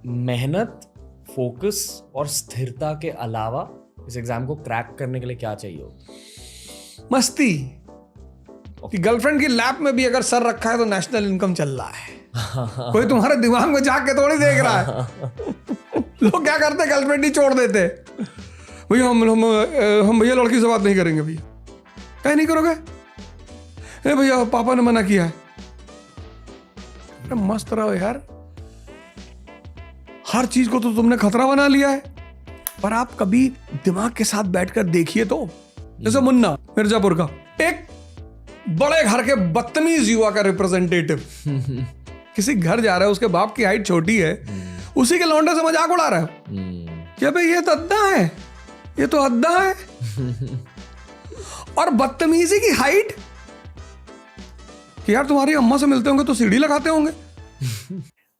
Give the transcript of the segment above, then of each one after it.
मेहनत, फोकस और स्थिरता के अलावा इस एग्जाम को क्रैक करने के लिए क्या चाहिए हो? मस्ती कि गर्लफ्रेंड की लैप में भी अगर सर रखा है तो नेशनल इनकम चल रहा है। कोई तुम्हारे दिमाग में जाके थोड़ी देख रहा है। लोग क्या करते, गर्लफ्रेंड ही छोड़ देते। भैया हम भैया लड़की से बात नहीं करेंगे भैया। क्या नहीं करोगे? ए भैया पापा ने मना किया है। मस्त रहो यार, हर चीज को तो तुमने खतरा बना लिया है। पर आप कभी दिमाग के साथ बैठकर देखिए तो, जैसे मुन्ना मिर्जापुर का एक बड़े घर के बदतमीज युवा का रिप्रेजेंटेटिव किसी घर जा रहा है, उसके बाप की हाइट छोटी है, उसी के लौंडे से मजाक उड़ा रहा है कि भाई ये तो अद्दा है, ये तो अद्दा है। और बदतमीजी की हाइट कि यार तुम्हारी अम्मा से मिलते होंगे तो सीढ़ी लगाते होंगे।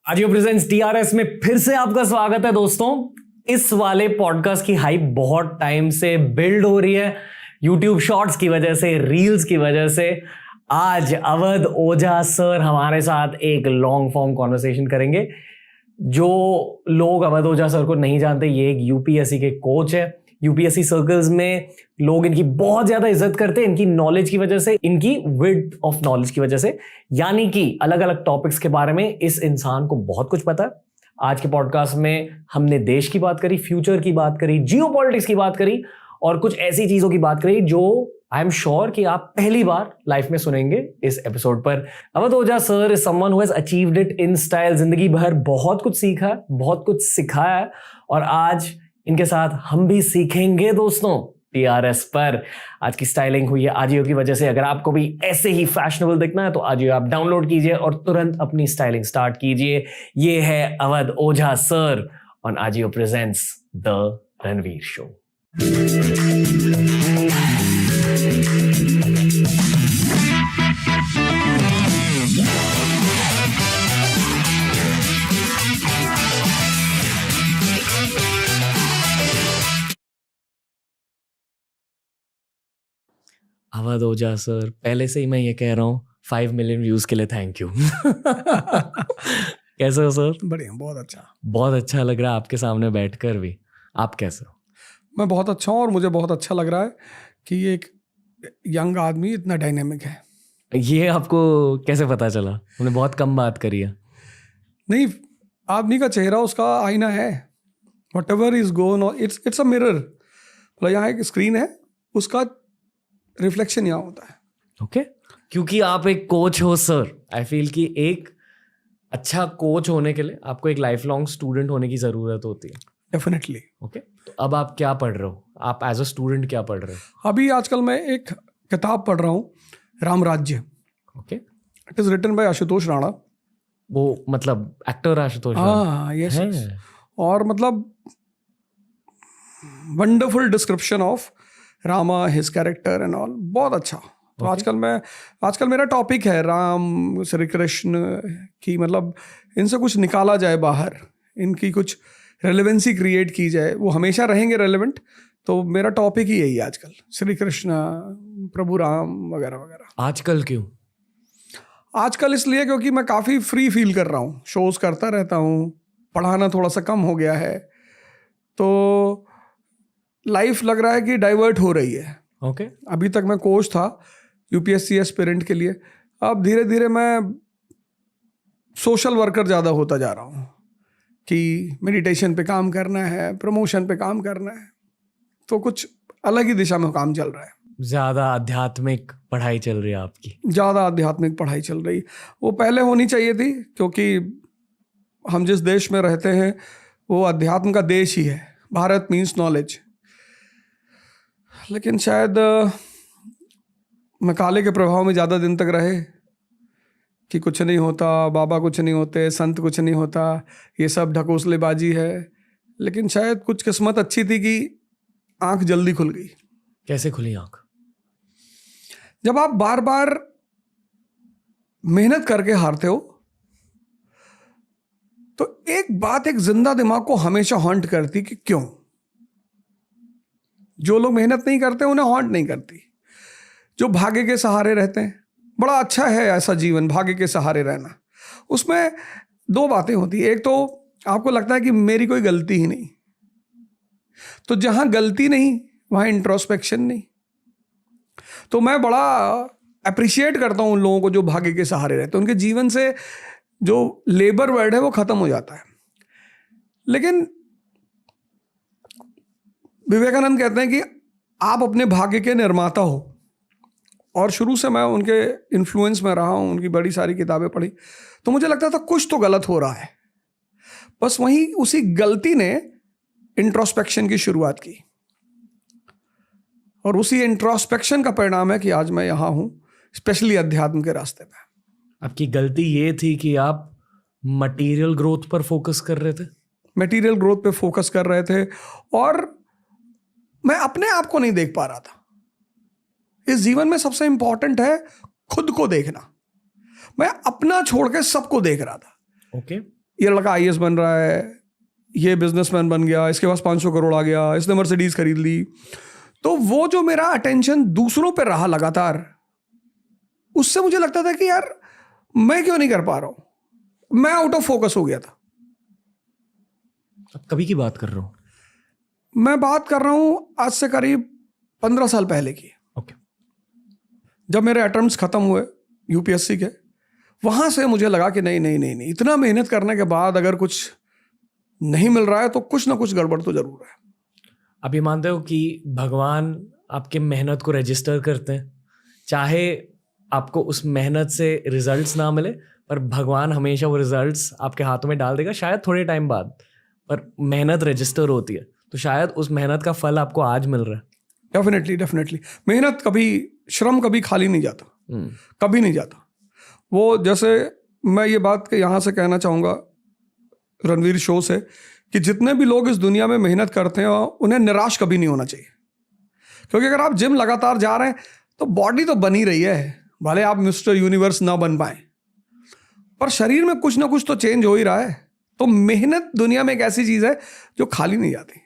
आजियो प्रेजेंट्स टीआरएस में फिर से आपका स्वागत है दोस्तों। इस वाले पॉडकास्ट की हाइप बहुत टाइम से बिल्ड हो रही है, यूट्यूब शॉर्ट्स की वजह से, रील्स की वजह से। आज अवध ओझा सर हमारे साथ एक लॉन्ग फॉर्म कॉन्वर्सेशन करेंगे। जो लोग अवध ओझा सर को नहीं जानते, ये एक यूपीएससी के कोच है। यूपीएससी सर्कल्स में लोग इनकी बहुत ज्यादा इज्जत करते हैं, इनकी नॉलेज की वजह से, इनकी विड्थ ऑफ नॉलेज की वजह से। यानी कि अलग अलग टॉपिक्स के बारे में इस इंसान को बहुत कुछ पता है। आज के पॉडकास्ट में हमने देश की बात करी, फ्यूचर की बात करी, जियोपॉलिटिक्स की बात करी और कुछ ऐसी चीजों की बात करी जो आई एम श्योर कि आप पहली बार लाइफ में सुनेंगे इस एपिसोड पर। Awadh Ojha sir is someone who has achieved it in style. जिंदगी भर बहुत कुछ सीखा है, बहुत कुछ सिखाया है और आज इनके साथ हम भी सीखेंगे दोस्तों टीआरएस पर। आज की स्टाइलिंग हुई है आजियो की वजह से। अगर आपको भी ऐसे ही फैशनेबल दिखना है तो आजियो आप डाउनलोड कीजिए और तुरंत अपनी स्टाइलिंग स्टार्ट कीजिए। ये है Awadh Ojha sir on AJIO presents the Ranveer show. Awadh Ojha sir, पहले से ही मैं ये कह रहा हूँ 5 मिलियन व्यूज के लिए थैंक यू। कैसे हो सर? बढ़िया, बहुत अच्छा। बहुत अच्छा लग रहा है आपके सामने बैठकर भी। आप कैसे हो? मैं बहुत अच्छा हूँ और मुझे बहुत अच्छा लग रहा है कि ये एक यंग आदमी इतना डायनेमिक है। ये आपको कैसे पता चला? हमने बहुत कम बात करी है। नहीं, आदमी का चेहरा उसका आईना है। Whatever is going on, it's a mirror. मतलब यहाँ एक स्क्रीन है, उसका रिफ्लेक्शन यहाँ होता है। ओके क्योंकि आप एक कोच हो सर, आई फील कि एक अच्छा कोच होने के लिए आपको एक लाइफ लॉन्ग स्टूडेंट होने की जरूरत होती है। डेफिनेटली। ओके तो अब आप क्या पढ़ रहे हो? आप एज अ स्टूडेंट क्या पढ़ रहे हो? अभी आजकल मैं एक किताब पढ़ रहा हूँ, Ram Rajya. Okay it is written by Ashutosh Rana. वो मतलब एक्टर आशुतोष? हाँ, यस। और मतलब wonderful description of Rama, his character and all, बहुत अच्छा। तो आजकल मेरा टॉपिक है राम, श्री कृष्ण की, मतलब इनसे कुछ निकाला जाए बाहर, इनकी कुछ रेलेवेंसी क्रिएट की जाए। वो हमेशा रहेंगे रेलेवेंट, तो मेरा टॉपिक ही यही आजकल, श्री कृष्ण, प्रभु राम वगैरह वगैरह। आजकल क्यों? आजकल इसलिए क्योंकि मैं काफ़ी फ्री फील कर रहा हूँ, शोज़ करता रहता हूँ, पढ़ाना थोड़ा सा कम हो गया है, तो लाइफ लग रहा है कि डाइवर्ट हो रही है। ओके अभी तक मैं कोच था यूपीएससी एस्पिरेंट के लिए, अब धीरे धीरे मैं सोशल वर्कर ज़्यादा होता जा रहा हूँ कि मेडिटेशन पे काम करना है, प्रमोशन पे काम करना है, तो कुछ अलग ही दिशा में काम चल रहा है। ज्यादा आध्यात्मिक पढ़ाई चल रही है आपकी? ज़्यादा आध्यात्मिक पढ़ाई चल रही, वो पहले होनी चाहिए थी, क्योंकि हम जिस देश में रहते हैं वो अध्यात्म का देश ही है। Bharat means knowledge. लेकिन शायद मकाले के प्रभाव में ज़्यादा दिन तक रहे कि कुछ नहीं होता, बाबा कुछ नहीं होते, संत कुछ नहीं होता, ये सब ढकोसलेबाजी है। लेकिन शायद कुछ किस्मत अच्छी थी कि आंख जल्दी खुल गई। कैसे खुली आंख? जब आप बार बार मेहनत करके हारते हो तो एक बात, एक जिंदा दिमाग को हमेशा हॉन्ट करती कि क्यों। जो लोग मेहनत नहीं करते उन्हें हॉन्ट नहीं करती। जो भाग्य के सहारे रहते हैं, बड़ा अच्छा है ऐसा जीवन, भाग्य के सहारे रहना। उसमें दो बातें होती है। एक तो आपको लगता है कि मेरी कोई गलती ही नहीं। तो जहां गलती नहीं वहां इंट्रोस्पेक्शन नहीं। तो मैं बड़ा अप्रिशिएट करता हूं उन लोगों को जो भाग्य के सहारे रहते हैं। उनके जीवन से जो लेबर वर्ड है वो खत्म हो जाता है। लेकिन विवेकानंद कहते हैं कि आप अपने भाग्य के निर्माता हो, और शुरू से मैं उनके इन्फ्लुएंस में रहा हूं, उनकी बड़ी सारी किताबें पढ़ी, तो मुझे लगता था कुछ तो गलत हो रहा है। बस वहीं उसी गलती ने इंट्रोस्पेक्शन की शुरुआत की, और उसी इंट्रोस्पेक्शन का परिणाम है कि आज मैं यहां हूं, स्पेशली अध्यात्म के रास्ते पे। आपकी गलती ये थी कि आप मटेरियल ग्रोथ पर फोकस कर रहे थे। मटेरियल ग्रोथ पे फोकस कर रहे थे, और मैं अपने आप को नहीं देख पा रहा था। इस जीवन में सबसे इंपॉर्टेंट है खुद को देखना। मैं अपना छोड़ के सबको देख रहा था। ओके। ये लड़का आईएएस बन रहा है, ये बिजनेसमैन बन गया, इसके पास 500 करोड़ आ गया, इसने मर्सिडीज खरीद ली। तो वो जो मेरा अटेंशन दूसरों पे रहा लगातार, उससे मुझे लगता था कि यार मैं क्यों नहीं कर पा रहा हूं। मैं आउट ऑफ फोकस हो गया था। अब कभी की बात कर रहा हूं? मैं बात कर रहा हूं आज से करीब 15 साल पहले की। ओके। जब मेरे अटेम्प्ट्स खत्म हुए यूपीएससी के, वहां से मुझे लगा कि नहीं नहीं नहीं नहीं, इतना मेहनत करने के बाद अगर कुछ नहीं मिल रहा है तो कुछ ना कुछ गड़बड़ तो जरूर है। आप ये मानते हो कि भगवान आपके मेहनत को रजिस्टर करते हैं, चाहे आपको उस मेहनत से रिजल्ट्स ना मिले, पर भगवान हमेशा वो रिजल्ट्स आपके हाथों में डाल देगा, शायद थोड़े टाइम बाद, पर मेहनत रजिस्टर होती है, तो शायद उस मेहनत का फल आपको आज मिल रहा है। Definitely definitely. मेहनत कभी, श्रम कभी खाली नहीं जाता, कभी नहीं जाता। वो जैसे मैं ये बात यहाँ से कहना चाहूँगा रणवीर शो से, कि जितने भी लोग इस दुनिया में मेहनत करते हैं उन्हें निराश कभी नहीं होना चाहिए। क्योंकि अगर आप जिम लगातार जा रहे हैं तो बॉडी तो बनी रही है, भले आप मिस्टर यूनिवर्स ना बन पाए, पर शरीर में कुछ ना कुछ तो चेंज हो ही रहा है। तो मेहनत दुनिया में एक ऐसी चीज़ है जो खाली नहीं जाती।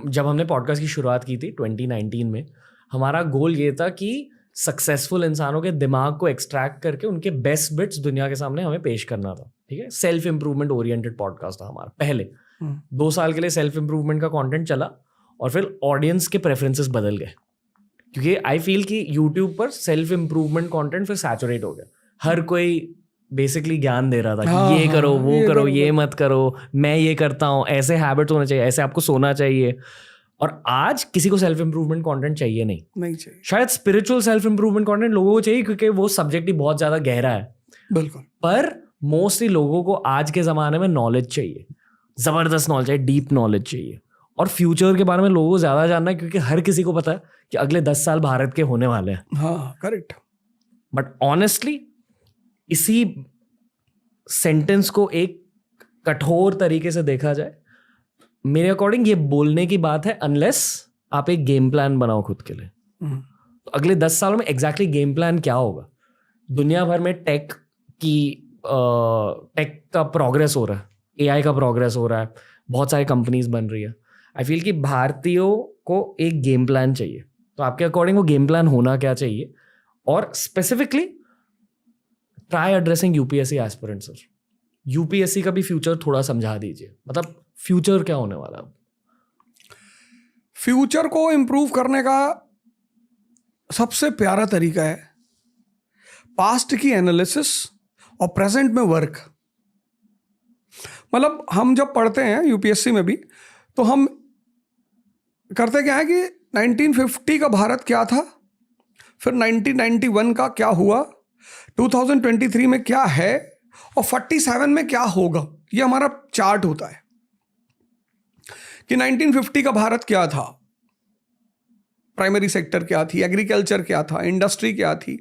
जब हमने पॉडकास्ट की शुरुआत की थी 2019 में, हमारा गोल ये था कि सक्सेसफुल इंसानों के दिमाग को एक्सट्रैक्ट करके उनके बेस्ट बिट्स दुनिया के सामने हमें पेश करना था। ठीक है, सेल्फ इंप्रूवमेंट ओरिएंटेड पॉडकास्ट था हमारा। पहले 2 साल के लिए सेल्फ इंप्रूवमेंट का कंटेंट चला, और फिर ऑडियंस के प्रेफरेंसेस बदल गए, क्योंकि आई फील कि यूट्यूब पर सेल्फ इंप्रूवमेंट कंटेंट फिर सैचुरेट हो गया। हर कोई बेसिकली ज्ञान दे रहा था कि ये करो, वो करो, ये मत करो, मैं ये करता हूँ, ऐसे हैबिट्स होने चाहिए, ऐसे आपको सोना चाहिए। और आज किसी को सेल्फ इंप्रूवमेंट कंटेंट चाहिए नहीं चाहिए। शायद स्पिरिचुअल सेल्फ इंप्रूवमेंट कंटेंट लोगों को चाहिए, क्योंकि वो सब्जेक्ट ही बहुत ज्यादा गहरा है। बिल्कुल। पर मोस्टली लोगों को आज के जमाने में नॉलेज चाहिए, जबरदस्त नॉलेज चाहिए, डीप नॉलेज चाहिए, और फ्यूचर के बारे में लोगों को ज्यादा जानना है, क्योंकि हर किसी को पता है कि अगले 10 साल भारत के होने वाले हैं। हाँ, करेक्ट। बट ऑनेस्टली इसी सेंटेंस को एक कठोर तरीके से देखा जाए, मेरे अकॉर्डिंग ये बोलने की बात है, अनलेस आप एक गेम प्लान बनाओ खुद के लिए। तो अगले 10 सालों में एग्जैक्टली गेम प्लान क्या होगा? दुनिया भर में टेक का प्रोग्रेस हो रहा है, एआई का प्रोग्रेस हो रहा है, बहुत सारी कंपनीज बन रही है। आई फील कि भारतीयों को एक गेम प्लान चाहिए। तो आपके अकॉर्डिंग वो गेम प्लान होना क्या चाहिए? और specifically try addressing UPSC aspirants. Sir, UPSC का भी फ्यूचर थोड़ा समझा दीजिए, मतलब फ्यूचर क्या होने वाला है? फ्यूचर को इम्प्रूव करने का सबसे प्यारा तरीका है पास्ट की एनालिसिस और प्रेजेंट में वर्क। मतलब हम जब पढ़ते हैं यूपीएससी में भी, तो हम करते क्या है कि 1950 का भारत क्या था, फिर 1991 का क्या हुआ, 2023 में क्या है, और 47 में क्या होगा। ये हमारा चार्ट होता है कि 1950 का भारत क्या था, प्राइमरी सेक्टर क्या थी, एग्रीकल्चर क्या था, इंडस्ट्री क्या थी,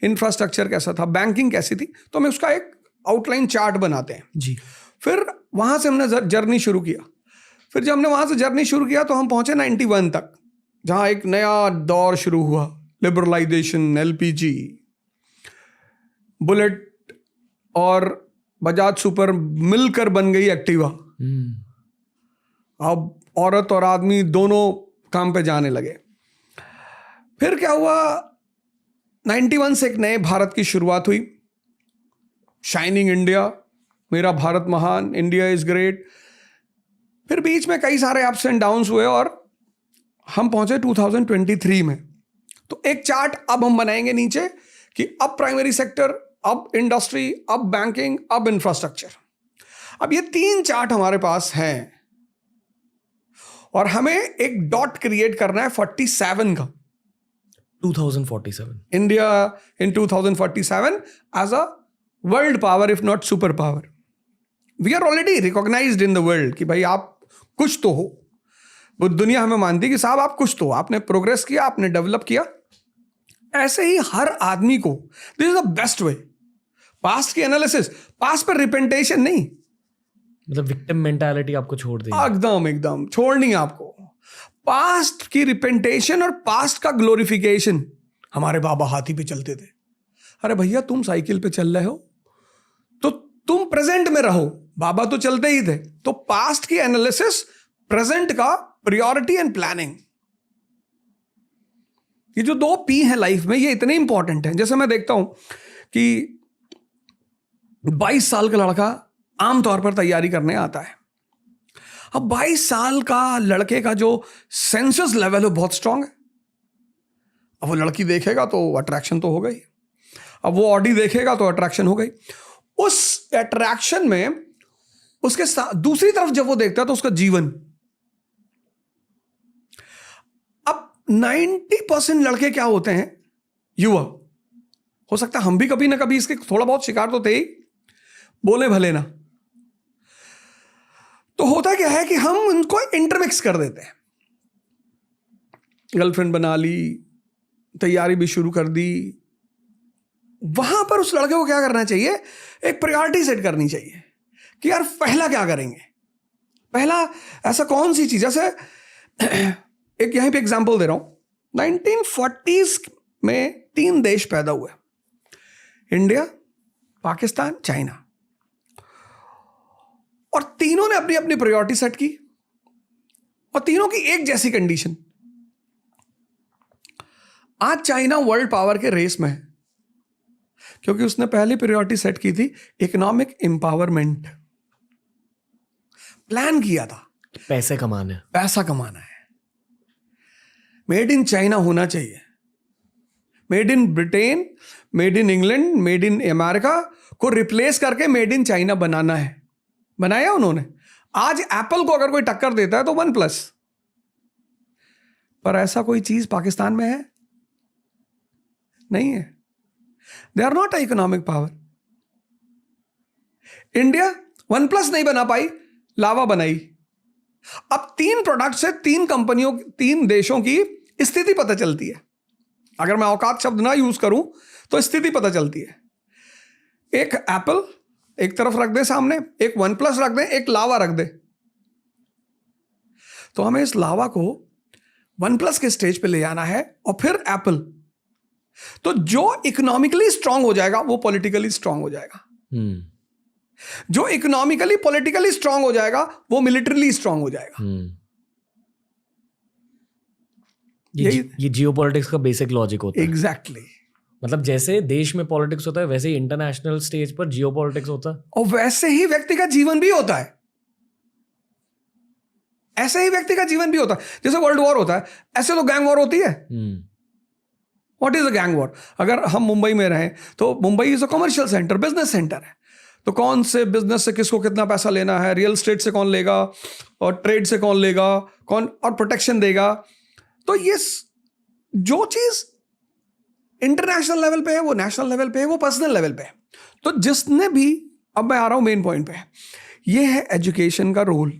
इंफ्रास्ट्रक्चर कैसा था, बैंकिंग कैसी थी। तो हमें उसका एक आउटलाइन चार्ट बनाते हैं जी। फिर वहां से हमने जर्नी शुरू किया। फिर जब हमने वहां से जर्नी शुरू किया तो हम पहुंचे 91 तक, जहां एक नया दौर शुरू हुआ, लिबरलाइजेशन, एलपीजी, बुलेट और बजाज सुपर मिलकर बन गई एक्टिवा। अब औरत और आदमी दोनों काम पे जाने लगे। फिर क्या हुआ, 91 से एक नए भारत की शुरुआत हुई, शाइनिंग इंडिया, मेरा भारत महान, इंडिया इज ग्रेट। फिर बीच में कई सारे अप्स एंड डाउन्स हुए और हम पहुंचे 2023 में। तो एक चार्ट अब हम बनाएंगे नीचे कि अब प्राइमरी सेक्टर, अब इंडस्ट्री, अब बैंकिंग, अब इंफ्रास्ट्रक्चर। अब ये 3 चार्ट हमारे पास हैं और हमें एक डॉट क्रिएट करना है 47 का, 2047 India in 2047 as a world power if not super power. We are already recognised in the world कि भाई आप कुछ तो हो। वो दुनिया हमें मानती है कि साहब आप कुछ तो हो, आपने प्रोग्रेस किया, आपने डेवलप किया। ऐसे ही हर आदमी को, this is the best way, past की एनालिसिस, पास्ट पर रिपेंटेशन नहीं, मतलब विक्टिम मेंटालिटी आपको छोड़ देगी। एकदम एकदम छोड़नी है आपको। पास्ट की रिपेंटेशन और पास्ट का ग्लोरिफिकेशन। हमारे बाबा हाथी पे चलते थे, अरे भैया तुम साइकिल पे चल रहे हो तो तुम प्रेजेंट में रहो, बाबा तो चलते ही थे। तो पास्ट की एनालिसिस, प्रेजेंट का प्रायोरिटी एंड प्लानिंग, ये जो 2 P है लाइफ में, ये इतने इंपॉर्टेंट है। जैसे मैं देखता हूं कि 22 साल का लड़का आमतौर पर तैयारी करने आता है। अब 22 साल का लड़के का जो सेंसस लेवल है बहुत स्ट्रांग है। अब वो लड़की देखेगा तो अट्रैक्शन तो हो गई, अब वो ऑडी देखेगा तो अट्रैक्शन हो गई। उस अट्रैक्शन में उसके साथ दूसरी तरफ जब वो देखता है तो उसका जीवन। अब 90% लड़के क्या होते हैं, युवा। हो सकता है हम भी कभी ना कभी इसके थोड़ा बहुत शिकार तो थे ही, बोले भले ना। तो होता क्या है कि हम उनको इंटरमिक्स कर देते हैं। गर्लफ्रेंड बना ली, तैयारी भी शुरू कर दी। वहां पर उस लड़के को क्या करना चाहिए, एक प्रायोरिटी सेट करनी चाहिए कि यार पहला क्या करेंगे। पहला ऐसा कौन सी चीज, जैसे एक यहीं पे एग्जांपल दे रहा हूं। 1940s में 3 देश पैदा हुए, इंडिया, पाकिस्तान, चाइना, और तीनों ने अपनी अपनी प्रायोरिटी सेट की और तीनों की एक जैसी कंडीशन। आज चाइना वर्ल्ड पावर के रेस में है क्योंकि उसने पहली प्रायोरिटी सेट की थी इकोनॉमिक एम्पावरमेंट। प्लान किया था पैसे कमाने, पैसा कमाना है, मेड इन चाइना होना चाहिए, made in Britain, made in England, made in America को रिप्लेस करके मेड इन चाइना बनाना है। बनाया उन्होंने। आज एप्पल को अगर कोई टक्कर देता है तो OnePlus, पर ऐसा कोई चीज पाकिस्तान में है नहीं है। They are not a economic power. India OnePlus नहीं बना पाई, लावा बनाई। अब 3 प्रोडक्ट से 3 कंपनियों, 3 देशों की स्थिति पता चलती है। अगर मैं औकात शब्द ना यूज करूं तो स्थिति पता चलती है। एक एप्पल एक तरफ रख दे सामने, एक OnePlus रख दे, एक लावा रख दे, तो हमें इस लावा को OnePlus के स्टेज पे ले जाना है और फिर एप्पल। तो जो इकोनॉमिकली स्ट्रांग हो जाएगा वो पॉलिटिकली स्ट्रांग हो जाएगा, जो इकोनॉमिकली पॉलिटिकली स्ट्रांग हो जाएगा वो मिलिटरीली स्ट्रांग हो जाएगा। ये जियोपॉलिटिक्स का बेसिक लॉजिक होता है। एग्जैक्टली। मतलब जैसे देश में पॉलिटिक्स होता है वैसे ही इंटरनेशनल स्टेज पर जियोपॉलिटिक्स होता है, और वैसे ही व्यक्ति का जीवन भी होता है। ऐसे ही व्यक्ति का जीवन भी होता है। जैसे वर्ल्ड वॉर होता है, ऐसे तो गैंग वॉर होती है। What is a gang war? अगर हम मुंबई में रहें तो Mumbai is a commercial centre, business centre है। तो कौन से बिजनेस से किसको कितना पैसा लेना है, रियल एस्टेट से कौन लेगा और ट्रेड से कौन लेगा, कौन और प्रोटेक्शन देगा। तो ये जो चीज इंटरनेशनल लेवल पे है, वो नेशनल लेवल पे है, वो पर्सनल लेवल पे है। तो जिसने भी, अब मैं आ रहा हूं मेन पॉइंट पे, ये है एजुकेशन का रोल।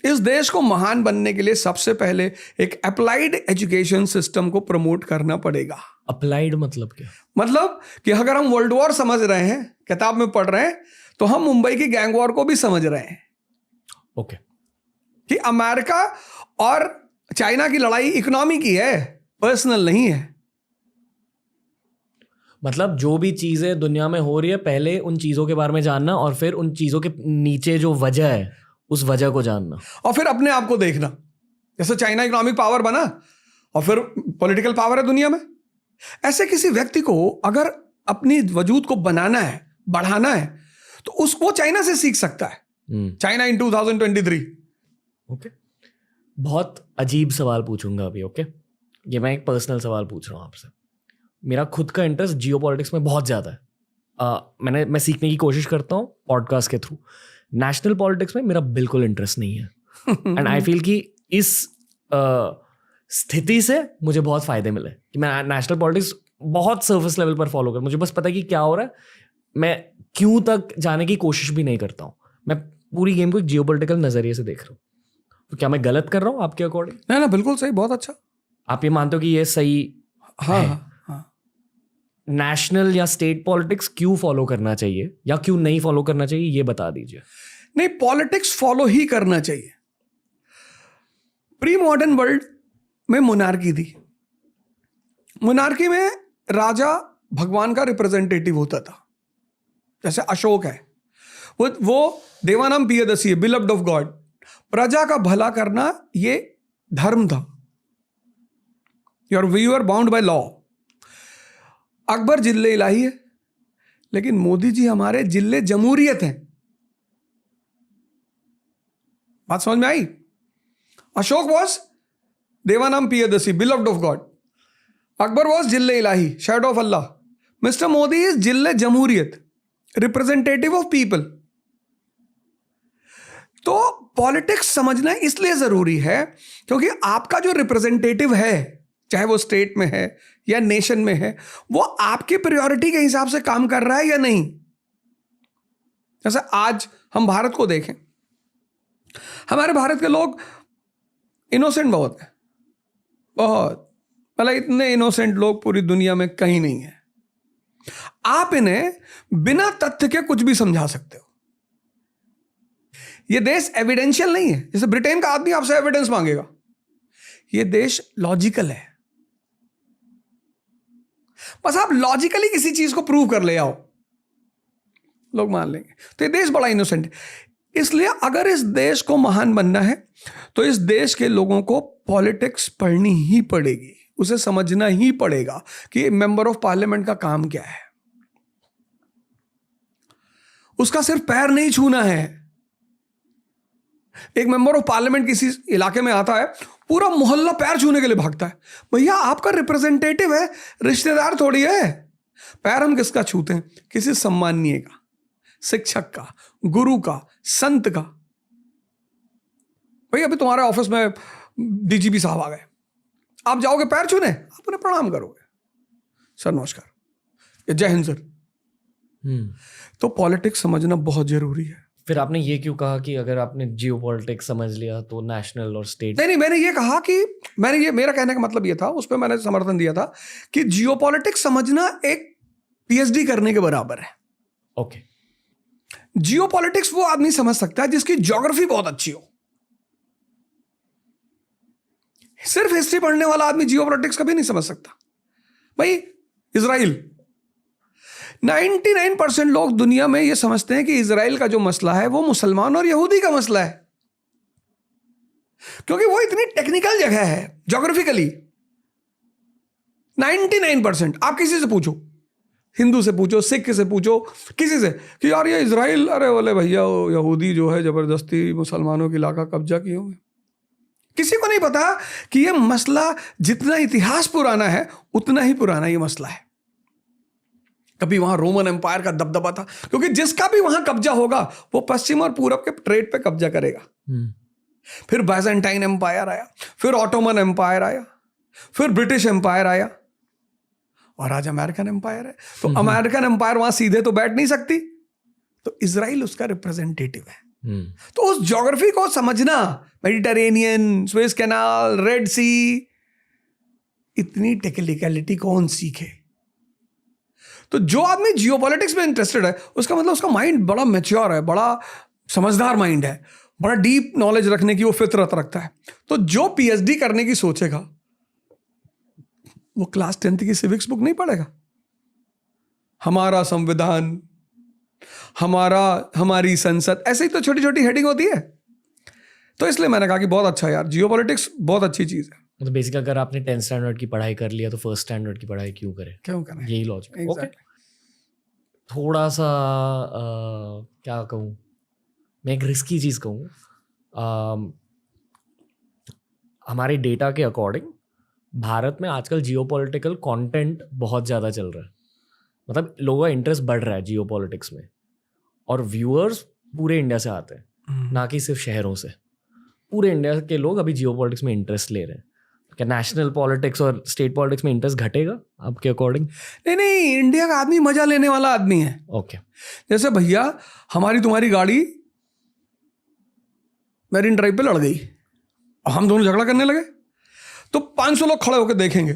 इस देश को महान बनने के लिए सबसे पहले एक अप्लाइड एजुकेशन सिस्टम को प्रमोट करना पड़ेगा। अप्लाइड मतलब क्या? मतलब कि अगर हम वर्ल्ड वॉर समझ रहे हैं, किताब में पढ़ रहे हैं, तो हम मुंबई की गैंग वॉर को भी समझ रहे हैं। ओके। कि अमेरिका और चाइना की लड़ाई इकोनॉमी की है, पर्सनल नहीं है। मतलब जो भी चीजें दुनिया में हो रही है पहले उन चीजों के बारे में जानना और फिर उन चीजों के नीचे जो वजह है उस वजह को जानना और फिर अपने आप को देखना। जैसे चाइना इकोनॉमिक पावर बना और फिर पॉलिटिकल पावर है दुनिया में, ऐसे किसी व्यक्ति को अगर अपनी वजूद को बनाना है, बढ़ाना है, तो तो वो चाइना से सीख सकता है, चाइना इन 2023। ओके, बहुत अजीब सवाल पूछूंगा अभी। ओके, ये मैं एक पर्सनल सवाल पूछ रहा हूँ आपसे। मेरा खुद का इंटरेस्ट जियो पॉलिटिक्स में बहुत ज़्यादा है। मैं सीखने की कोशिश करता हूँ पॉडकास्ट के थ्रू। नेशनल पॉलिटिक्स में मेरा बिल्कुल इंटरेस्ट नहीं है एंड आई फील कि इस स्थिति से मुझे बहुत फायदे मिले कि मैं नेशनल पॉलिटिक्स बहुत सर्फेस लेवल पर फॉलो कर, मुझे बस पता है कि क्या हो रहा है, मैं क्यों तक जाने की कोशिश भी नहीं करता हूँ। मैं पूरी गेम को जियो पॉलिटिकल नजरिए से देख रहा हूँ। तो क्या मैं गलत कर रहा हूँ आपके अकॉर्डिंग? ना, बिल्कुल सही, बहुत अच्छा। आप ये मानते हो कि ये सही? हाँ। नेशनल या स्टेट पॉलिटिक्स क्यों फॉलो करना चाहिए या क्यों नहीं फॉलो करना चाहिए, ये बता दीजिए। नहीं, पॉलिटिक्स फॉलो ही करना चाहिए। प्री मॉडर्न वर्ल्ड में मोनार्की थी। मोनार्की में राजा भगवान का रिप्रेजेंटेटिव होता था। जैसे अशोक है, वो देवानाम पियदसी है, बिलव्ड ऑफ गॉड। प्रजा का भला करना ये धर्म था। We are bound by law. Akbar जिल्ले इलाही है, लेकिन मोदी जी हमारे जिल्ले जमहूरियत हैं। बात समझ में आई? Ashok was Devanam Piyadasi, beloved of God. Akbar was जिल्ले इलाही, shadow of Allah. Mister Modi is जिल्ले जमहूरियत, रिप्रेजेंटेटिव ऑफ पीपल। तो पॉलिटिक्स समझना इसलिए जरूरी है क्योंकि आपका जो रिप्रेजेंटेटिव है, चाहे वो स्टेट में है या नेशन में है, वो आपकी प्रायोरिटी के हिसाब से काम कर रहा है या नहीं। जैसे आज हम भारत को देखें, हमारे भारत के लोग इनोसेंट बहुत हैं, बहुत, मतलब इतने इनोसेंट लोग पूरी दुनिया में कहीं नहीं है। आप इन्हें बिना तथ्य के कुछ भी समझा सकते हो। यह देश एविडेंशियल नहीं है। जैसे ब्रिटेन का आदमी आपसे एविडेंस मांगेगा, यह देश लॉजिकल है। बस आप लॉजिकली किसी चीज को प्रूव कर ले आओ, लोग मान लेंगे। तो ये देश बड़ा इनोसेंट है। इसलिए अगर इस देश को महान बनना है तो इस देश के लोगों को पॉलिटिक्स पढ़नी ही पड़ेगी, उसे समझना ही पड़ेगा कि मेंबर ऑफ पार्लियामेंट का काम क्या है। उसका सिर्फ पैर नहीं छूना है। एक मेंबर ऑफ पार्लियामेंट किसी इलाके में आता है, पूरा मोहल्ला पैर छूने के लिए भागता है। भैया आपका रिप्रेजेंटेटिव है, रिश्तेदार थोड़ी है। पैर हम किसका छूते हैं? किसी सम्माननीय का, शिक्षक का, गुरु का, संत का। भैया अभी तुम्हारे ऑफिस में डीजीपी साहब आ गए, आप जाओगे पैर छूने? आप उन्हें प्रणाम करोगे, सर नमस्कार या जय हिंद सर। तो पॉलिटिक्स समझना बहुत जरूरी है। फिर आपने ये क्यों कहा कि अगर आपने जियो पॉलिटिक्स समझ लिया तो नेशनल और स्टेट? नहीं, मैंने ये कहा कि मेरा कहने का मतलब ये था, उस पर मैंने समर्थन दिया था कि जियो पॉलिटिक्स समझना एक पीएचडी करने के बराबर है। ओके। जियो पॉलिटिक्स वो आदमी समझ सकता है जिसकी ज्योग्राफी बहुत अच्छी हो। सिर्फ हिस्ट्री पढ़ने वाला आदमी जियो पॉलिटिक्स कभी नहीं समझ सकता। भाई इजराइल, 99% लोग दुनिया में यह समझते हैं कि इजराइल का जो मसला है वो मुसलमान और यहूदी का मसला है, क्योंकि वो इतनी टेक्निकल जगह है ज्योग्राफिकली। 99% आप किसी से पूछो, हिंदू से पूछो, सिख से पूछो, किसी से, कि यार ये इजराइल, अरे बोले भैया यहूदी जो है जबरदस्ती मुसलमानों की इलाका कब्जा किए हुए। किसी को नहीं पता कि ये मसला जितना इतिहास पुराना है उतना ही पुराना ये मसला है। कभी वहां रोमन एम्पायर का दबदबा था, क्योंकि जिसका भी वहां कब्जा होगा वो पश्चिम और पूरब के ट्रेड पे कब्जा करेगा। फिर बाइजेंटाइन एम्पायर आया, फिर ऑटोमन एम्पायर आया, फिर ब्रिटिश एम्पायर आया, और आज अमेरिकन एम्पायर है। तो अमेरिकन एम्पायर वहां सीधे तो बैठ नहीं सकती, तो इजराइल उसका रिप्रेजेंटेटिव है। तो उस ज्योग्राफी को समझना, मेडिटेरेनियन, स्वेज कैनाल, रेड सी, इतनी टेक्निकलिटी कौन सीखे? तो जो आदमी जियोपॉलिटिक्स में इंटरेस्टेड है उसका मतलब उसका माइंड बड़ा मैच्योर है, बड़ा समझदार माइंड है, बड़ा डीप नॉलेज रखने की वो फितरत रखता है। तो जो पीएचडी करने की सोचेगा वो क्लास 10th की सिविक्स बुक नहीं पढ़ेगा। हमारा संविधान, हमारी संसद, ऐसे ही तो छोटी छोटी हेडिंग होती है। तो इसलिए मैंने कहा कि बहुत अच्छा यार, जियोपॉलिटिक्स बहुत अच्छी चीज है। तो बेसिकली अगर आपने 10th स्टैंडर्ड की पढ़ाई कर लिया तो फर्स्ट स्टैंडर्ड की पढ़ाई क्यों करें? क्यों करें? यही लॉजिक। ओके, थोड़ा सा क्या कहूँ, मैं एक रिस्की चीज़ कहूँ, हमारे डेटा के अकॉर्डिंग भारत में आजकल जियोपॉलिटिकल कंटेंट बहुत ज़्यादा चल रहा है, मतलब लोगों का इंटरेस्ट बढ़ रहा है जियोपॉलिटिक्स में, और व्यूअर्स पूरे इंडिया से आते हैं, ना कि सिर्फ शहरों से। पूरे इंडिया के लोग अभी जियोपॉलिटिक्स में इंटरेस्ट ले रहे हैं। क्या नेशनल पॉलिटिक्स और स्टेट पॉलिटिक्स में इंटरेस्ट घटेगा आपके अकॉर्डिंग? नहीं, इंडिया का आदमी मजा लेने वाला आदमी है। ओके, जैसे भैया हमारी तुम्हारी गाड़ी मैरीन ड्राइव पे लड़ गई और हम दोनों झगड़ा करने लगे, तो 500 लोग खड़े होकर देखेंगे।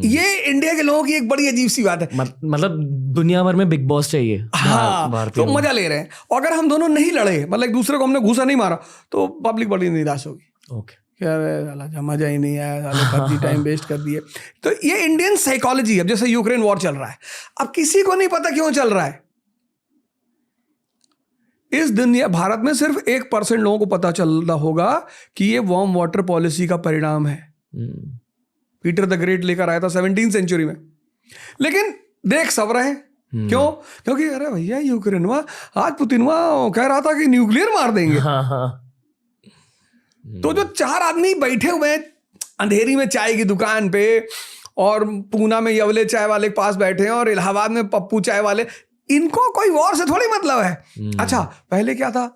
ये इंडिया के लोगों की एक बड़ी अजीब सी बात है। मतलब दुनिया भर में बिग बॉस चाहिए। हाँ, तो मजा ले रहे हैं। और अगर हम दोनों नहीं लड़े, मतलब एक दूसरे को हमने घूसा नहीं मारा, तो पब्लिक बड़ी निराश होगी। ओके, क्या मजा ही नहीं आया, साले टाइम वेस्ट कर दिए। तो ये इंडियन साइकोलॉजी है। अब जैसे यूक्रेन वॉर चल रहा है, अब किसी को नहीं पता क्यों चल रहा है। इस दुनिया भारत में सिर्फ 1% लोगों को पता चल रहा होगा कि ये वार्म वाटर पॉलिसी का परिणाम है। पीटर द ग्रेट लेकर आया था 17वीं सेंचुरी में, लेकिन देख सब रहे हैं। क्यों? क्योंकि अरे भैया यूक्रेन आज पुतिन कह रहा था कि न्यूक्लियर मार देंगे। तो जो 4 आदमी बैठे हुए हैं अंधेरी में चाय की दुकान पे, और पूना में यवले चाय वाले के पास बैठे हैं, और इलाहाबाद में पप्पू चाय वाले, इनको कोई वॉर से थोड़ी मतलब है। अच्छा, पहले क्या था?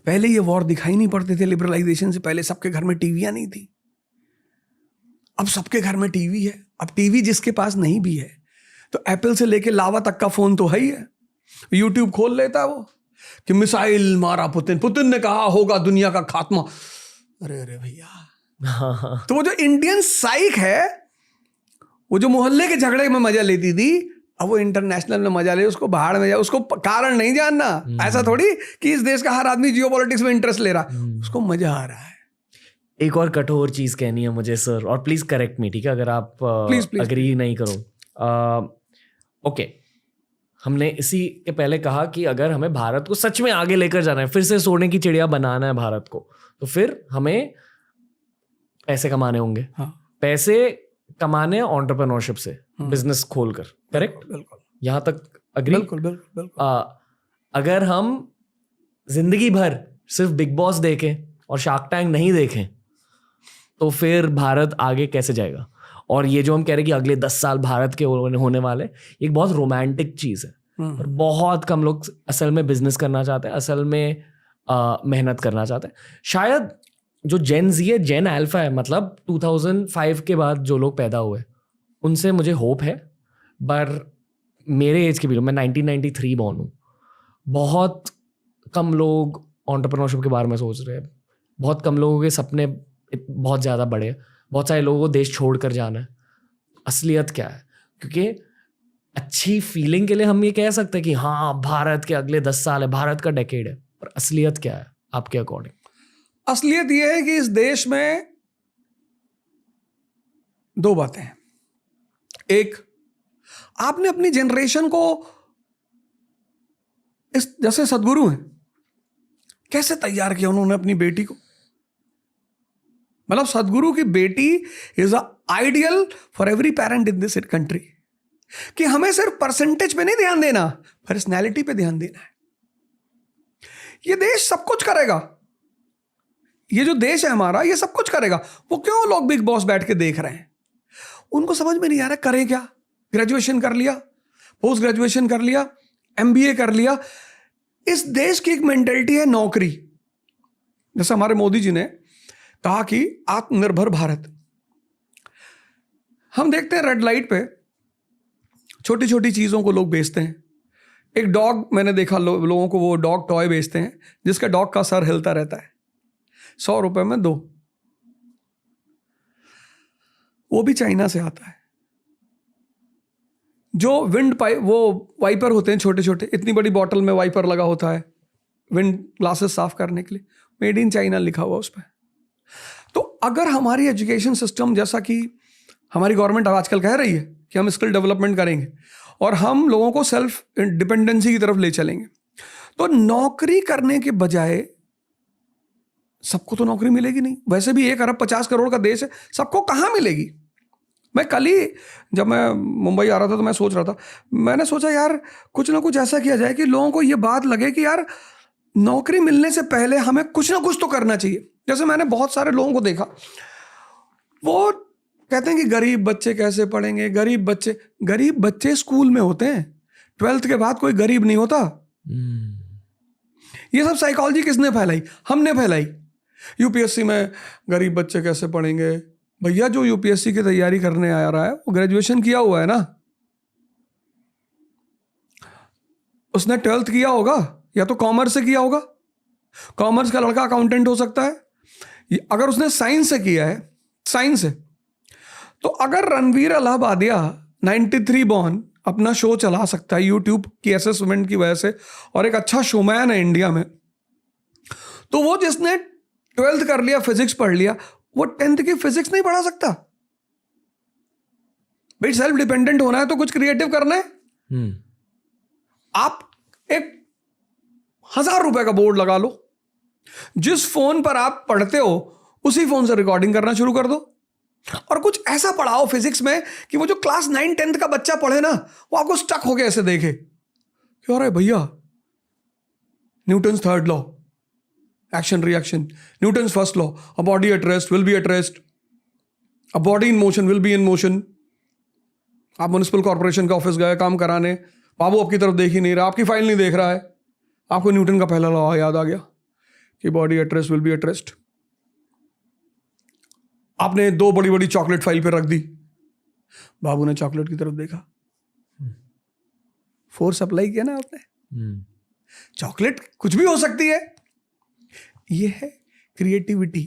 पहले ये वॉर दिखाई नहीं पड़ते थे। लिबरलाइजेशन से पहले सबके घर में टीवियां नहीं थी। अब सबके घर में टीवी है। अब टीवी जिसके पास नहीं भी है, तो एप्पल से लेके लावा तक का फोन तो है ही है। यूट्यूब खोल लेता है वो कि मिसाइल मारा पुतिन ने कहा होगा दुनिया का खात्मा। अरे भैया। तो वो जो इंडियन साइक है, वो जो मोहल्ले के झगड़े में मजा लेती थी, अब वो इंटरनेशनल में मजा ले, उसको बाहर में जाए, उसको कारण नहीं जानना। ऐसा थोड़ी कि इस देश का हर आदमी जियोपॉलिटिक्स में इंटरेस्ट ले रहा, उसको मजा आ रहा है। एक और कठोर चीज कहनी है मुझे सर, और प्लीज करेक्ट मी, ठीक है, अगर आप अग्री नहीं करो। ओके, हमने इसी के पहले कहा कि अगर हमें भारत को सच में आगे लेकर जाना है, फिर से सोने की चिड़िया बनाना है भारत को, तो फिर हमें पैसे कमाने होंगे। हाँ। पैसे कमाने एंटरप्रेन्योरशिप से, बिजनेस खोलकर। करेक्ट? बिल्कुल। यहाँ तक अग्री? बिल्कुल। अगर हम जिंदगी भर सिर्फ बिग बॉस देखें और शार्क टैंक नहीं देखें, तो फिर भारत आगे कैसे जाएगा? और ये जो हम कह रहे हैं कि अगले 10 साल भारत के होने वाले, एक बहुत रोमांटिक चीज़ है, और बहुत कम लोग असल में बिजनेस करना चाहते हैं, असल में मेहनत करना चाहते हैं। शायद जो जेन जी है, जेन अल्फा है, मतलब 2005 के बाद जो लोग पैदा हुए, उनसे मुझे होप है। पर मेरे एज के भी लोग, मैं 1993 बॉर्न हूँ, बहुत कम लोग एंटरप्रेन्योरशिप के बारे में सोच रहे हैं। बहुत कम लोगों के सपने बहुत ज़्यादा बड़े हैं। बहुत सारे लोगों को देश छोड़ कर जाना है। असलियत क्या है? क्योंकि अच्छी फीलिंग के लिए हम ये कह सकते हैं कि हाँ भारत के अगले 10 साल है, भारत का डेकेड है, पर असलियत क्या है आपके अकॉर्डिंग? असलियत ये है कि इस देश में 2 बातें हैं। एक, आपने अपनी जनरेशन को, इस जैसे सदगुरु हैं, कैसे तैयार किया उन्होंने अपनी बेटी को। मतलब सदगुरु की बेटी is a ideal for every parent in this country, कि हमें सिर्फ परसेंटेज पे नहीं ध्यान देना, पर्सनैलिटी पे ध्यान देना है। ये देश सब कुछ करेगा। ये जो देश है हमारा, ये सब कुछ करेगा। वो क्यों लोग बिग बॉस बैठ के देख रहे हैं? उनको समझ में नहीं आ रहा करें क्या। ग्रेजुएशन कर लिया, पोस्ट ग्रेजुएशन कर लिया, MBA कर लिया। इस देश की एक मेंटालिटी है नौकरी। जैसे हमारे मोदी जी ने कहा कि आत्मनिर्भर भारत। हम देखते हैं रेड लाइट पे छोटी छोटी चीजों को लोग बेचते हैं। एक डॉग मैंने देखा, लोगों को वो डॉग टॉय बेचते हैं जिसका डॉग का सर हिलता रहता है, 100 रुपए में 2। वो भी चाइना से आता है। जो विंड पाइप, वो वाइपर होते हैं छोटे छोटे, इतनी बड़ी बॉटल में वाइपर लगा होता है विंड ग्लासेस साफ करने के लिए, मेड इन चाइना लिखा हुआ उस पर। तो अगर हमारी एजुकेशन सिस्टम, जैसा कि हमारी गवर्नमेंट आजकल कह रही है कि हम स्किल डेवलपमेंट करेंगे और हम लोगों को सेल्फ डिपेंडेंसी की तरफ ले चलेंगे, तो नौकरी करने के बजाय, सबको तो नौकरी मिलेगी नहीं। वैसे भी 1 अरब 50 करोड़ का देश है, सबको कहाँ मिलेगी? मैं कल ही जब मैं मुंबई आ रहा था तो मैं सोच रहा था, मैंने सोचा यार कुछ ना कुछ ऐसा किया जाए कि लोगों को ये बात लगे कि यार नौकरी मिलने से पहले हमें कुछ ना कुछ तो करना चाहिए। जैसे मैंने बहुत सारे लोगों को देखा, वो कहते हैं कि गरीब बच्चे कैसे पढ़ेंगे, गरीब बच्चे स्कूल में होते हैं, 12th के बाद कोई गरीब नहीं होता। ये सब साइकोलॉजी किसने फैलाई? हमने फैलाई। यूपीएससी में गरीब बच्चे कैसे पढ़ेंगे? भैया जो यूपीएससी की तैयारी करने आ रहा है वो ग्रेजुएशन किया हुआ है ना, उसने 12th किया होगा या तो कॉमर्स से किया होगा। कॉमर्स का लड़का अकाउंटेंट हो सकता है। अगर उसने साइंस से किया है, साइंस से, तो अगर रणवीर अलाहाबादिया 93 बॉर्न अपना शो चला सकता है यूट्यूब की असेसमेंट की वजह से और एक अच्छा शोमैन है इंडिया में, तो वो जिसने 12th कर लिया, फिजिक्स पढ़ लिया, वो 10th की फिजिक्स नहीं पढ़ा सकता। भाई सेल्फ डिपेंडेंट होना है तो कुछ क्रिएटिव करना है। आप एक 1000 रुपए का बोर्ड लगा लो, जिस फोन पर आप पढ़ते हो उसी फोन से रिकॉर्डिंग करना शुरू कर दो और कुछ ऐसा पढ़ाओ फिजिक्स में कि वो जो क्लास 9-10 का बच्चा पढ़े ना, वो आपको स्टक हो गया ऐसे देखे कि अरे भैया Newton's third law, action reaction, Newton's first law, a body at rest will be at rest, a body in motion will be in motion. आप म्युनिसिपल कॉर्पोरेशन के ऑफिस गए काम कराने, बाबू आपकी तरफ देख ही नहीं रहा, आपकी फाइल नहीं देख रहा है, आपको न्यूटन का पहला लॉ याद आ गया कि body at rest will be at rest. आपने 2 बड़ी बड़ी चॉकलेट फाइल पे रख दी, बाबू ने चॉकलेट की तरफ देखा, फोर्स अप्लाई किया ना आपने। चॉकलेट कुछ भी हो सकती है। ये है creativity.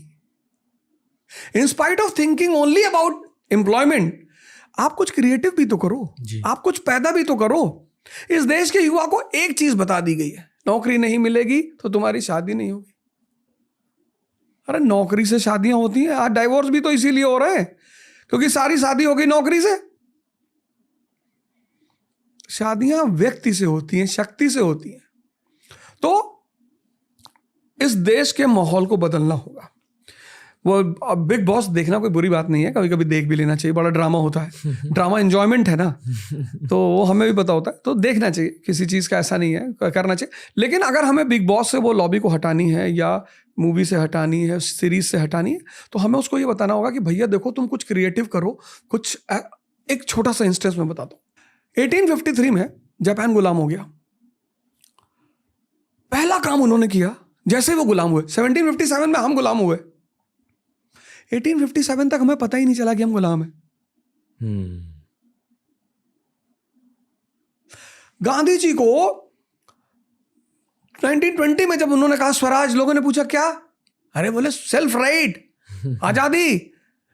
In spite of thinking only about employment, आप कुछ क्रिएटिव भी तो करो, आप कुछ पैदा भी तो करो। इस देश के युवा को एक चीज बता दी गई है, नौकरी नहीं मिलेगी तो तुम्हारी शादी नहीं होगी। अरे नौकरी से शादियां होती हैं। आज डाइवोर्स भी तो इसीलिए हो रहे हैं क्योंकि सारी शादी हो गई नौकरी से। शादियां व्यक्ति से होती हैं, शक्ति से होती हैं। तो इस देश के माहौल को बदलना होगा। वो बिग बॉस देखना कोई बुरी बात नहीं है, कभी कभी देख भी लेना चाहिए, बड़ा ड्रामा होता है। ड्रामा एंजॉयमेंट है ना, तो वो हमें भी पता होता है, तो देखना चाहिए, किसी चीज़ का ऐसा नहीं है, करना चाहिए। लेकिन अगर हमें बिग बॉस से वो लॉबी को हटानी है या मूवी से हटानी है, सीरीज से हटानी है, तो हमें उसको ये बताना होगा कि भैया देखो तुम कुछ क्रिएटिव करो, कुछ। एक छोटा सा इंस्टेंस में बताता हूँ। 1853 में जापान गुलाम हो गया। पहला काम उन्होंने किया, जैसे वो गुलाम हुए, 1757 में हम गुलाम हुए, 1857 तक हमें पता ही नहीं चला कि हम गुलाम हैं। गांधी जी को 1920 में जब उन्होंने कहा स्वराज, लोगों ने पूछा क्या? अरे बोले सेल्फ राइट, आजादी।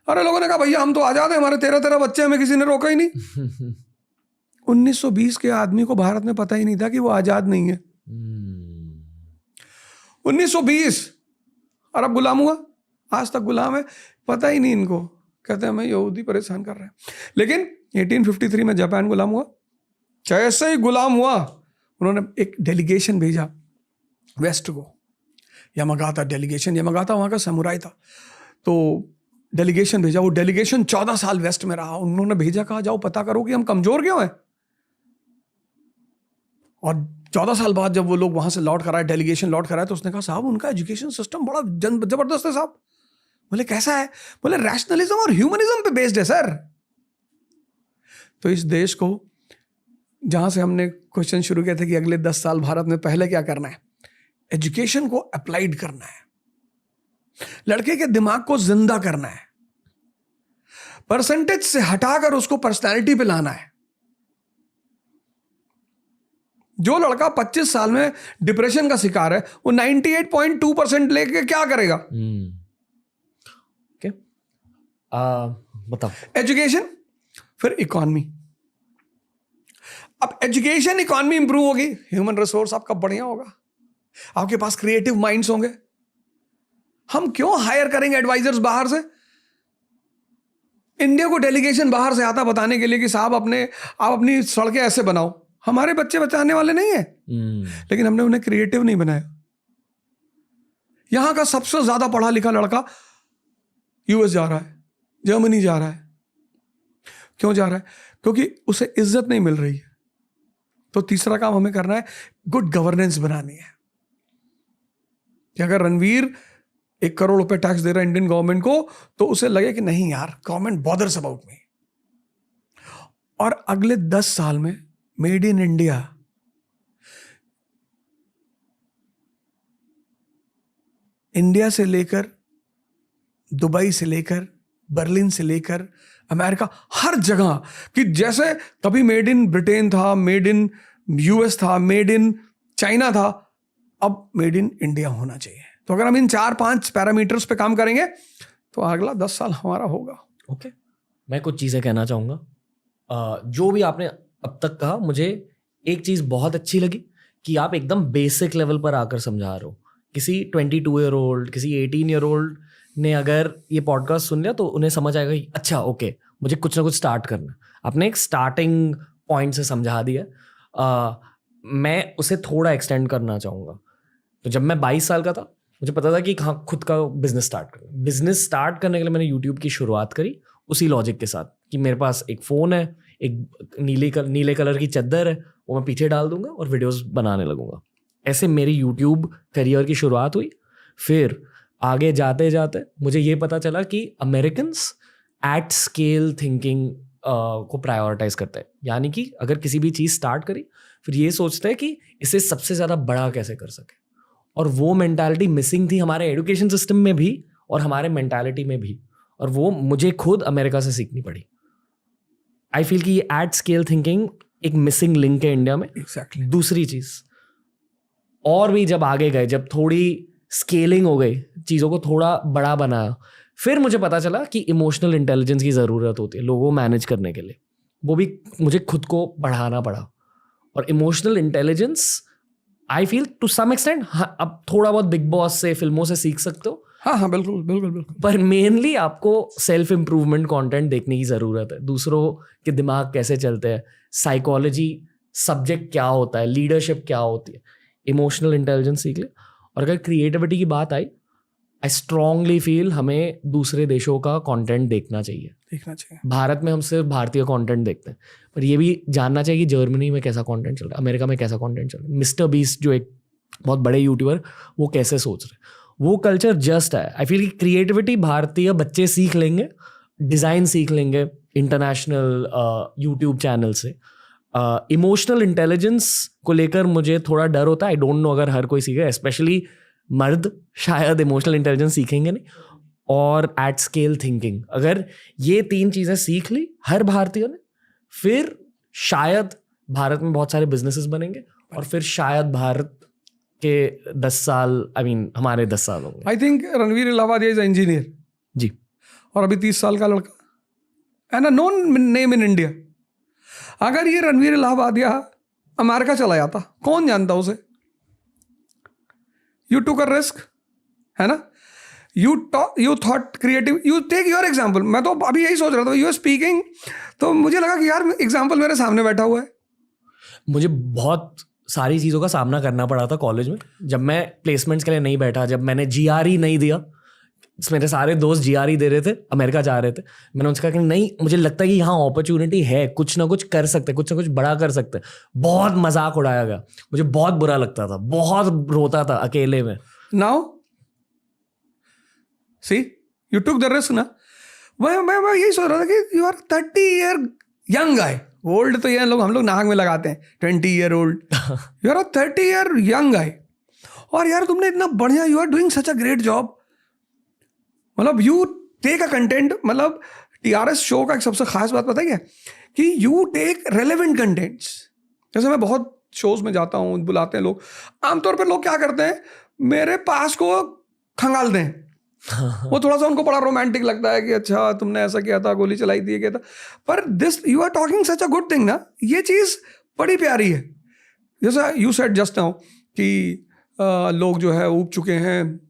अरे लोगों ने कहा भैया हम तो आजाद हैं, हमारे 13 बच्चे, हमें किसी ने रोका ही नहीं। 1920 के आदमी को भारत में पता ही नहीं था कि वो आजाद नहीं है। 1920 और अब गुलाम हुआ, आज तक गुलाम है, पता ही नहीं इनको। कहते हैं हमें यहूदी परेशान कर रहे हैं। लेकिन 1853 में जापान गुलाम हुआ। जैसे ही गुलाम हुआ उन्होंने एक डेलीगेशन भेजा वेस्ट को, यामागाता डेलीगेशन। यामागाता वहाँ का समुराई था, तो डेलीगेशन भेजा। वो डेलीगेशन 14 साल वेस्ट में रहा। उन्होंने भेजा, कहा जाओ पता करो कि हम कमजोर क्यों हैं। और 14 साल बाद जब वो लोग वहां से लौट कर आए, डेलीगेशन लौट कर आए, तो उसने कहा साहब उनका एजुकेशन सिस्टम बड़ा जबरदस्त है साहब। बोले कैसा है? बोले रैशनलिज्म और ह्यूमनिज्म पे बेस्ड है सर। तो इस देश को, जहां से हमने क्वेश्चन शुरू किया था कि अगले 10 साल भारत में पहले क्या करना है, एजुकेशन को अप्लाइड करना है, लड़के के दिमाग को जिंदा करना है, परसेंटेज से हटाकर उसको पर्सनैलिटी पे लाना है। जो लड़का 25 साल में डिप्रेशन का शिकार है, वो 98.2% लेके क्या करेगा? बताओ। एजुकेशन, फिर इकॉनमी। अब एजुकेशन इकॉनमी इंप्रूव होगी, ह्यूमन रिसोर्स आपका बढ़िया होगा, आपके पास क्रिएटिव माइंड्स होंगे। हम क्यों हायर करेंगे एडवाइजर्स बाहर से? इंडिया को डेलीगेशन बाहर से आता बताने के लिए कि साहब आप अपनी सड़कें ऐसे बनाओ। हमारे बच्चे बचाने वाले नहीं है, लेकिन हमने उन्हें क्रिएटिव नहीं बनाया। यहां का सबसे ज्यादा पढ़ा लिखा लड़का यूएस जा रहा है, जर्मनी जा रहा है। क्यों जा रहा है? क्योंकि उसे इज्जत नहीं मिल रही है। तो तीसरा काम हमें करना है, गुड गवर्नेंस बनानी है कि अगर रणवीर 1 करोड़ रुपए टैक्स दे रहा है इंडियन गवर्नमेंट को, तो उसे लगे कि नहीं यार, गवर्नमेंट बॉदर्स अबाउट मी। और अगले 10 साल में मेड इन इंडिया, इंडिया से लेकर दुबई से लेकर बर्लिन से लेकर अमेरिका, हर जगह, कि जैसे कभी मेड इन ब्रिटेन था, मेड इन यूएस था, मेड इन चाइना था, अब मेड इन इंडिया होना चाहिए। तो अगर हम इन 4-5 पैरामीटर्स पे काम करेंगे तो अगला 10 साल हमारा होगा। ओके, मैं कुछ चीज़ें कहना चाहूँगा। जो भी आपने अब तक कहा, मुझे एक चीज़ बहुत अच्छी लगी कि आप एकदम बेसिक लेवल पर आकर समझा रहे हो। किसी 22 ईयर ओल्ड, किसी 18 ईयर ओल्ड ने अगर ये पॉडकास्ट सुन लिया तो उन्हें समझ आएगा कि अच्छा ओके, मुझे कुछ ना कुछ स्टार्ट करना। आपने एक स्टार्टिंग पॉइंट से समझा दिया। मैं उसे थोड़ा एक्सटेंड करना चाहूँगा। तो जब मैं 22 साल का था, मुझे पता था कि हाँ, खुद का बिजनेस स्टार्ट करना। बिजनेस स्टार्ट करने के लिए मैंने यूट्यूब की शुरुआत करी उसी लॉजिक के साथ कि मेरे पास एक फ़ोन है, एक नीले कलर की चद्दर है, वो मैं पीछे डाल दूंगा और वीडियोस बनाने लगूंगा। ऐसे मेरी यूट्यूब करियर की शुरुआत हुई। फिर आगे जाते जाते मुझे ये पता चला कि अमेरिकन्स एट स्केल थिंकिंग को प्रायोरिटाइज करते हैं। यानी कि अगर किसी भी चीज़ स्टार्ट करी, फिर ये सोचते हैं कि इसे सबसे ज़्यादा बड़ा कैसे कर सके। और वो मेंटालिटी मिसिंग थी हमारे एजुकेशन सिस्टम में भी और हमारे मेंटालिटी में भी, और वो मुझे खुद अमेरिका से सीखनी पड़ी। आई फील कि ये एट स्केल थिंकिंग एक मिसिंग लिंक है इंडिया में। Exactly. दूसरी चीज़, और भी जब आगे गए, जब थोड़ी स्केलिंग हो गई, चीज़ों को थोड़ा बड़ा बनाया, फिर मुझे पता चला कि इमोशनल इंटेलिजेंस की ज़रूरत होती है लोगों को मैनेज करने के लिए। वो भी मुझे खुद को बढ़ाना पड़ा। और emotional intelligence I feel to some extent, हाँ, अब थोड़ा बहुत बिग बॉस से, फिल्मों से सीख सकते हो। हाँ, बिल्कुल बिल्कुल बिल्कुल। पर मेनली आपको सेल्फ इम्प्रूवमेंट कंटेंट देखने की ज़रूरत है। दूसरों के दिमाग कैसे चलते हैं, साइकोलॉजी सब्जेक्ट क्या होता है, लीडरशिप क्या होती है, इमोशनल इंटेलिजेंस सीख ले। और अगर क्रिएटिविटी की बात आई, आई स्ट्रांगली फील हमें दूसरे देशों का कंटेंट देखना चाहिए। भारत में हम सिर्फ भारतीय कंटेंट देखते हैं, पर ये भी जानना चाहिए कि जर्मनी में कैसा कंटेंट चल रहा है, अमेरिका में कैसा कंटेंट चल रहा है, मिस्टर बीस्ट जो एक बहुत बड़े यूट्यूबर, वो कैसे सोच रहे हैं, वो कल्चर जस्ट है। आई फील कि क्रिएटिविटी भारतीय बच्चे सीख लेंगे, डिज़ाइन सीख लेंगे इंटरनेशनल यूट्यूब चैनल से। इमोशनल इंटेलिजेंस को लेकर मुझे थोड़ा डर होता है। आई डोंट नो अगर हर कोई सीखे, स्पेशली मर्द शायद इमोशनल इंटेलिजेंस सीखेंगे नहीं। और एट स्केल थिंकिंग, अगर ये 3 चीज़ें सीख ली हर भारतीय ने, फिर शायद भारत में बहुत सारे बिजनेसेस बनेंगे और फिर शायद भारत के 10 साल, हमारे 10 साल होंगे। I think Ranveer Allahbadia is engineer ji, और अभी 30 साल का लड़का and a known name in India. अगर ये रणवीर इलाहाबादिया अमेरिका चला जाता, कौन जानता उसे? यू टुक अ रिस्क, है ना? You thought creative, you take your example. मैं तो अभी यही सोच रहा था, यू आर स्पीकिंग, तो मुझे लगा कि यार एग्जाम्पल मेरे सामने बैठा हुआ है। मुझे बहुत सारी चीज़ों का सामना करना पड़ा था कॉलेज में। जब मैं प्लेसमेंट्स के लिए नहीं बैठा, जब मैंने GRE नहीं दिया, मेरे सारे दोस्त GRE दे रहे थे, अमेरिका जा रहे थे, मैंने उनसे कहा कि नहीं, मुझे लगता है कि यहाँ अपॉर्चुनिटी है, कुछ ना कुछ कर सकते, कुछ ना कुछ बड़ा कर सकते। बहुत मजाक उड़ाया गया, मुझे बहुत बुरा लगता था, बहुत रोता था अकेले में। Now see you took the risk ना। मैं यही सोच रहा था कि you are 30 year young guy. Old तो ये लोग, हम लोग नाक में लगाते हैं 20 year old. You are 30 year young guy, और यार तुमने इतना बढ़िया, you are doing such a great job. मतलब यू टेक अ कंटेंट, मतलब TRS शो का एक सबसे खास बात पता है क्या, कि यू टेक रेलेवेंट कंटेंट्स। जैसे मैं बहुत शोज में जाता हूँ, बुलाते हैं लोग, आमतौर पर लोग क्या करते हैं, मेरे पास को खंगालते हैं। वो थोड़ा सा उनको बड़ा रोमांटिक लगता है कि अच्छा तुमने ऐसा किया था, गोली चलाई थी, किया था। पर this you are talking such a good thing ना, ये चीज़ बड़ी प्यारी है। जैसा यू सेड जस्ट नाउ कि लोग जो है ऊब चुके हैं,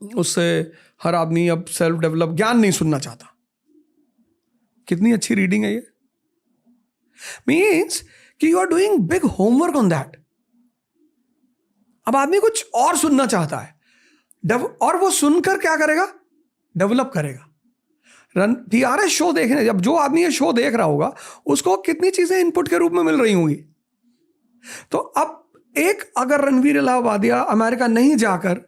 उससे हर आदमी अब सेल्फ डेवलप ज्ञान नहीं सुनना चाहता। कितनी अच्छी रीडिंग है ये। मीन्स कि you are doing big homework on that. अब आदमी कुछ और सुनना चाहता है, और वो सुनकर क्या करेगा, डेवलप करेगा। TRS शो देखने, जब जो आदमी ये शो देख रहा होगा उसको कितनी चीजें इनपुट के रूप में मिल रही होंगी। तो अब एक अगर रणवीर इलाहाबादिया अमेरिका नहीं जाकर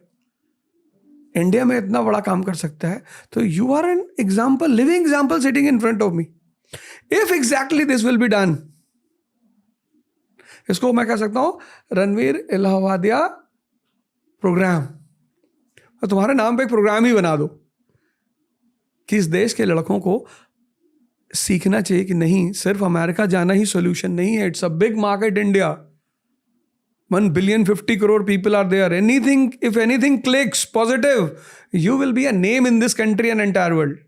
इंडिया में इतना बड़ा काम कर सकता है, तो you are an example, living example sitting in front of me. If exactly this will be done, इसको मैं कह सकता हूं रणवीर इलाहाबादिया प्रोग्राम। तुम्हारे नाम पे एक प्रोग्राम ही बना दो कि इस देश के लड़कों को सीखना चाहिए कि नहीं, सिर्फ अमेरिका जाना ही सॉल्यूशन नहीं है। It's a big market India, 1 billion 50 crore people are there. If anything clicks positive, you will be a name in this country and entire world.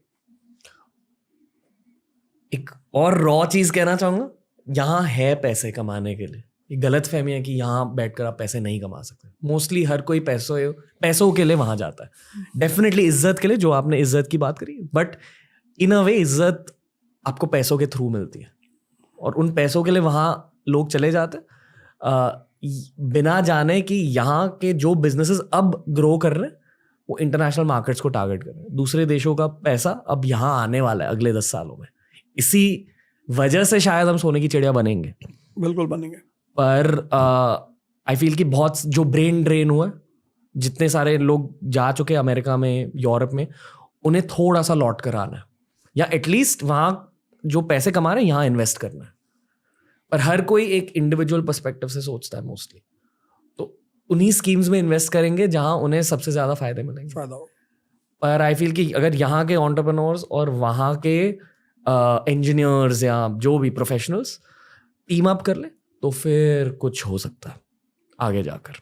एक और रॉ चीज कहना चाहूंगा, यहाँ है पैसे कमाने के लिए। ये गलत फहमी है कि यहाँ बैठकर आप पैसे नहीं कमा सकते। मोस्टली हर कोई पैसों के लिए वहां जाता है। डेफिनेटली इज्जत के लिए, जो आपने इज्जत की बात करी, बट इन अ वे इज्जत आपको पैसों के थ्रू मिलती है, और उन पैसों के लिए वहां लोग चले जाते हैं बिना जाने कि यहाँ के जो बिजनेसेस अब ग्रो कर रहे हैं वो इंटरनेशनल मार्केट्स को टारगेट कर रहे हैं। दूसरे देशों का पैसा अब यहाँ आने वाला है अगले 10 सालों में। इसी वजह से शायद हम सोने की चिड़िया बनेंगे। बिल्कुल बनेंगे। पर आई फील कि बहुत जो ब्रेन ड्रेन हुआ, जितने सारे लोग जा चुके अमेरिका में, यूरोप में, उन्हें थोड़ा सा लौट कर आना है, या एटलीस्ट वहाँ जो पैसे कमा रहे हैं यहाँ इन्वेस्ट करना है। पर हर कोई एक इंडिविजुअल पर्सपेक्टिव से सोचता है मोस्टली, तो उन्हीं स्कीम्स में इन्वेस्ट करेंगे जहाँ उन्हें सबसे ज़्यादा फायदे मिलेंगे। पर आई फील कि अगर यहाँ के एंटरप्रेन्योर्स और वहाँ के इंजीनियर्स या जो भी प्रोफेशनल्स टीम अप कर ले तो फिर कुछ हो सकता है आगे जाकर।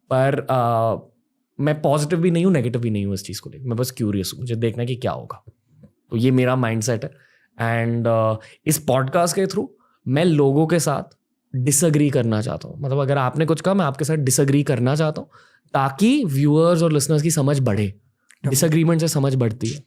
पर मैं पॉजिटिव भी नहीं हूँ, नेगेटिव भी नहीं हूँ इस चीज़ को लेकर। मैं बस क्यूरियस हूँ, मुझे देखना है कि क्या होगा। तो ये मेरा माइंडसेट है। एंड इस पॉडकास्ट के थ्रू मैं लोगों के साथ डिसएग्री करना चाहता हूँ। मतलब अगर आपने कुछ कहा, मैं आपके साथ डिसएग्री करना चाहता हूँ, ताकि व्यूअर्स और लिसनर्स की समझ बढ़े। डिसएग्रीमेंट से समझ बढ़ती है।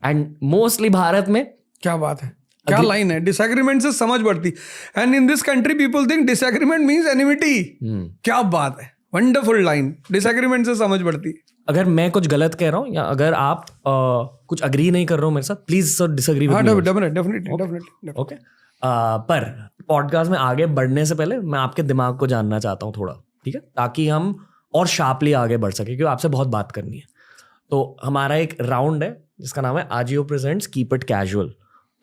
एंड मोस्टली भारत में, क्या बात है, क्या लाइन है, डिसएग्रीमेंट से समझ बढ़ती। And in this country people think disagreement means enmity. क्या बात है, वंडरफुल लाइन, डिसएग्रीमेंट से समझ बढ़ती। अगर मैं कुछ गलत कह रहा हूँ या अगर आप कुछ अग्री नहीं कर रहे हो मेरे साथ, please sir disagree with me. Definitely okay. पर पॉडकास्ट में आगे बढ़ने से पहले मैं आपके दिमाग को जानना चाहता हूँ थोड़ा, ठीक है, ताकि हम और शार्पली आगे बढ़ सके, क्योंकि आपसे बहुत बात करनी है। तो हमारा एक राउंड है जिसका नाम है Ajio presents keep it casual.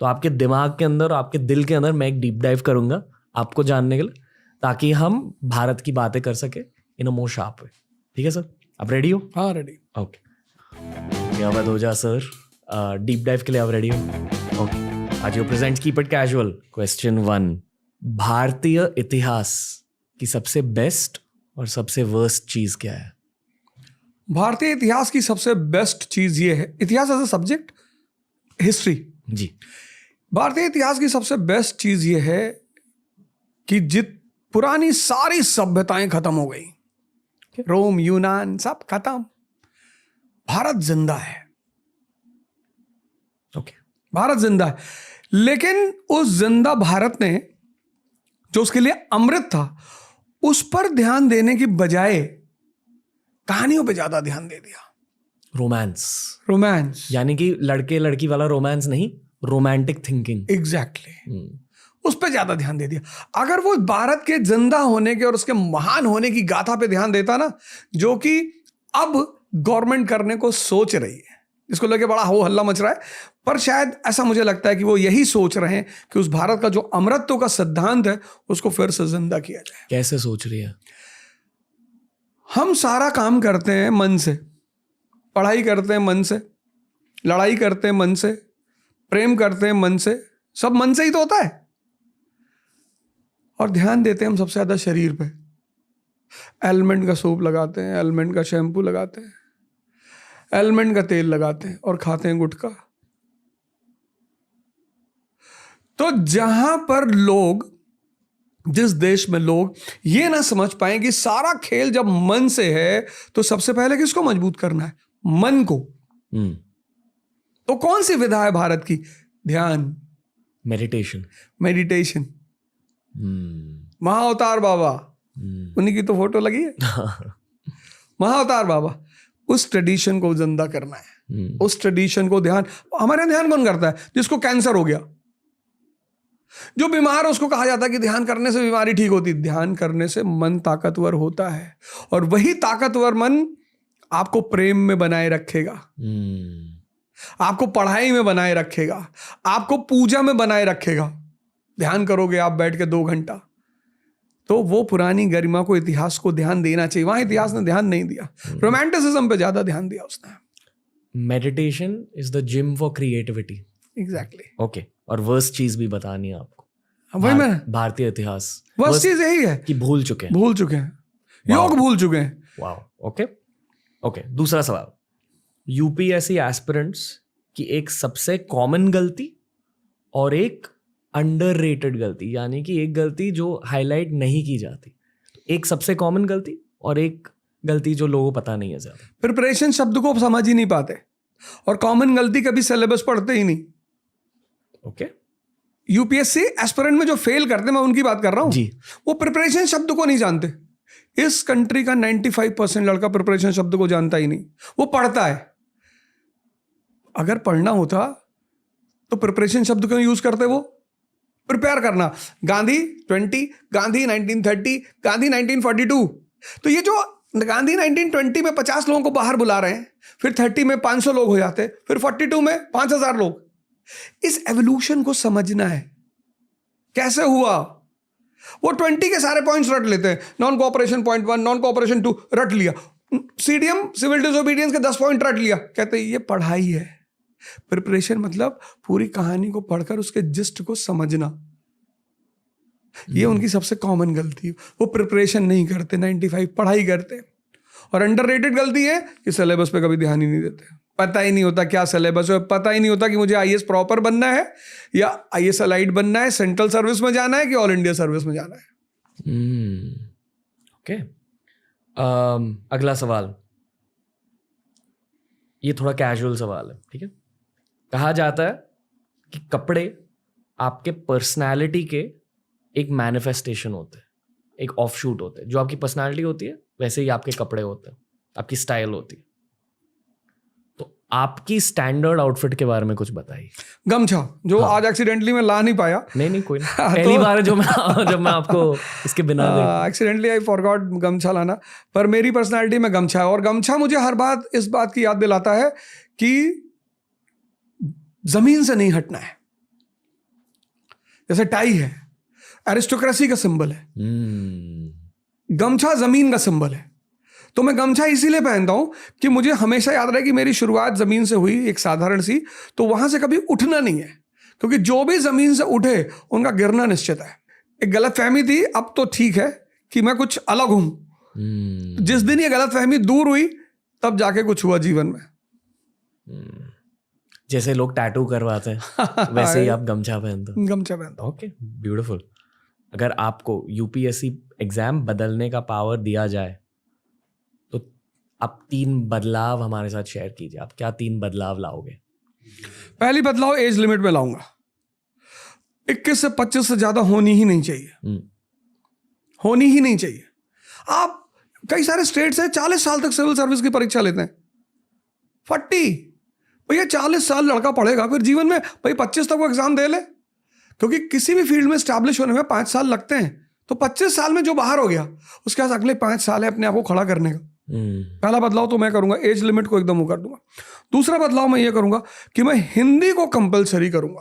तो आपके दिमाग के अंदर, आपके दिल के अंदर मैं एक डीप डाइव करूंगा आपको जानने के लिए, ताकि हम भारत की बातें कर सके इन अ मोर शार्प वे। ठीक है सर, आप रेडी हो? हाँ, रेडी। ओके, क्या बात हो जा सर, डीप डाइव के लिए आप रेडी हो? Okay, Ajio presents keep it casual. Question 1, भारतीय इतिहास की सबसे बेस्ट और सबसे वर्स्ट चीज क्या है? भारतीय इतिहास की सबसे बेस्ट चीज ये है, इतिहास एज अ सब्जेक्ट, हिस्ट्री जी। भारतीय इतिहास की सबसे बेस्ट चीज ये है कि पुरानी सारी सभ्यताएं खत्म हो गई। रोम, यूनान, सब खत्म, भारत जिंदा है। ओके, भारत जिंदा है। लेकिन उस जिंदा भारत ने जो उसके लिए अमृत था, उस पर ध्यान देने की बजाय कहानियों पे ज्यादा ध्यान दे दिया। रोमांस, यानी कि लड़के लड़की वाला रोमांस नहीं, रोमांटिक थिंकिंग। एग्जैक्टली उस पर ज्यादा ध्यान दे दिया। अगर वो भारत के जिंदा होने के और उसके महान होने की गाथा पे ध्यान देता ना, जो कि अब गवर्नमेंट करने को सोच रही है, इसको लेके बड़ा हो हल्ला मच रहा है, पर शायद ऐसा मुझे लगता है कि वो यही सोच रहे हैं कि उस भारत का जो अमरत्व का सिद्धांत है उसको फिर से जिंदा किया जाए। कैसे सोच रही है? हम सारा काम करते हैं मन से, पढ़ाई करते हैं मन से, लड़ाई करते हैं मन से, प्रेम करते हैं मन से, सब मन से ही तो होता है। और ध्यान देते हैं हम सबसे ज्यादा शरीर पे। एलमेंट का सूप लगाते हैं, एलमेंट का शैम्पू लगाते हैं, एलमेंट का तेल लगाते हैं और खाते हैं गुटखा। तो जहां पर लोग, जिस देश में लोग ये ना समझ पाए कि सारा खेल जब मन से है, तो सबसे पहले किसको मजबूत करना है? मन को। तो कौन सी विधा है भारत की? ध्यान, मेडिटेशन। महाअवतार बाबा, उन्हीं की तो फोटो लगी है। महाअवतार बाबा, उस ट्रेडिशन को जिंदा करना है। उस ट्रेडिशन को ध्यान, हमारे यहाँ ध्यान कौन करता है? जिसको कैंसर हो गया, जो बीमार है, उसको कहा जाता है कि ध्यान करने से बीमारी ठीक होती। ध्यान करने से मन ताकतवर होता है, और वही ताकतवर मन आपको प्रेम में बनाए रखेगा, आपको पढ़ाई में बनाए रखेगा, आपको पूजा में बनाए रखेगा। ध्यान करोगे आप बैठ के 2 घंटा, तो वो पुरानी गरिमा को, इतिहास को ध्यान देना चाहिए। वहां इतिहास ने ध्यान नहीं दिया, रोमांटिसिज्म पे ज्यादा ध्यान दिया उसने। Meditation is the gym for creativity. Exactly. Okay, और वर्स्ट चीज भी बतानी है आपको। वही मैं, भारतीय इतिहास वर्स्ट चीज यही है कि भूल चुके हैं, योग भूल चुके हैं। वाओ। ओके, दूसरा सवाल, यूपीएससी एस्पिरेंट्स की एक सबसे कॉमन गलती और एक अंडररेटेड गलती, यानी कि एक गलती जो हाईलाइट नहीं की जाती। एक सबसे कॉमन गलती और एक गलती जो लोगों को पता नहीं है ज्यादा। प्रिपरेशन शब्द को समझ ही नहीं पाते, और कॉमन गलती कभी सिलेबस पढ़ते ही नहीं। ओके, यूपीएससी एस्पिरेंट में जो फेल करते, मैं उनकी बात कर रहा हूं जी, वो प्रिपरेशन शब्द को नहीं जानते। इस कंट्री का 95% लड़का प्रिपरेशन शब्द को जानता ही नहीं, वो पढ़ता है। अगर पढ़ना होता तो प्रिपरेशन शब्द क्यों यूज करते? वो प्रिपेयर करना, गांधी 20, गांधी 1930, गांधी 1942। तो ये जो गांधी 1920 में 50 लोगों को बाहर बुला रहे हैं, फिर 30 में 500 लोग हो जाते, फिर 42 में 5000 लोग। इस एवोल्यूशन को समझना है, कैसे हुआ। वो 20 के सारे पॉइंट्स रट लेते हैं, non cooperation point 1, non cooperation 2 रट लिया, सीडीएम सिविल डिसोबीडियंस के 10 पॉइंट रट लिया। कहते ये पढ़ाई है। प्रिपरेशन मतलब पूरी कहानी को पढ़कर उसके जिस्ट को समझना। ये उनकी सबसे कॉमन गलती, वो प्रिपरेशन नहीं करते, 95 पढ़ाई करते। और अंडररेटेड गलती है कि सिलेबस पे कभी ध्यान ही नहीं देते, पता ही नहीं होता क्या सिलेबस है, पता ही नहीं होता कि मुझे आईएएस प्रॉपर बनना है या आईएएस अलाइड बनना है, सेंट्रल सर्विस में जाना है कि ऑल इंडिया सर्विस में जाना है। ओके, अगला सवाल, ये थोड़ा कैजुअल सवाल है, ठीक है। कहा जाता है कि कपड़े आपके पर्सनालिटी के एक मैनिफेस्टेशन होते हैं, एक ऑफशूट होते हैं। जो आपकी पर्सनालिटी होती है वैसे ही आपके कपड़े होते हैं, आपकी स्टाइल होती है। तो आपकी स्टैंडर्ड आउटफिट के बारे में कुछ बताइए। गमछा, जो आज एक्सीडेंटली मैं ला नहीं पाया। नहीं कोई नहीं, पहली बार है जब मैं आपको इसके बिना एक्सीडेंटली आई फॉरगॉट गमछा लाना, पर मेरी पर्सनालिटी में गमछा है। और गमछा मुझे हर बात इस बात की याद दिलाता है कि जमीन से नहीं हटना है। जैसे टाई है, एरिस्टोक्रेसी का सिंबल है, गमछा जमीन का सिंबल है। तो मैं गमछा इसीलिए पहनता हूं कि मुझे हमेशा याद रहे कि मेरी शुरुआत जमीन से हुई, एक साधारण सी, तो वहां से कभी उठना नहीं है, क्योंकि जो भी जमीन से उठे उनका गिरना निश्चित है। एक गलतफहमी थी, अब तो ठीक है कि मैं कुछ अलग हूं। जिस दिन ये गलतफहमी दूर हुई तब जाके कुछ हुआ जीवन में। जैसे लोग टैटू करवाते हैं वैसे ही आप गमछा पहनते हो। गमछा पहनता हूं। Okay, beautiful. अगर आपको यूपीएससी एग्जाम बदलने का पावर दिया जाए तो आप 3 बदलाव हमारे साथ शेयर कीजिए। आप क्या 3 बदलाव लाओगे? पहली बदलाव एज लिमिट में लाऊंगा। 21 से 25 से ज्यादा होनी ही नहीं चाहिए, होनी ही नहीं चाहिए। आप कई सारे स्टेट से 40 साल तक सिविल सर्विस की परीक्षा लेते हैं। 40 भैया 40 साल लड़का पढ़ेगा, फिर जीवन में भाई 25 तक वो एग्जाम दे ले, क्योंकि किसी भी फील्ड में स्टैब्लिश होने में 5 साल लगते हैं। तो 25 साल में जो बाहर हो गया उसके पास अगले 5 साल है अपने आप को खड़ा करने का। पहला बदलाव तो मैं करूंगा, एज लिमिट को एकदम वो कर दूंगा। दूसरा बदलाव मैं ये करूंगा कि मैं हिंदी को कंपलसरी करूंगा।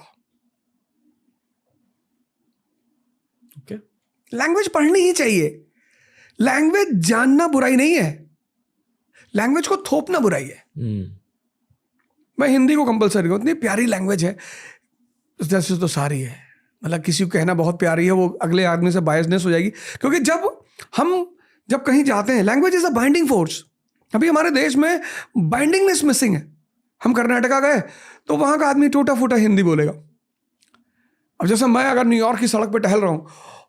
ओके, लैंग्वेज पढ़नी ही चाहिए। लैंग्वेज जानना बुराई नहीं है, लैंग्वेज को थोपना बुराई है। मैं हिंदी को कंपलसरी करूं। इतनी प्यारी लैंग्वेज है, जैसे तो सारी है, मतलब किसी को कहना बहुत प्यारी है वो अगले आदमी से बायसनेस हो जाएगी। क्योंकि जब कहीं जाते हैं, language is a binding force. अभी हमारे देश में बाइंडिंगनेस मिसिंग है। हम कर्नाटका गए तो वहां का आदमी टूटा फूटा हिंदी बोलेगा। अब जैसे मैं अगर न्यूयॉर्क की सड़क पे टहल रहा हूं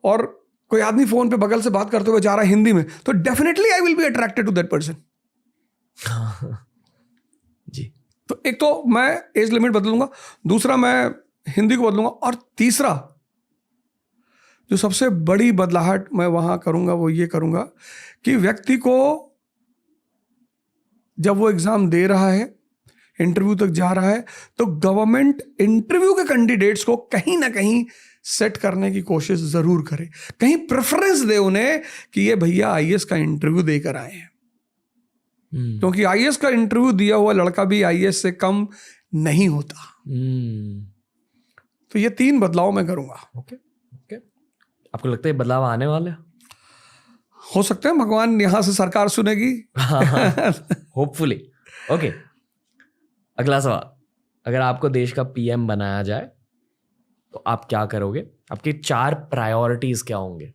और कोई आदमी फोन पे बगल से बात करते हुए जा रहा है हिंदी में, तो definitely I will be attracted to that person. जी। तो एक तो मैं एज लिमिट बदलूंगा, दूसरा मैं हिंदी को बदलूंगा, और तीसरा जो सबसे बड़ी बदलाहट मैं वहां करूंगा वो ये करूंगा कि व्यक्ति को जब वो एग्जाम दे रहा है इंटरव्यू तक जा रहा है, तो गवर्नमेंट इंटरव्यू के कैंडिडेट्स को कहीं ना कहीं सेट करने की कोशिश जरूर करे, कहीं प्रेफरेंस दे उन्हें कि ये भैया आईएएस का इंटरव्यू देकर आए हैं, क्योंकि आईएएस का इंटरव्यू दिया हुआ लड़का भी आईएएस से कम नहीं होता। तो ये 3 बदलाव मैं करूंगा। ओके, आपको लगता है बदलाव आने वाले? हो सकते हैं भगवान यहां से सरकार सुनेगी। होपफुली। ओके, अगला सवाल, अगर आपको देश का पीएम बनाया जाए तो आप क्या करोगे? आपकी 4 प्रायोरिटीज क्या होंगे?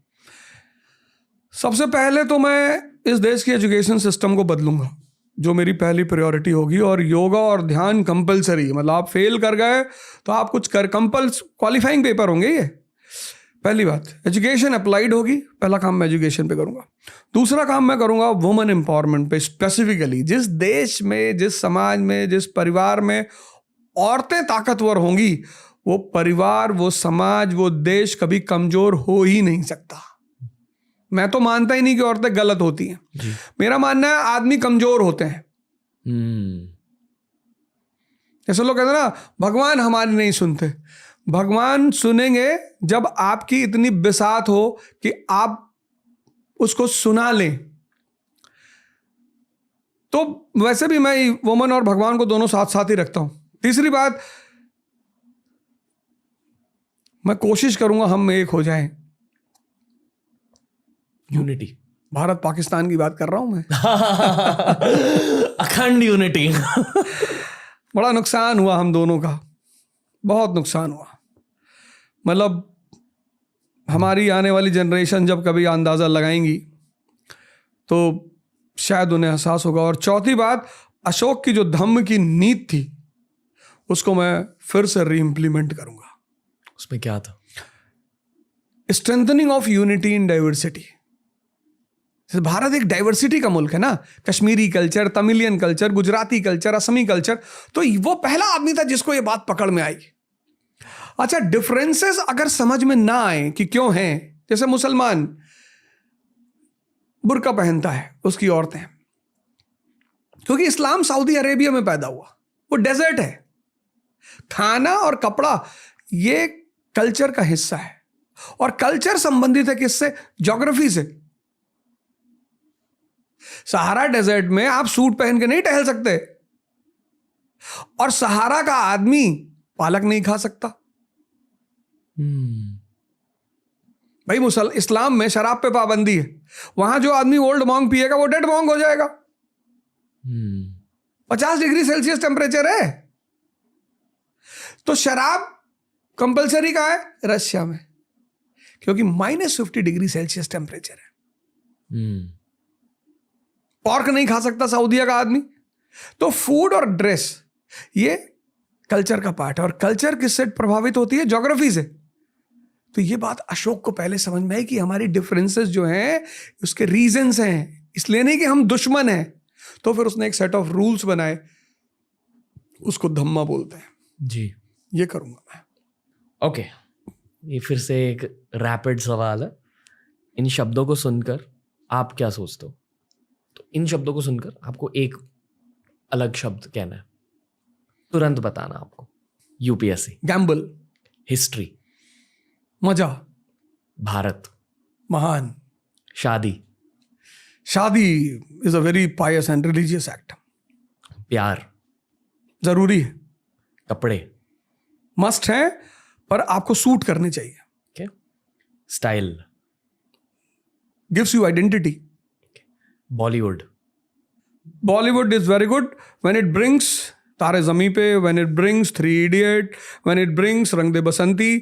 सबसे पहले तो मैं इस देश की एजुकेशन सिस्टम को बदलूंगा, जो मेरी पहली प्रायोरिटी होगी। और योगा और ध्यान कंपलसरी, मतलब आप फेल कर गए तो आप कुछ कर, क्वालिफाइंग पेपर होंगे ये। पहली बात, एजुकेशन अप्लाइड होगी, पहला काम मैं एजुकेशन पे करूंगा। दूसरा काम मैं करूंगा वुमेन एम्पावरमेंट पे, स्पेसिफिकली जिस देश में, जिस समाज में, जिस परिवार में औरतें ताकतवर होंगी, वो परिवार, वो समाज, वो देश कभी कमजोर हो ही नहीं सकता। मैं तो मानता ही नहीं कि औरतें गलत होती हैं, मेरा मानना है आदमी कमजोर होते हैं। जैसे लोग कहते हैं ना, भगवान हमारी नहीं सुनते। भगवान सुनेंगे जब आपकी इतनी बिसात हो कि आप उसको सुना लें। तो वैसे भी मैं वुमन और भगवान को दोनों साथ साथ ही रखता हूं। तीसरी बात, मैं कोशिश करूंगा हम एक हो जाएं। यूनिटी। भारत पाकिस्तान की बात कर रहा हूं मैं। अखंड यूनिटी। बड़ा नुकसान हुआ हम दोनों का, बहुत नुकसान हुआ। मतलब हमारी आने वाली जनरेशन जब कभी अंदाज़ा लगाएंगी तो शायद उन्हें एहसास होगा। और चौथी बात, अशोक की जो धम्म की नीति थी उसको मैं फिर से रीइम्प्लीमेंट करूंगा। उसमें क्या था? Strengthening of unity in diversity. Bharat एक डाइवर्सिटी का मुल्क है ना, Kashmiri culture, Tamilian culture, Gujarati culture, Asami culture. तो वो पहला आदमी था जिसको ये बात पकड़ में आई। अच्छा, डिफरेंसेस अगर समझ में ना आए कि क्यों हैं, जैसे मुसलमान बुर्का पहनता है उसकी औरतें, क्योंकि इस्लाम सऊदी अरेबिया में पैदा हुआ, वो डेजर्ट है। खाना और कपड़ा ये कल्चर का हिस्सा है, और कल्चर संबंधित है किससे? ज्योग्राफी से। सहारा डेजर्ट में आप सूट पहन के नहीं टहल सकते, और सहारा का आदमी पालक नहीं खा सकता। भाई इस्लाम में शराब पे पाबंदी है, वहां जो आदमी ओल्ड मॉन्ग पिएगा वो डेड मॉन्ग हो जाएगा। 50 डिग्री सेल्सियस टेम्परेचर है। तो शराब कंपलसरी कहाँ है? रशिया में, क्योंकि -50 डिग्री सेल्सियस टेम्परेचर है। पॉर्क नहीं खा सकता सऊदीया का आदमी। तो फूड और ड्रेस ये कल्चर का पार्ट है, और कल्चर किससे प्रभावित होती है? ज्योग्राफी से। तो ये बात अशोक को पहले समझ में आई कि हमारी डिफरेंसेस जो हैं उसके रीजंस हैं, इसलिए नहीं कि हम दुश्मन हैं। तो फिर उसने एक सेट ऑफ रूल्स बनाए, उसको धम्मा बोलते हैं जी। ये करूंगा मैं। ओके, ये फिर से एक रैपिड सवाल है। इन शब्दों को सुनकर आप क्या सोचते हो? तो इन शब्दों को सुनकर आपको एक अलग शब्द कहना है, तुरंत बताना आपको। यूपीएससी। गैम्बल। हिस्ट्री। मजा। भारत। महान। शादी। शादी is a very Payas and religious act. प्यार जरूरी है। कपड़े मस्ट है, पर आपको सूट करने चाहिए। okay. Style gives you identity. Bollywood. Bollywood is very good when it brings Taare Zameen Pe, when it brings 3 idiot, when it brings Rang De Basanti.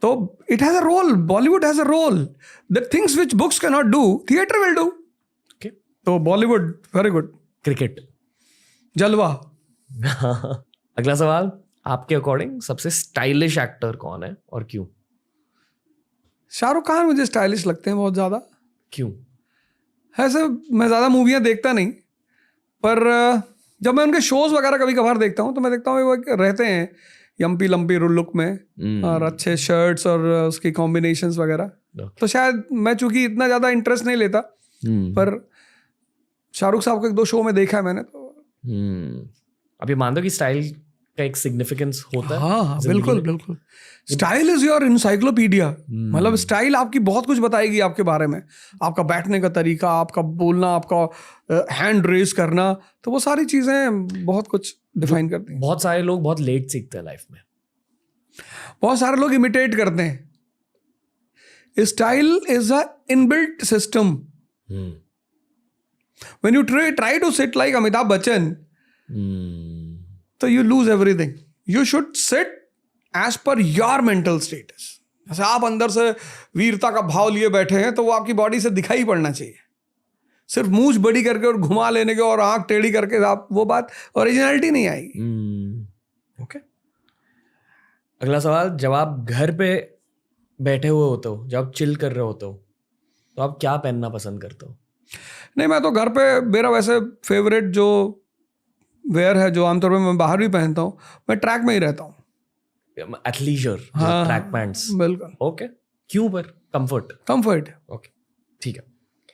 तो it has a role, Bollywood has a role. The things which books can not do, theatre will do. तो Bollywood very good. Cricket. जलवा। अगला सवाल, आपके according सबसे stylish actor कौन है और क्यों? शाहरुख खान मुझे स्टाइलिश लगते हैं बहुत ज़्यादा। क्यों? ऐसे मैं ज़्यादा मूवियाँ देखता नहीं, पर जब मैं उनके शोज वगैरह कभी कभार देखता हूँ तो मैं देखता हूँ वो रहते हैं यम्पी लंपी लुक में, और अच्छे शर्ट्स और उसकी कॉम्बिनेशंस वगैरह। तो शायद मैं चूंकि इतना ज़्यादा इंटरेस्ट नहीं लेता, पर शाहरुख साहब को 1-2 शो में देखा है मैंने। तो आप ये मानते हो कि स्टाइल का एक सिग्निफिकेंस होता है? हाँ हाँ, जिंदगी बिल्कुल में? बिल्कुल। Style is your encyclopedia. मतलब स्टाइल आपकी बहुत कुछ बताएगी आपके बारे में, आपका बैठने का तरीका, आपका बोलना, आपका हैंड रेज करना, तो वो सारी चीजें बहुत कुछ डिफाइन करती हैं। बहुत सारे लोग बहुत लेट सीखते हैं लाइफ में। बहुत सारे लोग इमिटेट करते हैं। Style is a inbuilt system. When you try to sit like Amitabh Bachchan, तो you lose everything. You should sit as per your mental status. जैसे आप अंदर से वीरता का भाव लिए बैठे हैं, तो वो आपकी बॉडी से दिखाई पड़ना चाहिए। सिर्फ मूंछ बड़ी करके और घुमा लेने के और आंख टेढ़ी करके आप, वो बात ओरिजिनलिटी नहीं आएगी। ओके। अगला सवाल, जब आप घर पे बैठे हुए होते हो, जब आप चिल कर रहे होते हो, तो आप क्या पहनना पसंद करते हो? नहीं, मैं तो घर पे, मेरा वैसे फेवरेट जो वेयर है, जो आमतौर पे मैं बाहर भी पहनता हूँ, मैं ट्रैक में ही रहता हूँ। एथलीजर, हाँ, ट्रैक पैंट्स। बिल्कुल। ओके, क्यों? पर कंफर्ट। कंफर्ट। ओके, ठीक है।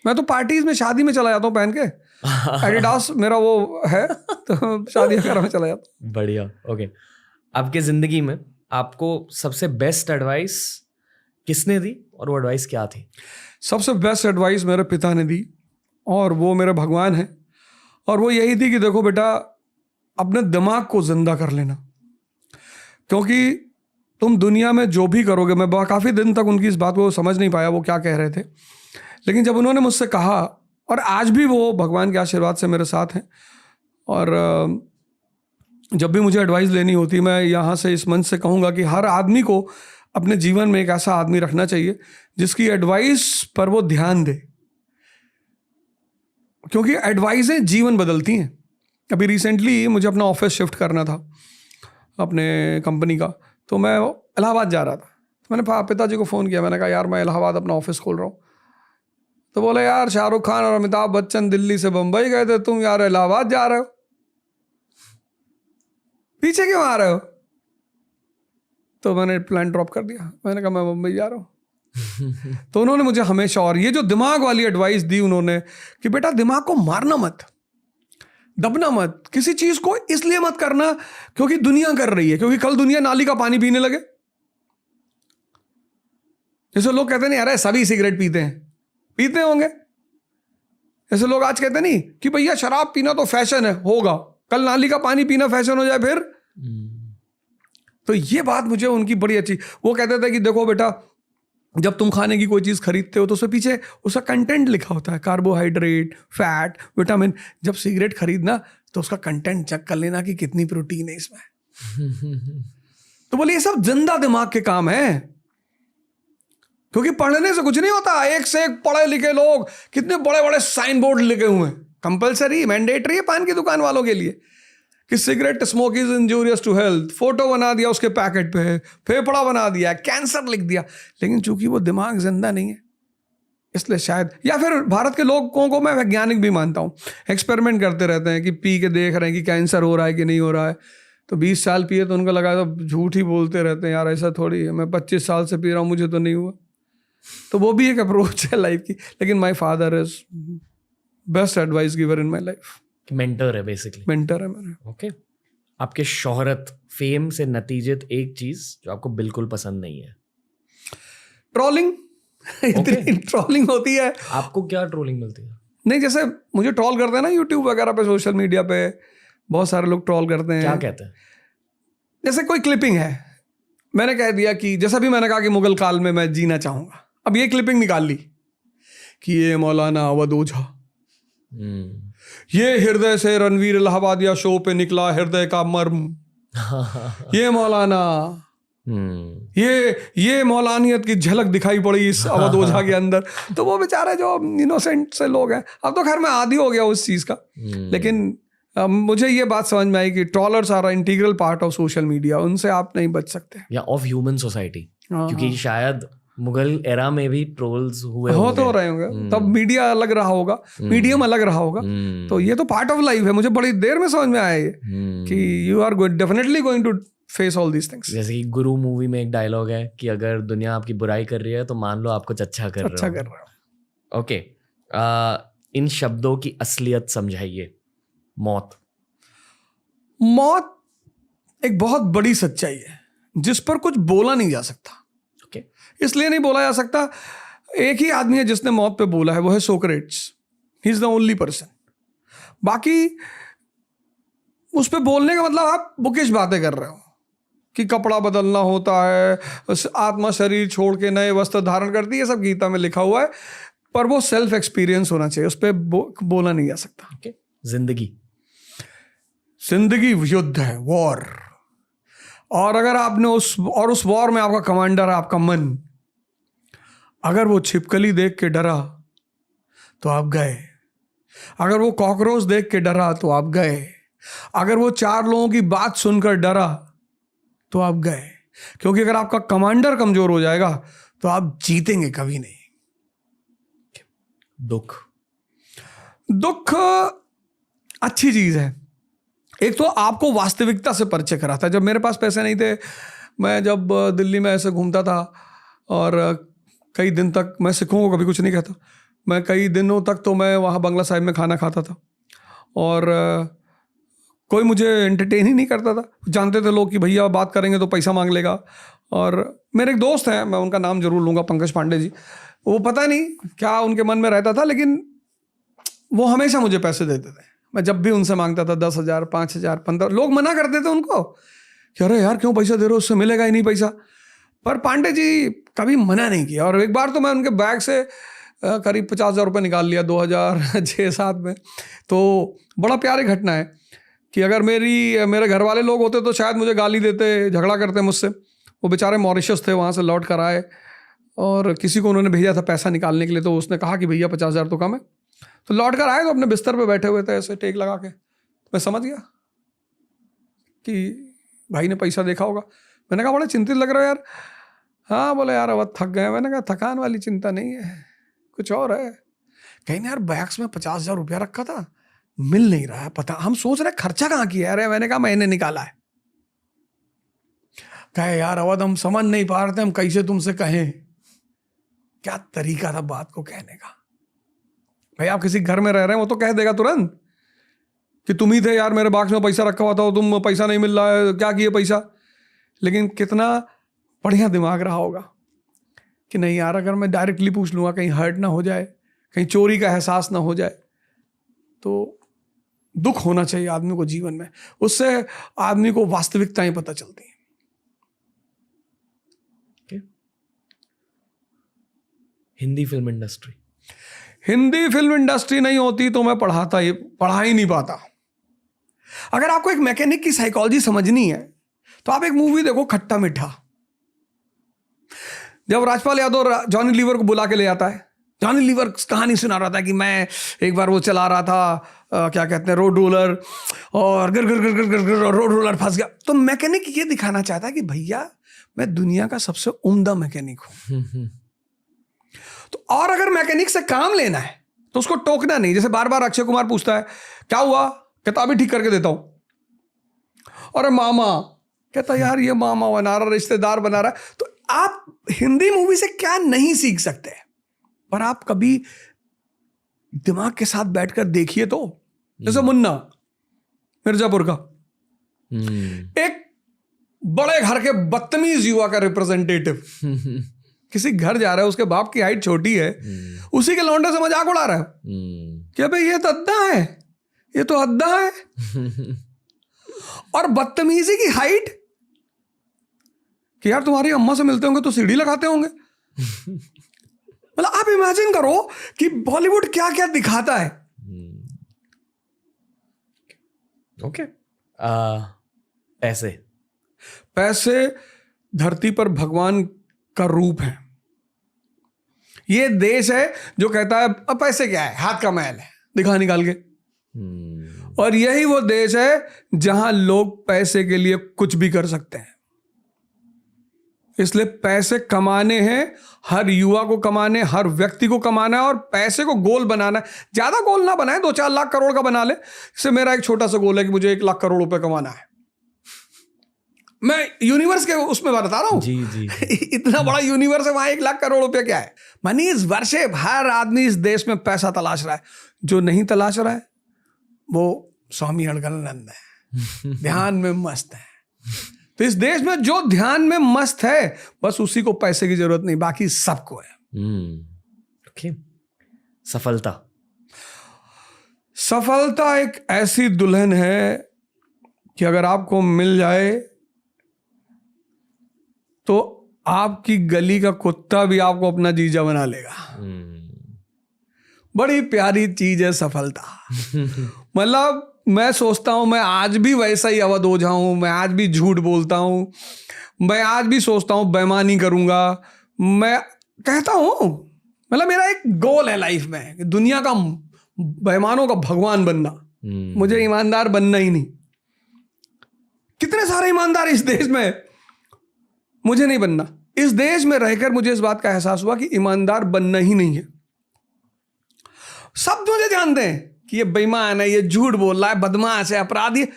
मैं तो पार्टीज में, शादी में चला जाता हूँ पहन के। एडिडास मेरा वो है, तो शादी वगैरह में चला जाता हूँ। बढ़िया। ओके, आपके जिंदगी में आपको सबसे बेस्ट एडवाइस किसने दी और वो एडवाइस क्या थी? सबसे बेस्ट एडवाइस मेरे पिता ने दी, और वो मेरे भगवान हैं। और वो यही थी कि देखो बेटा, अपने दिमाग को जिंदा कर लेना, क्योंकि तुम दुनिया में जो भी करोगे, मैं काफ़ी दिन तक उनकी इस बात को समझ नहीं पाया वो क्या कह रहे थे, लेकिन जब उन्होंने मुझसे कहा, और आज भी वो भगवान के आशीर्वाद से मेरे साथ हैं, और जब भी मुझे एडवाइस लेनी होती, मैं यहाँ से इस मंच से कहूँगा कि हर आदमी को अपने जीवन में एक ऐसा आदमी रखना चाहिए जिसकी एडवाइस पर वो ध्यान दे, क्योंकि एडवाइसें जीवन बदलती हैं। अभी रिसेंटली मुझे अपना ऑफिस शिफ्ट करना था अपने कंपनी का, तो मैं इलाहाबाद जा रहा था। तो मैंने पिताजी को फ़ोन किया, मैंने कहा यार मैं इलाहाबाद अपना ऑफिस खोल रहा हूँ। तो बोले यार शाहरुख खान और अमिताभ बच्चन दिल्ली से बम्बई गए थे, तुम यार इलाहाबाद जा रहे हो, पीछे क्यों आ रहे हो? तो मैंने प्लान ड्रॉप कर दिया, मैंने कहा मैं मुंबई जा रहा हूँ। तो उन्होंने मुझे हमेशा, और ये जो दिमाग वाली एडवाइस दी उन्होंने कि बेटा दिमाग को मारना मत, दबना मत, किसी चीज को इसलिए मत करना क्योंकि दुनिया कर रही है, क्योंकि कल दुनिया नाली का पानी पीने लगे। जैसे लोग कहते नहीं अरे सभी सिगरेट पीते हैं, पीते होंगे। ऐसे लोग आज कहते नहीं कि भैया शराब पीना तो फैशन है, होगा, कल नाली का पानी पीना फैशन हो जाए फिर। तो ये बात मुझे उनकी बड़ी अच्छी, वो कहते थे कि देखो बेटा, जब तुम खाने की कोई चीज़ खरीदते हो तो उसके पीछे उसका कंटेंट लिखा होता है, कार्बोहाइड्रेट, फैट, विटामिन। जब सिगरेट खरीदना तो उसका कंटेंट चेक कर लेना कि कितनी प्रोटीन है इसमें। तो बोले ये सब जिंदा दिमाग के काम है, क्योंकि पढ़ने से कुछ नहीं होता। एक से एक पढ़े लिखे लोग, कितने बड़े बड़े साइन बोर्ड लिखे हुए हैं, कंपलसरी मैंडेटरी है पान की दुकान वालों के लिए कि cigarette smoke is injurious to health, photo बना दिया उसके पैकेट पे, फेफड़ा बना दिया, कैंसर लिख दिया। लेकिन चूंकि वो दिमाग जिंदा नहीं है, इसलिए शायद, या फिर भारत के लोगों को मैं वैज्ञानिक भी मानता हूँ, एक्सपेरिमेंट करते रहते हैं कि पी के देख रहे हैं कि कैंसर हो रहा है कि नहीं हो रहा है। तो 20 साल पिए तो उनको लगा तो झूठ ही बोलते रहते हैं, यार ऐसा थोड़ी है, मैं 25 साल से पी रहा हूँ, मुझे तो नहीं हुआ। तो वो भी एक अप्रोच है लाइफ की। लेकिन my father is best advice giver in my life. Mentor है बेसिकली। मेंटर है मेरा। ओके, आपके शोहरत, फेम से नतीजत एक चीज जो आपको बिल्कुल पसंद नहीं है? ट्रोलिंग। इतनी ट्रोलिंग होती है। आपको क्या ट्रोलिंग मिलती है? नहीं, जैसे मुझे ट्रोल करते हैं ना यूट्यूब वगैरह पे, सोशल मीडिया पे बहुत सारे लोग ट्रोल करते हैं। क्या कहते हैं? जैसे कोई क्लिपिंग है, मैंने कह दिया कि जैसा भी मैंने कहा कि मुगल काल में मैं जीना चाहूंगा, अब ये क्लिपिंग निकाल ली कि ये मौलाना अवध ओझा, ये हृदय से रणवीर इलाहाबादिया शो पे निकला हृदय का मर्म, ये मौलाना, ये मौलानियत की झलक दिखाई पड़ी इस अवध ओझा के अंदर। तो वो बेचारे जो इनोसेंट से लोग हैं, अब तो खैर मैं आदी हो गया उस चीज का। लेकिन मुझे ये बात समझ में आई कि trollers are integral part of social media, उनसे आप नहीं बच सकते, या ऑफ ह्यूमन सोसाइटी। क्योंकि शायद मुगल एरा में भी ट्रोल्स हुए तो रहे होंगे, तब मीडिया अलग रहा होगा, मीडियम अलग रहा होगा। तो ये तो पार्ट ऑफ लाइफ है। मुझे बड़ी देर में समझ में आया ये कि you are definitely going to face all these things. जैसे कि गुरु मूवी में एक डायलॉग है कि अगर दुनिया आपकी बुराई कर रही है तो मान लो आप कुछ अच्छा कर रहे हो। ओके, इन शब्दों की असलियत समझाइए। मौत। मौत एक बहुत बड़ी सच्चाई है जिस पर कुछ बोला नहीं जा सकता। ओके। इसलिए नहीं बोला जा सकता, एक ही आदमी है जिसने मौत पे बोला है, वो है Socrates. He is the only person. बाकी उस पे बोलने का मतलब आप बुकिश बातें कर रहे हो कि कपड़ा बदलना होता है, आत्मा शरीर छोड़ के नए वस्त्र धारण करती है, ये सब गीता में लिखा हुआ है, पर वो सेल्फ एक्सपीरियंस होना चाहिए, उस पर बोला नहीं जा सकता। ओके। जिंदगी युद्ध है, वॉर। और अगर आपने उस वॉर में आपका कमांडर है आपका मन, अगर वो छिपकली देख के डरा तो आप गए, अगर वो कॉकरोच देख के डरा तो आप गए, अगर वो 4 लोगों की बात सुनकर डरा तो आप गए। क्योंकि अगर आपका कमांडर कमजोर हो जाएगा तो आप जीतेंगे कभी नहीं। दुख अच्छी चीज है। एक तो आपको वास्तविकता से परिचय कराता है। जब मेरे पास पैसे नहीं थे, मैं जब दिल्ली में ऐसे घूमता था और कई दिन तक, मैं सिखों को कभी कुछ नहीं कहता, मैं कई दिनों तक तो मैं वहाँ बंगला साहिब में खाना खाता था और कोई मुझे एंटरटेन ही नहीं करता था। जानते थे लोग कि भैया बात करेंगे तो पैसा मांग लेगा। और मेरे एक दोस्त हैं, मैं उनका नाम जरूर लूँगा, पंकज पांडे जी। वो पता नहीं क्या उनके मन में रहता था, लेकिन वो हमेशा मुझे पैसे देते थे। मैं जब भी उनसे मांगता था 10,000, 5,000, 15, लोग मना करते थे उनको कि अरे यार क्यों पैसा दे रहे हो, उससे मिलेगा ही नहीं पैसा। पर पांडे जी कभी मना नहीं किया। और एक बार तो मैं उनके बैग से करीब 50,000 रुपये निकाल लिया 2006-07 में। तो बड़ा प्यारी घटना है कि अगर मेरे घर वाले लोग होते तो शायद मुझे गाली देते, झगड़ा करते मुझसे। वो बेचारे मॉरिशस थे, वहाँ से लौट कर आए और किसी को उन्होंने भेजा था पैसा निकालने के लिए, तो उसने कहा कि भैया 50,000 तो कम है। तो लौट कर आए तो अपने बिस्तर पे बैठे हुए थे ऐसे टेक लगा के। मैं समझ गया कि भाई ने पैसा देखा होगा। मैंने कहा बड़े चिंतित लग रहे हो यार। हाँ बोले यार अब थक गए। मैंने कहा थकान वाली चिंता नहीं है, कुछ और है। कहीं ना यार बैग्स में 50,000 रुपया रखा था, मिल नहीं रहा है, पता हम सोच रहे खर्चा कहाँ किया है। मैंने कहा मैंने निकाला है। कहे यार अवध हम समझ नहीं पा रहे थे, हम कैसे तुमसे कहें। क्या तरीका था बात को कहने का। भाई आप किसी घर में रह रहे हैं, वो तो कह देगा तुरंत कि तुम ही थे यार, मेरे बॉक्स में पैसा रखा हुआ था, तुम पैसा नहीं मिल रहा है, क्या किए पैसा। लेकिन कितना बढ़िया दिमाग रहा होगा कि नहीं यार, अगर मैं डायरेक्टली पूछ लूँगा कहीं हर्ट ना हो जाए, कहीं चोरी का एहसास ना हो जाए। तो दुख होना चाहिए आदमी को जीवन में, उससे आदमी को वास्तविकताएं पता चलती हैं। हिंदी फिल्म इंडस्ट्री नहीं होती तो मैं पढ़ा ही नहीं पाता। अगर आपको एक मैकेनिक की साइकोलॉजी समझनी है तो आप एक मूवी देखो, खट्टा मीठा। जब राजपाल यादव जॉनी लीवर को बुला के ले आता है, जॉनी लीवर कहानी सुना रहा था कि मैं एक बार वो चला रहा था क्या कहते हैं, रोड रोलर, और गिर गिर गिर गिर गिर गिर रोड रोलर फंस गया। तो मैकेनिक ये दिखाना चाहता है कि भैया मैं दुनिया का सबसे उम्दा मैकेनिक हूं। तो और अगर मैकेनिक से काम लेना है तो उसको टोकना नहीं। जैसे बार बार अक्षय कुमार पूछता है क्या हुआ, कहता अभी ठीक करके देता हूं। और मामा कहता यार ये मामा बना रहा, रिश्तेदार बना रहा है। तो आप हिंदी मूवी से क्या नहीं सीख सकते, पर आप कभी दिमाग के साथ बैठकर देखिए तो। जैसे मुन्ना मिर्जापुर का एक बड़े घर के बदतमीज युवा का रिप्रेजेंटेटिव किसी घर जा रहा है, उसके बाप की हाइट छोटी है, उसी के लौंडे से मजाक उड़ा रहा है कि भाई ये तो अद्दा है, ये तो अद्दा है। और बदतमीजी की हाइट कि यार तुम्हारी अम्मा से मिलते होंगे तो सीढ़ी लगाते होंगे। मतलब आप इमेजिन करो कि बॉलीवुड क्या क्या दिखाता है। ओके। पैसे धरती पर भगवान का रूप है। ये देश है जो कहता है अब पैसे क्या है, हाथ का मैल है, दिखा निकाल के। और यही वो देश है जहां लोग पैसे के लिए कुछ भी कर सकते हैं। इसलिए पैसे कमाने हैं, हर युवा को कमाने, हर व्यक्ति को कमाना है और पैसे को गोल बनाना है। ज्यादा गोल ना बनाए, 2-4 लाख करोड़ का बना ले। इससे मेरा एक छोटा सा गोल है कि मुझे 1 लाख करोड़ रुपए कमाना है। मैं यूनिवर्स के उसमें बता रहा हूं। जी जी। इतना बड़ा यूनिवर्स है, वहां 1 लाख करोड़ रुपए क्या है। Money is worship. हर आदमी इस देश में पैसा तलाश रहा है। जो नहीं तलाश रहा है वो स्वामी अड़गलनंद है। ध्यान में मस्त है। तो इस देश में जो ध्यान में मस्त है बस उसी को पैसे की जरूरत नहीं, बाकी सबको है। ओके। सफलता एक ऐसी दुल्हन है कि अगर आपको मिल जाए तो आपकी गली का कुत्ता भी आपको अपना जीजा बना लेगा। बड़ी प्यारी चीज है सफलता। मतलब मैं सोचता हूं मैं आज भी वैसा ही अवध हो जाऊं, मैं आज भी झूठ बोलता हूं, मैं आज भी सोचता हूं बेईमानी करूंगा, मैं कहता हूं मतलब मेरा एक गोल है लाइफ में कि दुनिया का बेईमानों का भगवान बनना। मुझे ईमानदार बनना ही नहीं। कितने सारे ईमानदार इस देश में, मुझे नहीं बनना। इस देश में रहकर मुझे इस बात का एहसास हुआ कि ईमानदार बनना ही नहीं है। सब मुझे जानते हैं कि ये बेईमान है, ये झूठ बोल रहा है, बदमाश है, अपराधी है,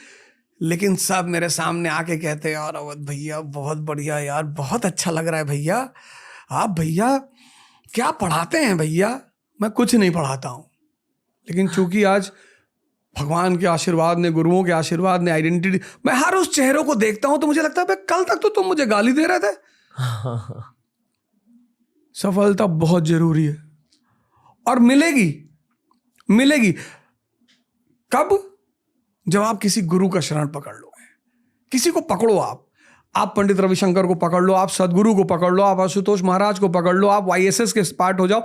लेकिन सब मेरे सामने आके कहते हैं यार अवध भैया बहुत बढ़िया यार, बहुत अच्छा लग रहा है भैया, आप भैया क्या पढ़ाते हैं भैया। मैं कुछ नहीं पढ़ाता हूं, लेकिन चूंकि आज भगवान के आशीर्वाद ने, गुरुओं के आशीर्वाद ने, आइडेंटिटी, मैं हर उस चेहरों को देखता हूं तो मुझे लगता है कल तक तो तुम मुझे गाली दे रहे थे। सफलता बहुत जरूरी है और मिलेगी कब? जब आप किसी गुरु का शरण पकड़ लो। किसी को पकड़ो, आप पंडित रविशंकर को पकड़ लो, आप सदगुरु को पकड़ लो, आप आशुतोष महाराज को पकड़ लो, आप YSS के पार्ट हो जाओ,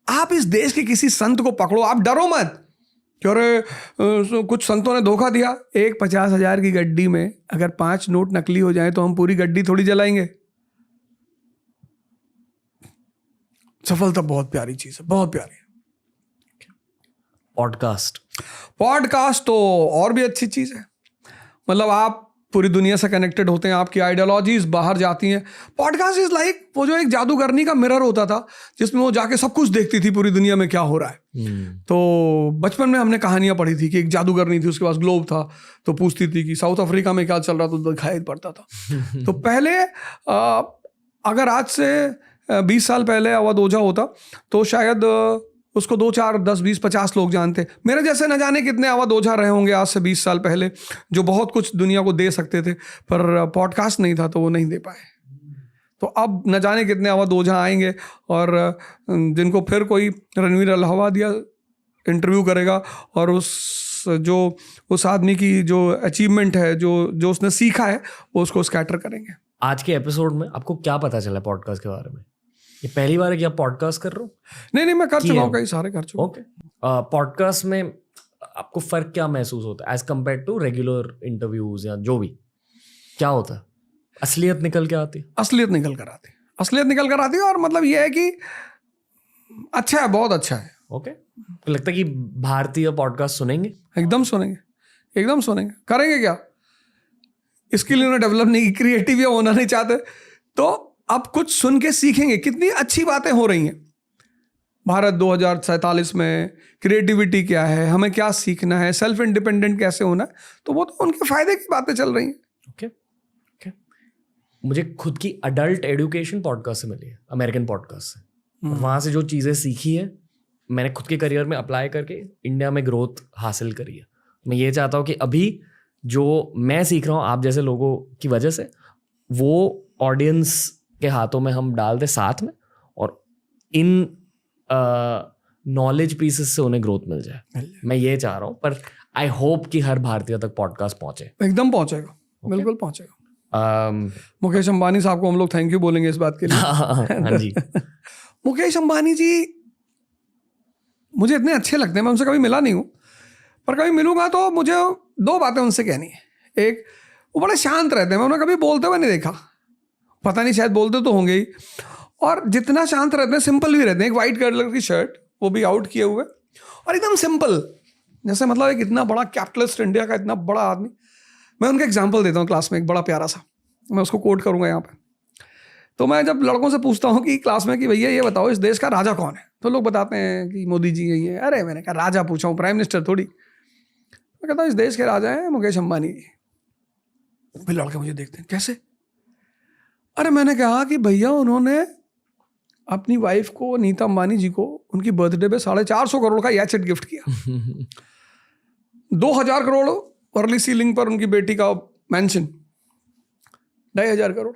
आप इस देश के किसी संत को पकड़ो। आप डरो मत कि अरे कुछ संतों ने धोखा दिया। एक 50,000 की गड्डी में अगर 5 नोट नकली हो जाए तो हम पूरी गड्डी थोड़ी जलाएंगे। सफलता बहुत प्यारी चीज है, बहुत प्यारी। पॉडकास्ट तो और भी अच्छी चीज है। मतलब आप पूरी दुनिया से कनेक्टेड होते हैं, आपकी आइडियोलॉजीज बाहर जाती हैं। पॉडकास्ट इज लाइक वो जो एक जादूगरनी का मिरर होता था जिसमें वो जाके सब कुछ देखती थी पूरी दुनिया में क्या हो रहा है। तो बचपन में हमने कहानियां पढ़ी थी कि एक जादूगरनी थी, उसके पास ग्लोब था, तो पूछती थी कि साउथ अफ्रीका में क्या चल रहा, तो दिखाई पड़ता था। तो पहले अगर आज से 20 साल पहले अवध ओझा होता तो शायद उसको 2, 4, 10, 20, 50 लोग जानते। मेरे जैसे न जाने कितने अवध ओझा रहे होंगे आज से 20 साल पहले जो बहुत कुछ दुनिया को दे सकते थे, पर पॉडकास्ट नहीं था तो वो नहीं दे पाए। तो अब न जाने कितने अवध ओझा आएंगे और जिनको फिर कोई रणवीर अलाहाबादिया इंटरव्यू करेगा और उस आदमी की जो अचीवमेंट है, जो उसने सीखा है, वो उसको स्कैटर करेंगे। आज के एपिसोड में आपको क्या पता चला पॉडकास्ट के बारे में? ये पहली बार है कि आप पॉडकास्ट कर रहे हो? नहीं, मैं कर चुका हूँ, कई सारे कर चुका हूँ। ओके। पॉडकास्ट में आपको फर्क क्या महसूस होता है as compared to regular interviews या जो भी? क्या होता है? असलियत निकल के आती? असलियत निकल कर आती है और मतलब ये है कि अच्छा है, बहुत अच्छा है। ओके। तो लगता है कि भारतीय पॉडकास्ट सुनेंगे? एकदम सुनेंगे। करेंगे क्या? इसके लिए उन्हें डेवलप नहीं, क्रिएटिव या होना नहीं चाहते तो अब कुछ सुन के सीखेंगे। कितनी अच्छी बातें हो रही हैं भारत 2047 में। क्रिएटिविटी क्या है, हमें क्या सीखना है, सेल्फ इंडिपेंडेंट कैसे होना, तो वो तो उनके फायदे की बातें चल रही हैं। ओके। मुझे खुद की अडल्ट एजुकेशन पॉडकास्ट से मिली है, अमेरिकन पॉडकास्ट से। वहां से जो चीजें सीखी है मैंने खुद के करियर में अप्लाई करके इंडिया में ग्रोथ हासिल करी है। मैं ये चाहता हूँ कि अभी जो मैं सीख रहा हूँ आप जैसे लोगों की वजह से, वो ऑडियंस के हाथों में हम डाल दे साथ में, और इन नॉलेज पीसेस से उन्हें ग्रोथ मिल जाए। मैं ये चाह रहा हूँ, पर आई होप कि हर भारतीय तक पॉडकास्ट पहुंचे। एकदम पहुंचेगा। Okay? बिल्कुल पहुंचेगा। मुकेश अंबानी साहब को हम लोग थैंक यू बोलेंगे इस बात के लिए। हाँ जी। मुकेश अंबानी जी मुझे इतने अच्छे लगते हैं। मैं उनसे कभी मिला नहीं हूँ, पर कभी मिलूंगा तो मुझे 2 बातें उनसे कहनी है। एक, वो बड़े शांत रहते हैं, मैं उन्हें कभी बोलते हुए नहीं देखा, पता नहीं शायद बोलते तो होंगे ही। और जितना शांत रहते हैं, सिंपल भी रहते हैं। एक वाइट कलर की शर्ट, वो भी आउट किए हुए, और एकदम सिंपल, जैसे मतलब एक इतना बड़ा कैपिटलिस्ट इंडिया का इतना बड़ा आदमी। मैं उनका एग्जाम्पल देता हूँ क्लास में, एक बड़ा प्यारा सा, मैं उसको कोट करूँगा यहाँ पे। तो मैं जब लड़कों से पूछता हूँ कि क्लास में कि भैया ये बताओ इस देश का राजा कौन है, तो लोग बताते हैं कि मोदी जी यही है। अरे मैंने कहा राजा पूछा हूँ, प्राइम मिनिस्टर थोड़ी। मैं कहता हूँ इस देश के राजा हैं मुकेश अंबानी जी। फिर लड़के मुझे देखते हैं कैसे? अरे मैंने कहा कि भैया उन्होंने अपनी वाइफ को, नीता अंबानी जी को, उनकी बर्थडे पे 450 करोड़ का याचेट गिफ्ट किया। 2000 करोड़ वर्ली सीलिंग पर उनकी बेटी का मैंशन, 2,500 करोड़।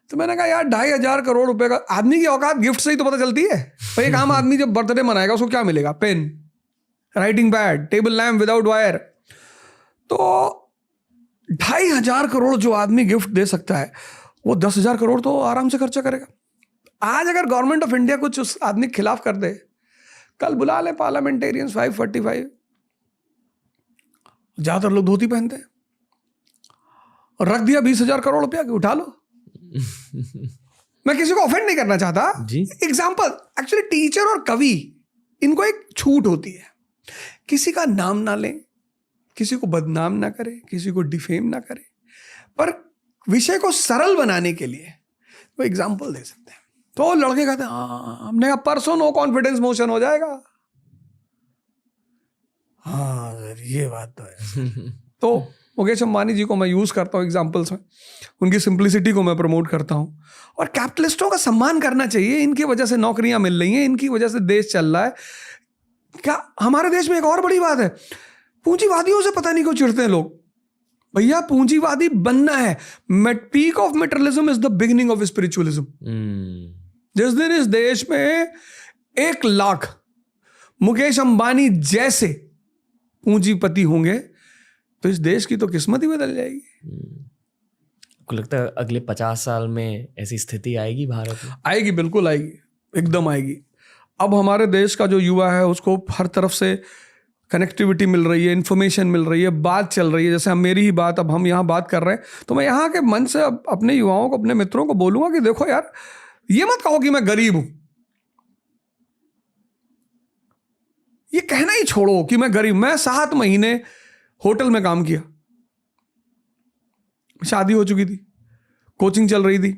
तो मैंने कहा यार 2,500 करोड़ रुपए का, आदमी की औकात गिफ्ट से ही तो पता चलती है भाई। एक आम आदमी जब बर्थडे मनाएगा उसको क्या मिलेगा? Pen, writing pad, table lamp without wire. तो 2,500 करोड़ जो आदमी गिफ्ट दे सकता है वो 10,000 करोड़ तो आराम से खर्चा करेगा। आज अगर गवर्नमेंट ऑफ इंडिया कुछ उस आदमी के खिलाफ कर दे, कल बुला ले पार्लियामेंटेरियंस 545, ज्यादातर लोग धोती पहनते हैं, और रख दिया 20,000 करोड़ रुपया कि उठा लो। मैं किसी को ऑफेंड नहीं करना चाहता जी। एग्जाम्पल, एक्चुअली टीचर और कवि, इनको एक छूट होती है, किसी का नाम ना लें, किसी को बदनाम ना करें, किसी को डिफेम ना करें, पर विषय को सरल बनाने के लिए वो एग्जाम्पल दे सकते हैं। तो लड़के कहते हैं हाँ, हमने कहा परसों नो कॉन्फिडेंस मोशन हो जाएगा। हाँ सर ये बात तो है। तो मुकेश अंबानी जी को मैं यूज करता हूँ एग्जाम्पल्स में, उनकी सिंप्लिसिटी को मैं प्रमोट करता हूँ। और कैपिटलिस्टों का सम्मान करना चाहिए, इनकी वजह से नौकरियां मिल रही हैं, इनकी वजह से देश चल रहा है। क्या हमारे देश में एक और बड़ी बात है, पूंजीवादियों से पता नहीं क्यों चिढ़ते हैं लोग। भैया पूंजीवादी बनना है, peak of materialism is the beginning of spiritualism. जिस दिन इस देश में 1 लाख मुकेश अंबानी जैसे पूंजीपति होंगे तो इस देश की तो किस्मत ही बदल जाएगी। आपको लगता है अगले 50 साल में ऐसी स्थिति आएगी भारत में? आएगी, बिल्कुल आएगी, एकदम आएगी। अब हमारे देश का जो युवा है उसको हर तरफ से कनेक्टिविटी मिल रही है, इन्फॉर्मेशन मिल रही है, बात चल रही है। जैसे हम, मेरी ही बात, अब हम यहाँ बात कर रहे हैं, तो मैं यहाँ के मन से अपने युवाओं को, अपने मित्रों को बोलूंगा कि देखो यार, ये मत कहो कि मैं गरीब हूं, ये कहना ही छोड़ो कि मैं गरीब। मैं 7 महीने होटल में काम किया, शादी हो चुकी थी, कोचिंग चल रही थी,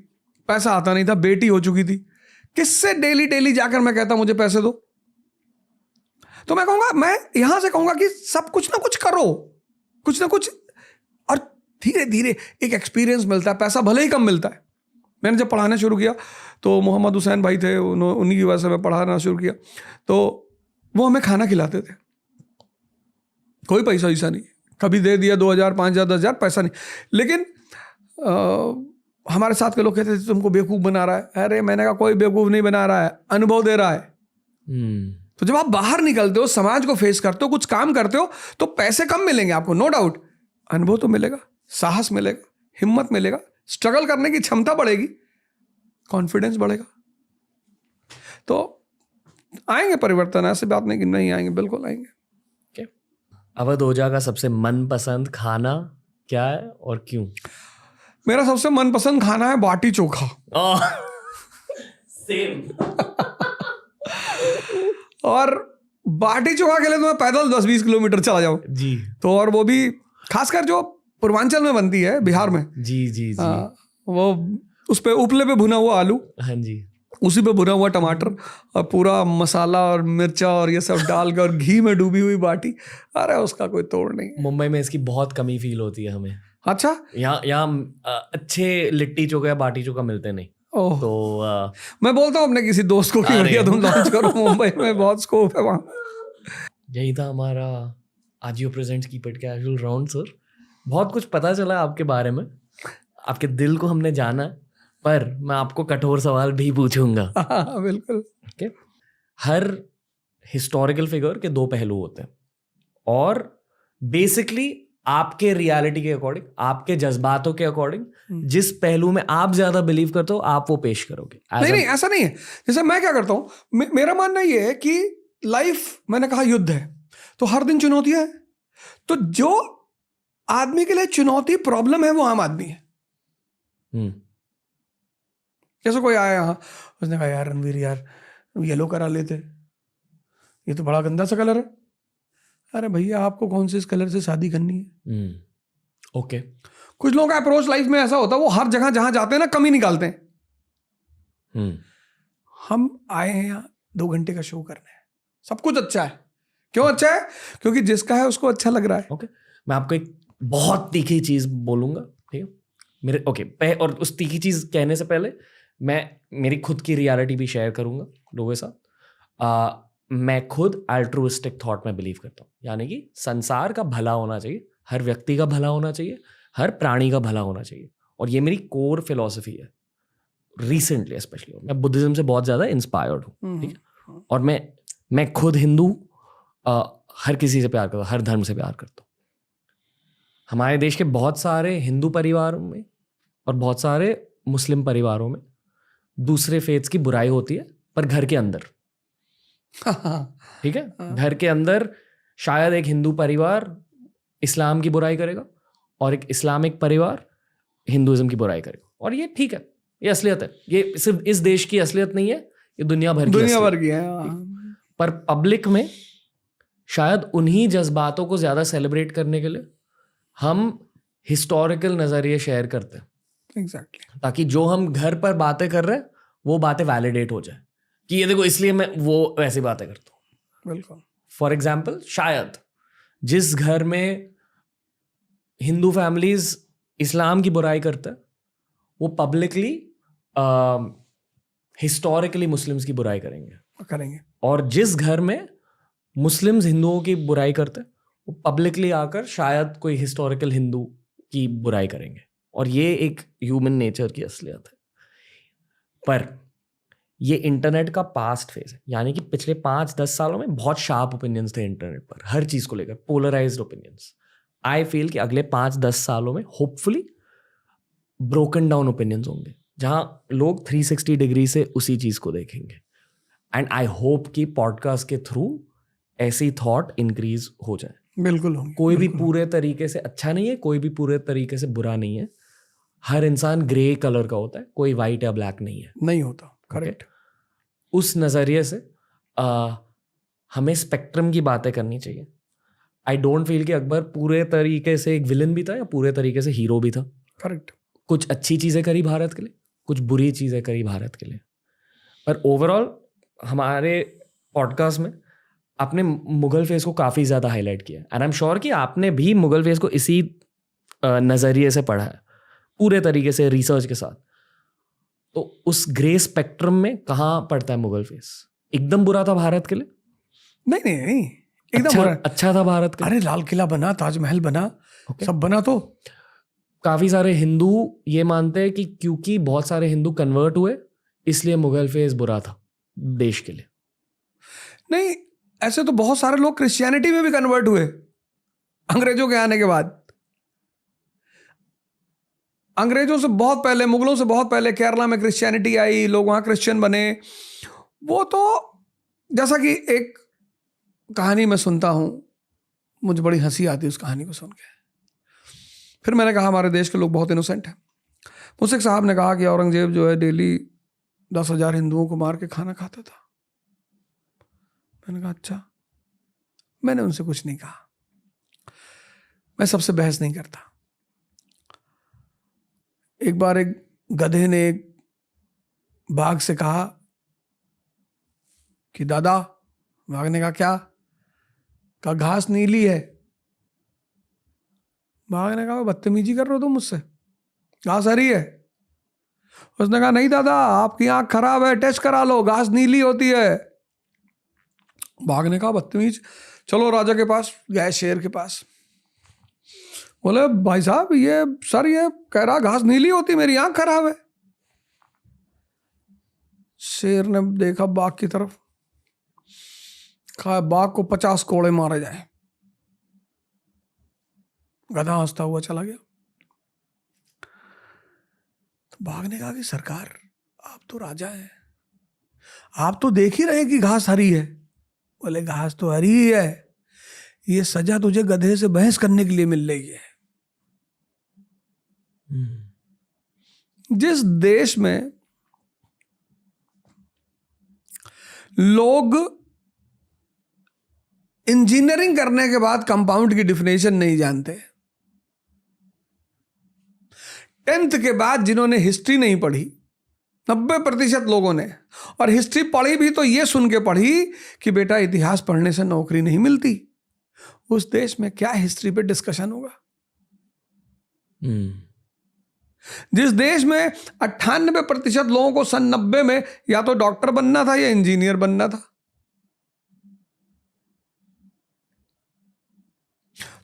पैसा आता नहीं था, बेटी हो चुकी थी, किससे डेली जाकर मैं कहता मुझे पैसे दो? तो मैं कहूंगा, मैं यहां से कहूंगा कि सब कुछ ना कुछ करो, कुछ ना कुछ, और धीरे धीरे एक एक्सपीरियंस मिलता है। पैसा भले ही कम मिलता है। मैंने जब पढ़ाना शुरू किया तो मोहम्मद हुसैन भाई थे, उन्हीं की वजह से मैं पढ़ाना शुरू किया, तो वो हमें खाना खिलाते थे, कोई पैसा वैसा नहीं, कभी दे दिया 2,000, 5,000, 10,000, पैसा नहीं। लेकिन हमारे साथ के लोग कहते थे तुमको बेवकूफ़ बना रहा है। अरे मैंने कहा कोई बेवकूफ़ नहीं बना रहा है, अनुभव दे रहा है। तो जब आप बाहर निकलते हो, समाज को फेस करते हो, कुछ काम करते हो, तो पैसे कम मिलेंगे आपको, नो डाउट, अनुभव तो मिलेगा, साहस मिलेगा, हिम्मत मिलेगा, स्ट्रगल करने की क्षमता बढ़ेगी, कॉन्फिडेंस बढ़ेगा। तो आएंगे परिवर्तन, ऐसी बात नहीं कि नहीं आएंगे, बिल्कुल आएंगे। अवध ओझा का सबसे मनपसंद खाना क्या है और क्यों? मेरा सबसे मनपसंद खाना है बाटी चोखा। सेम। और बाटी चोखा के लिए तो मैं पैदल 10-20 किलोमीटर चला जाऊं जी। तो, और वो भी खासकर जो पूर्वांचल में बनती है, बिहार में। जी जी जी। वो उस पे उपले पे भुना हुआ आलू, हाँ जी, उसी पे भुना हुआ टमाटर और पूरा मसाला और मिर्चा और ये सब डालकर और घी में डूबी हुई बाटी, अरे उसका कोई तोड़ नहीं। मुंबई में इसकी बहुत कमी फील होती है हमें। अच्छा, यहाँ अच्छे लिट्टी चोखा या बाटी चोखा मिलते नहीं। ओह, तो मैं बोलता हूँ अपने किसी दोस्त को कि भैया तुम लॉन्च करो, मुंबई में बहुत स्कोप है वहाँ। यही था हमारा Ajio presents keep it casual round. Sir, बहुत कुछ पता चला आपके बारे में, आपके दिल को हमने जाना, पर मैं आपको कठोर सवाल भी पूछूंगा। बिल्कुल। ओके। हर हिस्टोरिकल फिगर के 2 पहलू होते हैं, और बेसिकली आपके रियलिटी के अकॉर्डिंग, आपके जज्बातों के अकॉर्डिंग, जिस पहलू में आप ज्यादा बिलीव करते हो आप वो पेश करोगे। नहीं, ऐसा नहीं है। जैसे मैं क्या करता हूं, मेरा मानना ये है कि लाइफ, मैंने कहा युद्ध है, तो हर दिन चुनौतियां हैं। तो जो आदमी के लिए चुनौती प्रॉब्लम है वो आम आदमी है। जैसे कोई आया यहाँ, उसने कहा यार रणवीर यार येलो करा लेते, ये तो बड़ा गंदा सा कलर है। अरे भैया आपको कौन से इस कलर से शादी करनी है? ओके। कुछ लोगों का अप्रोच लाइफ में ऐसा होता है, वो हर जगह जहां जाते हैं ना कमी निकालते हैं। हम आए हैं यहाँ 2 घंटे का शो करने, सब कुछ अच्छा है। क्यों अच्छा है? क्योंकि जिसका है उसको अच्छा लग रहा है। ओके। मैं आपको एक बहुत तीखी चीज बोलूंगा, ठीक है मेरे? ओके। और उस तीखी चीज कहने से पहले मैं मेरी खुद की रियलिटी भी शेयर करूंगा लोगों के साथ। मैं खुद अल्ट्रुइस्टिक थॉट में बिलीव करता हूँ, यानी कि संसार का भला होना चाहिए, हर व्यक्ति का भला होना चाहिए, हर प्राणी का भला होना चाहिए। और ये मेरी कोर फिलॉसफी है रिसेंटली, स्पेशली मैं बुद्धिज्म से बहुत ज़्यादा इंस्पायर्ड हूँ, ठीक है। और मैं खुद हिंदू, हर किसी से प्यार करता हूँ, हर धर्म से प्यार करता हूँ। हमारे देश के बहुत सारे हिंदू परिवारों में और बहुत सारे मुस्लिम परिवारों में दूसरे फेथ्स की बुराई होती है, पर घर के अंदर, ठीक है, घर के अंदर शायद एक हिंदू परिवार इस्लाम की बुराई करेगा और एक इस्लामिक परिवार हिंदुइज्म की बुराई करेगा, और ये ठीक है, ये असलियत है। ये सिर्फ इस देश की असलियत नहीं है, ये दुनिया भर की है। पर पब्लिक में शायद उन्हीं जज्बातों को ज्यादा सेलिब्रेट करने के लिए हम हिस्टोरिकल नजरिए शेयर करते हैं। एग्जैक्टली। ताकि जो हम घर पर बातें कर रहे हैं वो बातें वैलिडेट हो जाए कि ये देखो इसलिए मैं वो वैसी बातें करता हूँ। बिल्कुल। फॉर एग्जाम्पल, शायद जिस घर में हिंदू फैमिलीज इस्लाम की बुराई करते हैं वो पब्लिकली हिस्टोरिकली मुस्लिम्स की बुराई करेंगे, और जिस घर में मुस्लिम्स हिंदुओं की बुराई करते हैं वो पब्लिकली आकर शायद कोई हिस्टोरिकल हिंदू की बुराई करेंगे। और ये एक ह्यूमन नेचर की असलियत है। पर ये इंटरनेट का पास्ट फेज है, यानी कि पिछले 5-10 सालों में बहुत शार्प ओपिनियंस थे इंटरनेट पर, हर चीज को लेकर पोलराइज्ड ओपिनियंस। आई फील कि अगले 5-10 सालों में होपफुली ब्रोकन डाउन ओपिनियंस होंगे, जहां लोग 360 डिग्री से उसी चीज को देखेंगे। एंड आई होप कि पॉडकास्ट के थ्रू ऐसी थॉट इंक्रीज हो जाए। बिल्कुल होंगे। कोई भी पूरे तरीके से अच्छा नहीं है, कोई भी पूरे तरीके से बुरा नहीं है। हर इंसान ग्रे कलर का होता है, कोई वाइट या ब्लैक नहीं है, नहीं होता। करेक्ट। उस नजरिए से हमें स्पेक्ट्रम की बातें करनी चाहिए। आई डोंट फील कि अकबर पूरे तरीके से एक विलन भी था या पूरे तरीके से हीरो भी था। करेक्ट। कुछ अच्छी चीजें करी भारत के लिए, कुछ बुरी चीजें करी भारत के लिए, पर ओवरऑल हमारे पॉडकास्ट में आपने मुगल फेस को काफी ज्यादा हाईलाइट किया, एंड आई एम श्योर कि आपने भी मुगल फेस को इसी नजरिए से पढ़ा है, पूरे तरीके से रिसर्च के साथ। तो उस ग्रे स्पेक्ट्रम में कहाँ पड़ता है मुगल फेस? एकदम बुरा था भारत के लिए? नहीं, एकदम अच्छा था भारत के लिए। अरे लाल किला बना, ताजमहल बना, सब बना। तो काफी सारे हिंदू ये मानते हैं कि क्योंकि बहुत सारे हिंदू कन्वर्ट हुए इसलिए मुगल फेस बुरा था देश के लिए। नहीं, ऐसे तो बहुत सारे लोग क्रिश्चियनिटी में भी कन्वर्ट हुए अंग्रेजों के आने के बाद। अंग्रेजों से बहुत पहले, मुगलों से बहुत पहले केरला में क्रिश्चियनिटी आई, लोग वहां क्रिश्चियन बने। वो तो जैसा कि एक कहानी मैं सुनता हूं, मुझे बड़ी हंसी आती है उस कहानी को सुन के। फिर मैंने कहा हमारे देश के लोग बहुत इनोसेंट हैं। मुझसे एक साहब ने कहा कि औरंगजेब जो है डेली 10,000 हिंदुओं को मार के खाना खाता था। मैंने कहा अच्छा। मैंने उनसे कुछ नहीं कहा, मैं सबसे बहस नहीं करता। एक बार एक गधे ने एक बाघ से कहा कि दादा, बाघ ने कहा क्या? कहा घास नीली है। बाघ ने कहा बदतमीजी कर रहे हो तुम मुझसे, घास हरी है। उसने कहा नहीं दादा, आपकी आंख खराब है, टेस्ट करा लो, घास नीली होती है। बाघ ने कहा बदतमीज, चलो राजा के पास गए, शेर के पास। बोले भाई साहब, ये कह रहा घास नीली होती, मेरी आंख खराब है। शेर ने देखा बाघ की तरफ, कहा बाघ को 50 कोड़े मारे जाए। गधा हंसता हुआ चला गया। तो बाघ ने कहा कि सरकार, आप तो राजा हैं, आप तो देख ही रहे कि घास हरी है। बोले घास तो हरी ही है, ये सजा तुझे गधे से बहस करने के लिए मिल रही है। जिस देश में लोग इंजीनियरिंग करने के बाद कंपाउंड की डिफिनेशन नहीं जानते, 10th के बाद जिन्होंने हिस्ट्री नहीं पढ़ी 90% लोगों ने, और हिस्ट्री पढ़ी भी तो ये सुन के पढ़ी कि बेटा इतिहास पढ़ने से नौकरी नहीं मिलती, उस देश में क्या हिस्ट्री पे डिस्कशन होगा? जिस देश में 98% लोगों को सन 90 में या तो डॉक्टर बनना था या इंजीनियर बनना था।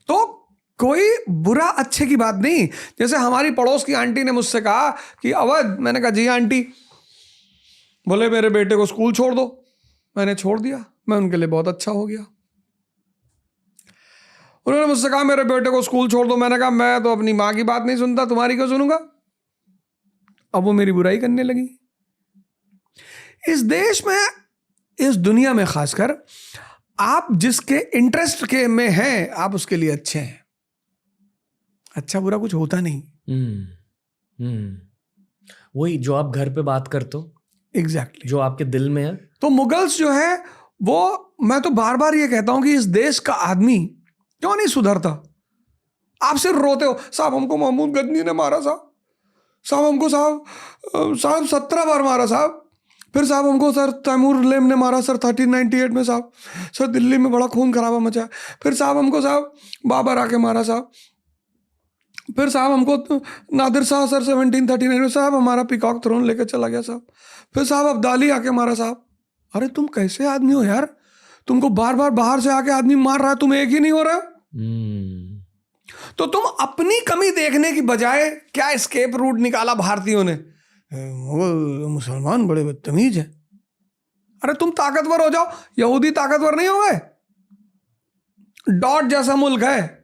तो कोई बुरा अच्छे की बात नहीं। जैसे हमारी पड़ोस की आंटी ने मुझसे कहा कि अवध, मैंने कहा जी आंटी, बोले मेरे बेटे को स्कूल छोड़ दो। मैंने छोड़ दिया, मैं उनके लिए बहुत अच्छा हो गया। उन्होंने मुझसे कहा मेरे बेटे को स्कूल छोड़ दो। मैंने कहा मैं तो अपनी माँ की बात नहीं सुनता, तुम्हारी क्यों सुनूंगा। अब वो मेरी बुराई करने लगी। इस देश में, इस दुनिया में खासकर, आप जिसके इंटरेस्ट के में हैं आप उसके लिए अच्छे हैं। अच्छा बुरा कुछ होता नहीं। वही जो आप घर पे बात करते हो, एग्जैक्टली जो आपके दिल में है। तो मुगल्स जो है वो, मैं तो बार बार ये कहता हूं कि इस देश का आदमी क्यों नहीं सुधरता। आप सिर्फ रोते हो, साहब हमको महमूद गजनी ने मारा, साहब हमको साहब 17 बार मारा साहब, फिर साहब हमको सर तैमूर लेम ने मारा सर 1398 में, साहब सर दिल्ली में बड़ा खून खराबा मचा, फिर साहब हमको साहब बाबर आके मारा साहब, फिर साहब हमको नादिर शाह सर 1739 में साहब हमारा पीकॉक थ्रोन लेके चला गया साहब, फिर साहब अब्दाली आके मारा साहब। अरे तुम कैसे आदमी हो यार, तुमको बार बार बाहर से आके आदमी मार रहा है, तुम एक ही नहीं हो रहा। तो तुम अपनी कमी देखने की बजाय क्या एस्केप रूट निकाला भारतीयों ने, वो मुसलमान बड़े बदतमीज हैं। अरे तुम ताकतवर हो जाओ, यहूदी ताकतवर नहीं हो गए? डॉट जैसा मुल्क है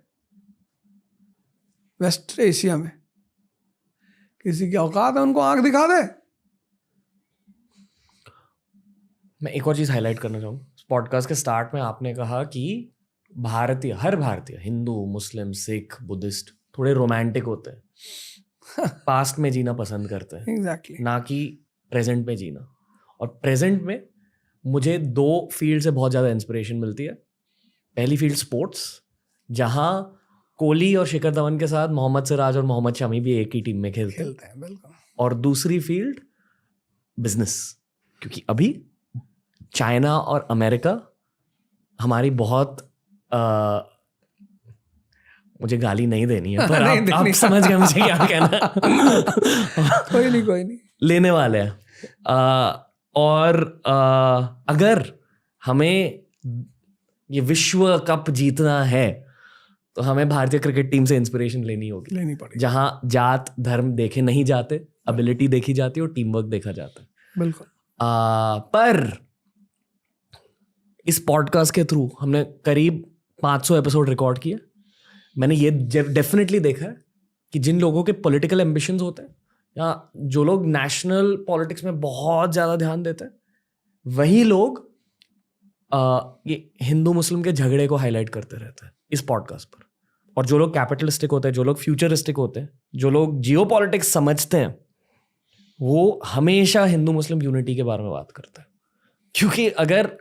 वेस्ट एशिया में, किसी की औकात है उनको आंख दिखा दे। मैं एक और चीज हाईलाइट करना चाहूंगा। पॉडकास्ट के स्टार्ट में आपने कहा कि भारतीय, हर भारतीय, हिंदू, मुस्लिम, सिख, बुद्धिस्ट, थोड़े रोमांटिक होते हैं, पास्ट में जीना पसंद करते हैं, एग्जैक्टली ना कि प्रेजेंट में जीना। और प्रेजेंट में मुझे 2 फील्ड से बहुत ज़्यादा इंस्पिरेशन मिलती है। पहली फील्ड स्पोर्ट्स, जहाँ कोहली और शिखर धवन के साथ मोहम्मद सिराज और मोहम्मद शमी भी एक ही टीम में खेलते हैं, बिल्कुल। और दूसरी फील्ड बिजनेस, क्योंकि अभी चाइना और अमेरिका हमारी बहुत मुझे गाली नहीं देनी है, पर आप समझ गए मुझे क्या कहना। कोई नहीं लेने वाले हैं। और अगर हमें ये विश्व कप जीतना है तो हमें भारतीय क्रिकेट टीम से इंस्पिरेशन लेनी पड़ेगी, जहां जात धर्म देखे नहीं जाते, एबिलिटी देखी जाती है और टीम वर्क देखा जाता है। बिल्कुल। पर इस पॉडकास्ट के थ्रू हमने करीब 500 एपिसोड रिकॉर्ड किए। मैंने ये डेफिनेटली देखा है कि जिन लोगों के पॉलिटिकल एम्बिशंस होते हैं या जो लोग नेशनल पॉलिटिक्स में बहुत ज़्यादा ध्यान देते हैं, वही लोग ये हिंदू मुस्लिम के झगड़े को हाईलाइट करते रहते हैं इस पॉडकास्ट पर। और जो लोग कैपिटलिस्टिक होते हैं, जो लोग फ्यूचरिस्टिक होते हैं, जो लोग जियो पॉलिटिक्स समझते हैं, वो हमेशा हिंदू मुस्लिम यूनिटी के बारे में बात करते हैं। क्योंकि अगर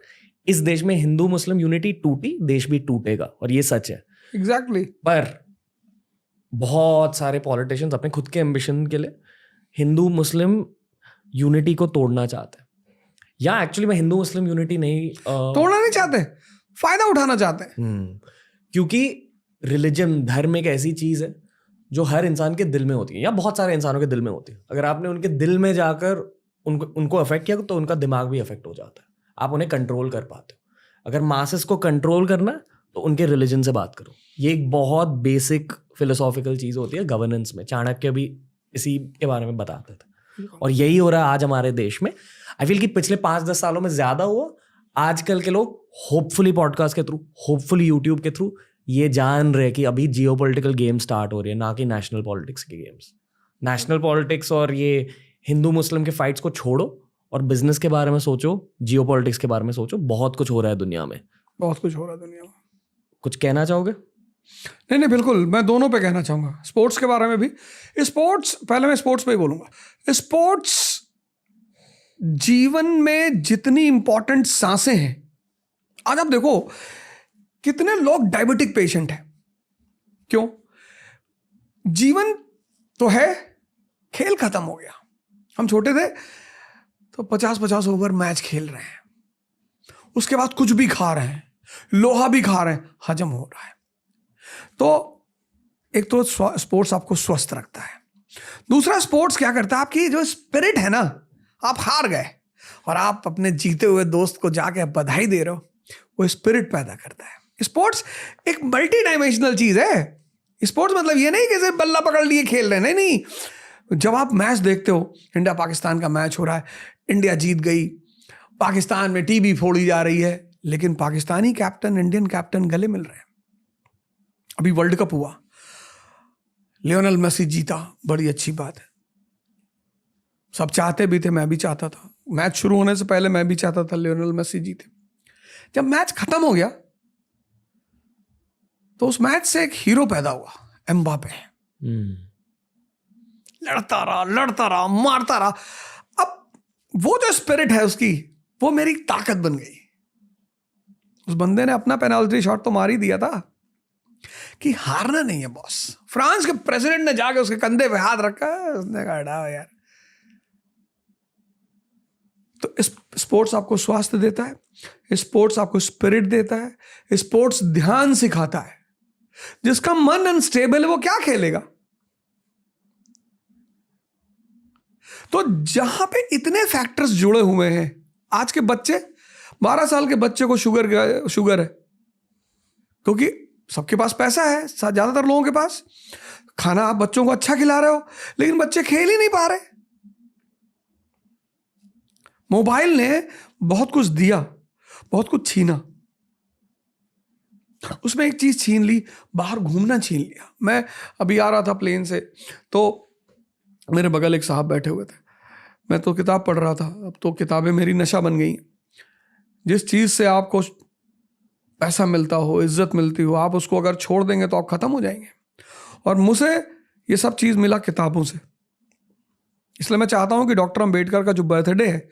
इस देश में हिंदू मुस्लिम यूनिटी टूटी, देश भी टूटेगा, और ये सच है। एग्जैक्टली। पर बहुत सारे पॉलिटिशियंस अपने खुद के एम्बिशन के लिए हिंदू मुस्लिम यूनिटी को तोड़ना चाहते हैं। या एक्चुअली मैं हिंदू मुस्लिम यूनिटी नहीं तोड़ना नहीं चाहते, फायदा उठाना चाहते हैं। क्योंकि रिलीजन, धर्म एक ऐसी चीज है जो हर इंसान के दिल में होती है, या बहुत सारे इंसानों के दिल में होती है। अगर आपने उनके दिल में जाकर उनको अफेक्ट किया तो उनका दिमाग भी अफेक्ट हो जाता है, आप उन्हें कंट्रोल कर पाते हो। अगर मासेस को कंट्रोल करना है तो उनके रिलीजन से बात करो। ये एक बहुत बेसिक फिलोसॉफिकल चीज होती है गवर्नेंस में। चाणक्य भी इसी के बारे में बताते थे, और यही हो रहा है आज हमारे देश में। आई फील कि पिछले 5-10 सालों में ज्यादा हुआ। आजकल के लोग होपफुली पॉडकास्ट के थ्रू, होपफुली यूट्यूब के थ्रू ये जान रहे कि अभी जियोपॉलिटिकल गेम स्टार्ट हो रही है, ना कि नेशनल पॉलिटिक्स के गेम्स। नेशनल पॉलिटिक्स और ये हिंदू मुस्लिम के फाइट्स को छोड़ो और बिजनेस के बारे में सोचो, जियोपॉलिटिक्स के बारे में सोचो। बहुत कुछ हो रहा है दुनिया में, बहुत कुछ हो रहा है दुनिया में। कुछ कहना चाहोगे? नहीं, बिल्कुल, मैं दोनों पे कहना चाहूँगा। स्पोर्ट्स के बारे में भी। स्पोर्ट्स, पहले मैं स्पोर्ट्स पे ही बोलूँगा। स्पोर्ट्स जीवन में जितनी इंपॉर्टेंट सांसें हैं, आज आप देखो कितने लोग डायबिटिक पेशेंट हैं। क्यों? जीवन तो है, खेल खत्म हो गया। हम छोटे थे तो 50-50 ओवर मैच खेल रहे हैं, उसके बाद कुछ भी खा रहे हैं, लोहा भी खा रहे हैं, हजम हो रहा है। तो एक तो स्पोर्ट्स आपको स्वस्थ रखता है। दूसरा, स्पोर्ट्स क्या करता है, आपकी जो स्पिरिट है ना, आप हार गए और आप अपने जीते हुए दोस्त को जाके बधाई दे रहे हो, वो स्पिरिट पैदा करता है। स्पोर्ट्स एक मल्टी डायमेंशनल चीज है। स्पोर्ट्स मतलब ये नहीं कि सिर्फ बल्ला पकड़ लिए खेल रहे हैं, नहीं। जब आप मैच देखते हो, इंडिया पाकिस्तान का मैच हो रहा है, इंडिया जीत गई, पाकिस्तान में टीवी फोड़ी जा रही है, लेकिन पाकिस्तानी कैप्टन, इंडियन कैप्टन गले मिल रहे हैं। अभी वर्ल्ड कप हुआ, लियोनेल मेसी जीता, बड़ी अच्छी बात है। सब चाहते भी थे, मैं भी चाहता था। मैच शुरू होने से पहले मैं भी चाहता था लियोनेल मेसी जीते। जब मैच खत्म हो गया तो उस मैच से एक हीरो पैदा हुआ, एम्बापे। लड़ता रहा, मारता रहा। अब वो जो स्पिरिट है उसकी, वो मेरी ताकत बन गई। उस बंदे ने अपना पेनल्टी शॉट तो मार ही दिया था कि हारना नहीं है बॉस। फ्रांस के प्रेसिडेंट ने जाके उसके कंधे पे हाथ रखा, उसने कहा हटाओ यार। तो स्पोर्ट्स आपको स्वास्थ्य देता है, स्पोर्ट्स आपको स्पिरिट देता है, स्पोर्ट्स ध्यान सिखाता है। जिसका मन अनस्टेबल है वो क्या खेलेगा? तो जहां पे इतने फैक्टर्स जुड़े हुए हैं, आज के बच्चे, 12 साल के बच्चे को शुगर है क्योंकि सबके पास पैसा है, ज्यादातर लोगों के पास। खाना आप बच्चों को अच्छा खिला रहे हो, लेकिन बच्चे खेल ही नहीं पा रहे। मोबाइल ने बहुत कुछ दिया, बहुत कुछ छीना। उसमें एक चीज छीन ली, बाहर घूमना छीन लिया। मैं अभी आ रहा था प्लेन से, तो मेरे बगल एक साहब बैठे हुए थे। मैं तो किताब पढ़ रहा था। अब तो किताबें मेरी नशा बन गई। जिस चीज से आपको पैसा मिलता हो, इज्जत मिलती हो, आप उसको अगर छोड़ देंगे तो आप खत्म हो जाएंगे। और मुझे ये सब चीज मिला किताबों से। इसलिए मैं चाहता हूं कि डॉक्टर अंबेडकर का जो बर्थडे है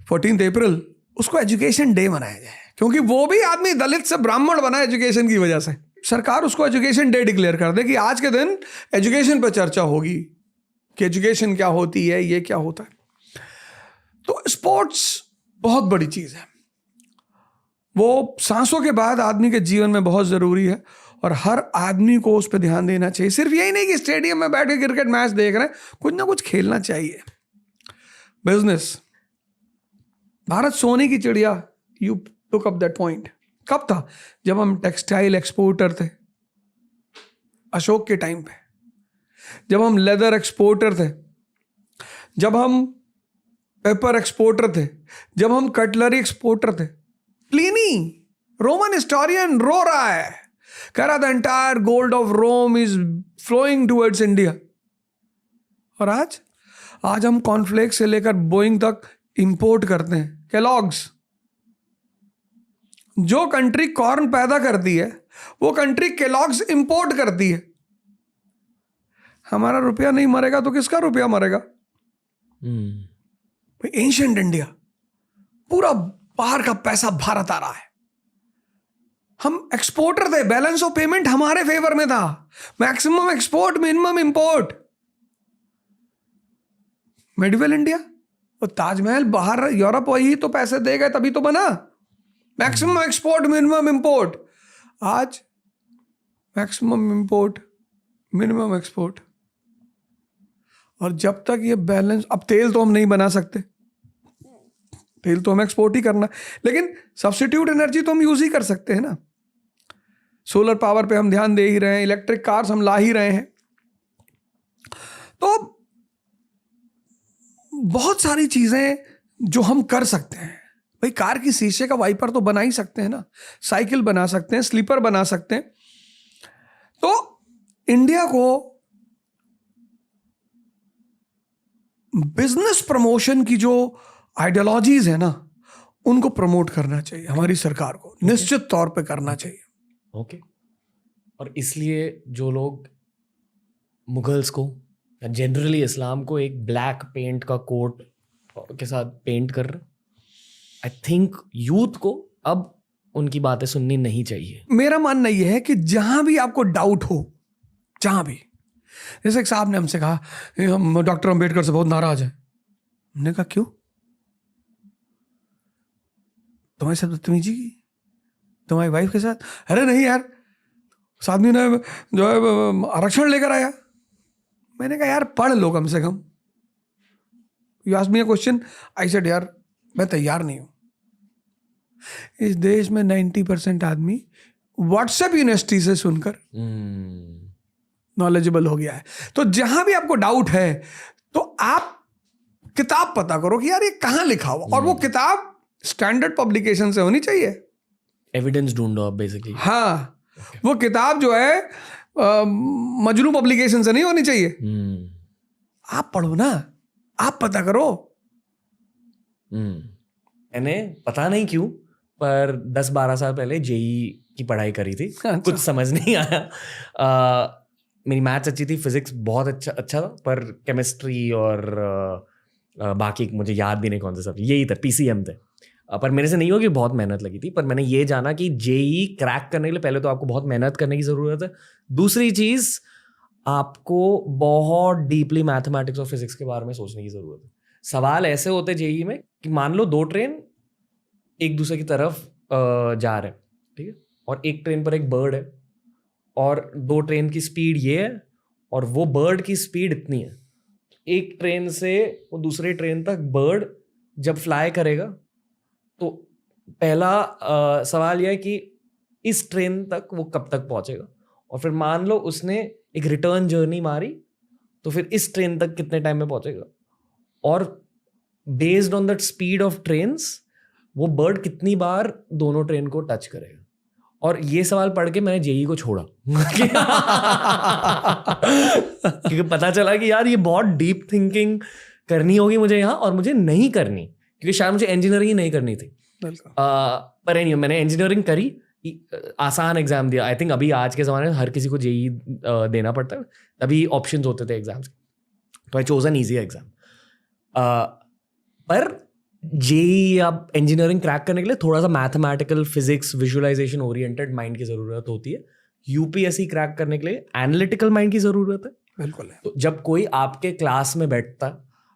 14 अप्रैल, उसको एजुकेशन डे मनाया जाए, क्योंकि वो भी आदमी दलित से ब्राह्मण बना एजुकेशन की वजह से। सरकार उसको एजुकेशन डे डिक्लेयर कर दे कि आज के दिन एजुकेशन पर चर्चा होगी कि एजुकेशन क्या होती है, ये क्या होता है। तो स्पोर्ट्स बहुत बड़ी चीज है। वो सांसों के बाद आदमी के जीवन में बहुत जरूरी है और हर आदमी को उस पर ध्यान देना चाहिए। सिर्फ यही नहीं कि स्टेडियम में बैठ के क्रिकेट मैच देख रहे हैं, कुछ ना कुछ खेलना चाहिए। बिजनेस, भारत सोने की चिड़िया, you took up that point. कब था? जब हम टेक्सटाइल एक्सपोर्टर थे, अशोक के टाइम पे। जब हम लेदर एक्सपोर्टर थे, जब हम पेपर एक्सपोर्टर थे, जब हम कटलरी एक्सपोर्टर थे। प्लिनी, रोमन हिस्टोरियन, रो रहा है, कह रहा the entire gold of Rome is flowing towards India. और आज हम कॉर्नफ्लेक्स से लेकर बोइंग तक इंपोर्ट करते हैं। केलॉग्स, जो कंट्री कॉर्न पैदा करती है वो कंट्री केलॉग्स इंपोर्ट करती है। हमारा रुपया नहीं मरेगा तो किसका रुपया मरेगा? एंशिएंट इंडिया, पूरा बाहर का पैसा भारत आ रहा है। हम एक्सपोर्टर थे, बैलेंस ऑफ पेमेंट हमारे फेवर में था। Maximum export, minimum import. Medieval India, वो ताजमहल बाहर यूरोप वही तो पैसे दे गए तभी तो बना। Maximum export, minimum import. आज मैक्सिमम इंपोर्ट, मिनिमम एक्सपोर्ट। और जब तक ये बैलेंस, अब तेल तो हम नहीं बना सकते, तेल तो हम एक्सपोर्ट ही करना, लेकिन सब्स्टिट्यूट एनर्जी तो हम यूज ही कर सकते हैं ना। सोलर पावर पे हम ध्यान दे ही रहे हैं, इलेक्ट्रिक कार्स हम ला ही रहे हैं। तो बहुत सारी चीजें जो हम कर सकते हैं। भाई, कार की शीशे का वाइपर तो बना ही सकते हैं ना, साइकिल बना सकते हैं, स्लीपर बना सकते हैं। तो इंडिया को बिजनेस प्रमोशन की जो आइडियोलॉजीज है ना, उनको प्रमोट करना चाहिए हमारी सरकार को, निश्चित तौर पे करना चाहिए। ओके। और इसलिए जो लोग मुगल्स को या जनरली इस्लाम को एक ब्लैक पेंट का कोट के साथ पेंट कर रहे, आई थिंक यूथ को अब उनकी बातें सुननी नहीं चाहिए। मेरा मानना यह है कि जहां भी आपको डाउट हो, जहां भी, जैसे एक साहब ने हमसे कहा हम डॉक्टर अंबेडकर से बहुत नाराज हैं। हमने कहा क्यों? तुम्हारे साथ बदतमीजी की, तुम्हारी वाइफ के साथ? अरे नहीं यार, उस आदमी ने जो है आरक्षण लेकर आया। मैंने कहा यार पढ़ लो कम से कम। You ask me a question, I said यार मैं तैयार नहीं हूं। इस देश में 90% आदमी व्हाट्सएप यूनिवर्सिटी से सुनकर नॉलेजेबल हो गया है। तो जहां भी आपको डाउट है तो आप किताब पता करो कि यार ये कहाँ लिखा हुआ, और वो किताब स्टैंडर्ड पब्लिकेशन से होनी चाहिए। एविडेंस ढूंढो आप बेसिकली। हाँ, वो किताब जो है मजनू पब्लिकेशन से नहीं होनी चाहिए। आप पढ़ो ना, आप पता करो। मैंने पता नहीं क्यों पर 10-12 साल पहले जेई की पढ़ाई करी थी। अच्छा। कुछ समझ नहीं आया। मेरी मैथ्स अच्छी थी, फिजिक्स बहुत अच्छा था, पर केमिस्ट्री और बाकी मुझे याद भी नहीं कौन से सब यही था, पीसीएम थे। पर मेरे से नहीं होगी, बहुत मेहनत लगी थी। पर मैंने ये जाना कि जेई क्रैक करने के लिए पहले तो आपको बहुत मेहनत करने की ज़रूरत है। दूसरी चीज़, आपको बहुत डीपली मैथमेटिक्स और फिजिक्स के बारे में सोचने की ज़रूरत है। सवाल ऐसे होते जेई में कि मान लो 2 ट्रेन एक दूसरे की तरफ जा रहे हैं, ठीक है, और एक ट्रेन पर एक बर्ड है और 2 ट्रेन की स्पीड ये है और वो बर्ड की स्पीड इतनी है। एक ट्रेन से वो दूसरे ट्रेन तक बर्ड जब फ्लाई करेगा तो पहला सवाल यह है कि इस ट्रेन तक वो कब तक पहुंचेगा, और फिर मान लो उसने एक रिटर्न जर्नी मारी तो फिर इस ट्रेन तक कितने टाइम में पहुंचेगा, और based on that speed of trains वो बर्ड कितनी बार दोनों ट्रेन को टच करेगा। और ये सवाल पढ़ के मैंने जेई को छोड़ा क्योंकि पता चला कि यार ये बहुत डीप थिंकिंग करनी होगी मुझे यहाँ, और मुझे नहीं करनी, क्योंकि शायद मुझे इंजीनियरिंग ही नहीं करनी थी। पर नहीं, मैंने इंजीनियरिंग करी, आसान एग्जाम दिया। आई थिंक अभी आज के ज़माने में हर किसी को जेई देना पड़ता है, तभी ऑप्शंस होते थे एग्जाम्स, तो I chose an easy exam. पर जेई आप इंजीनियरिंग क्रैक करने के लिए थोड़ा सा mathematical, physics, visualisation oriented mind की ज़रूरत होती है। यूपीएससी क्रैक करने के लिए एनालिटिकल माइंड की ज़रूरत है। बिल्कुल है। तो जब कोई आपके क्लास में बैठता,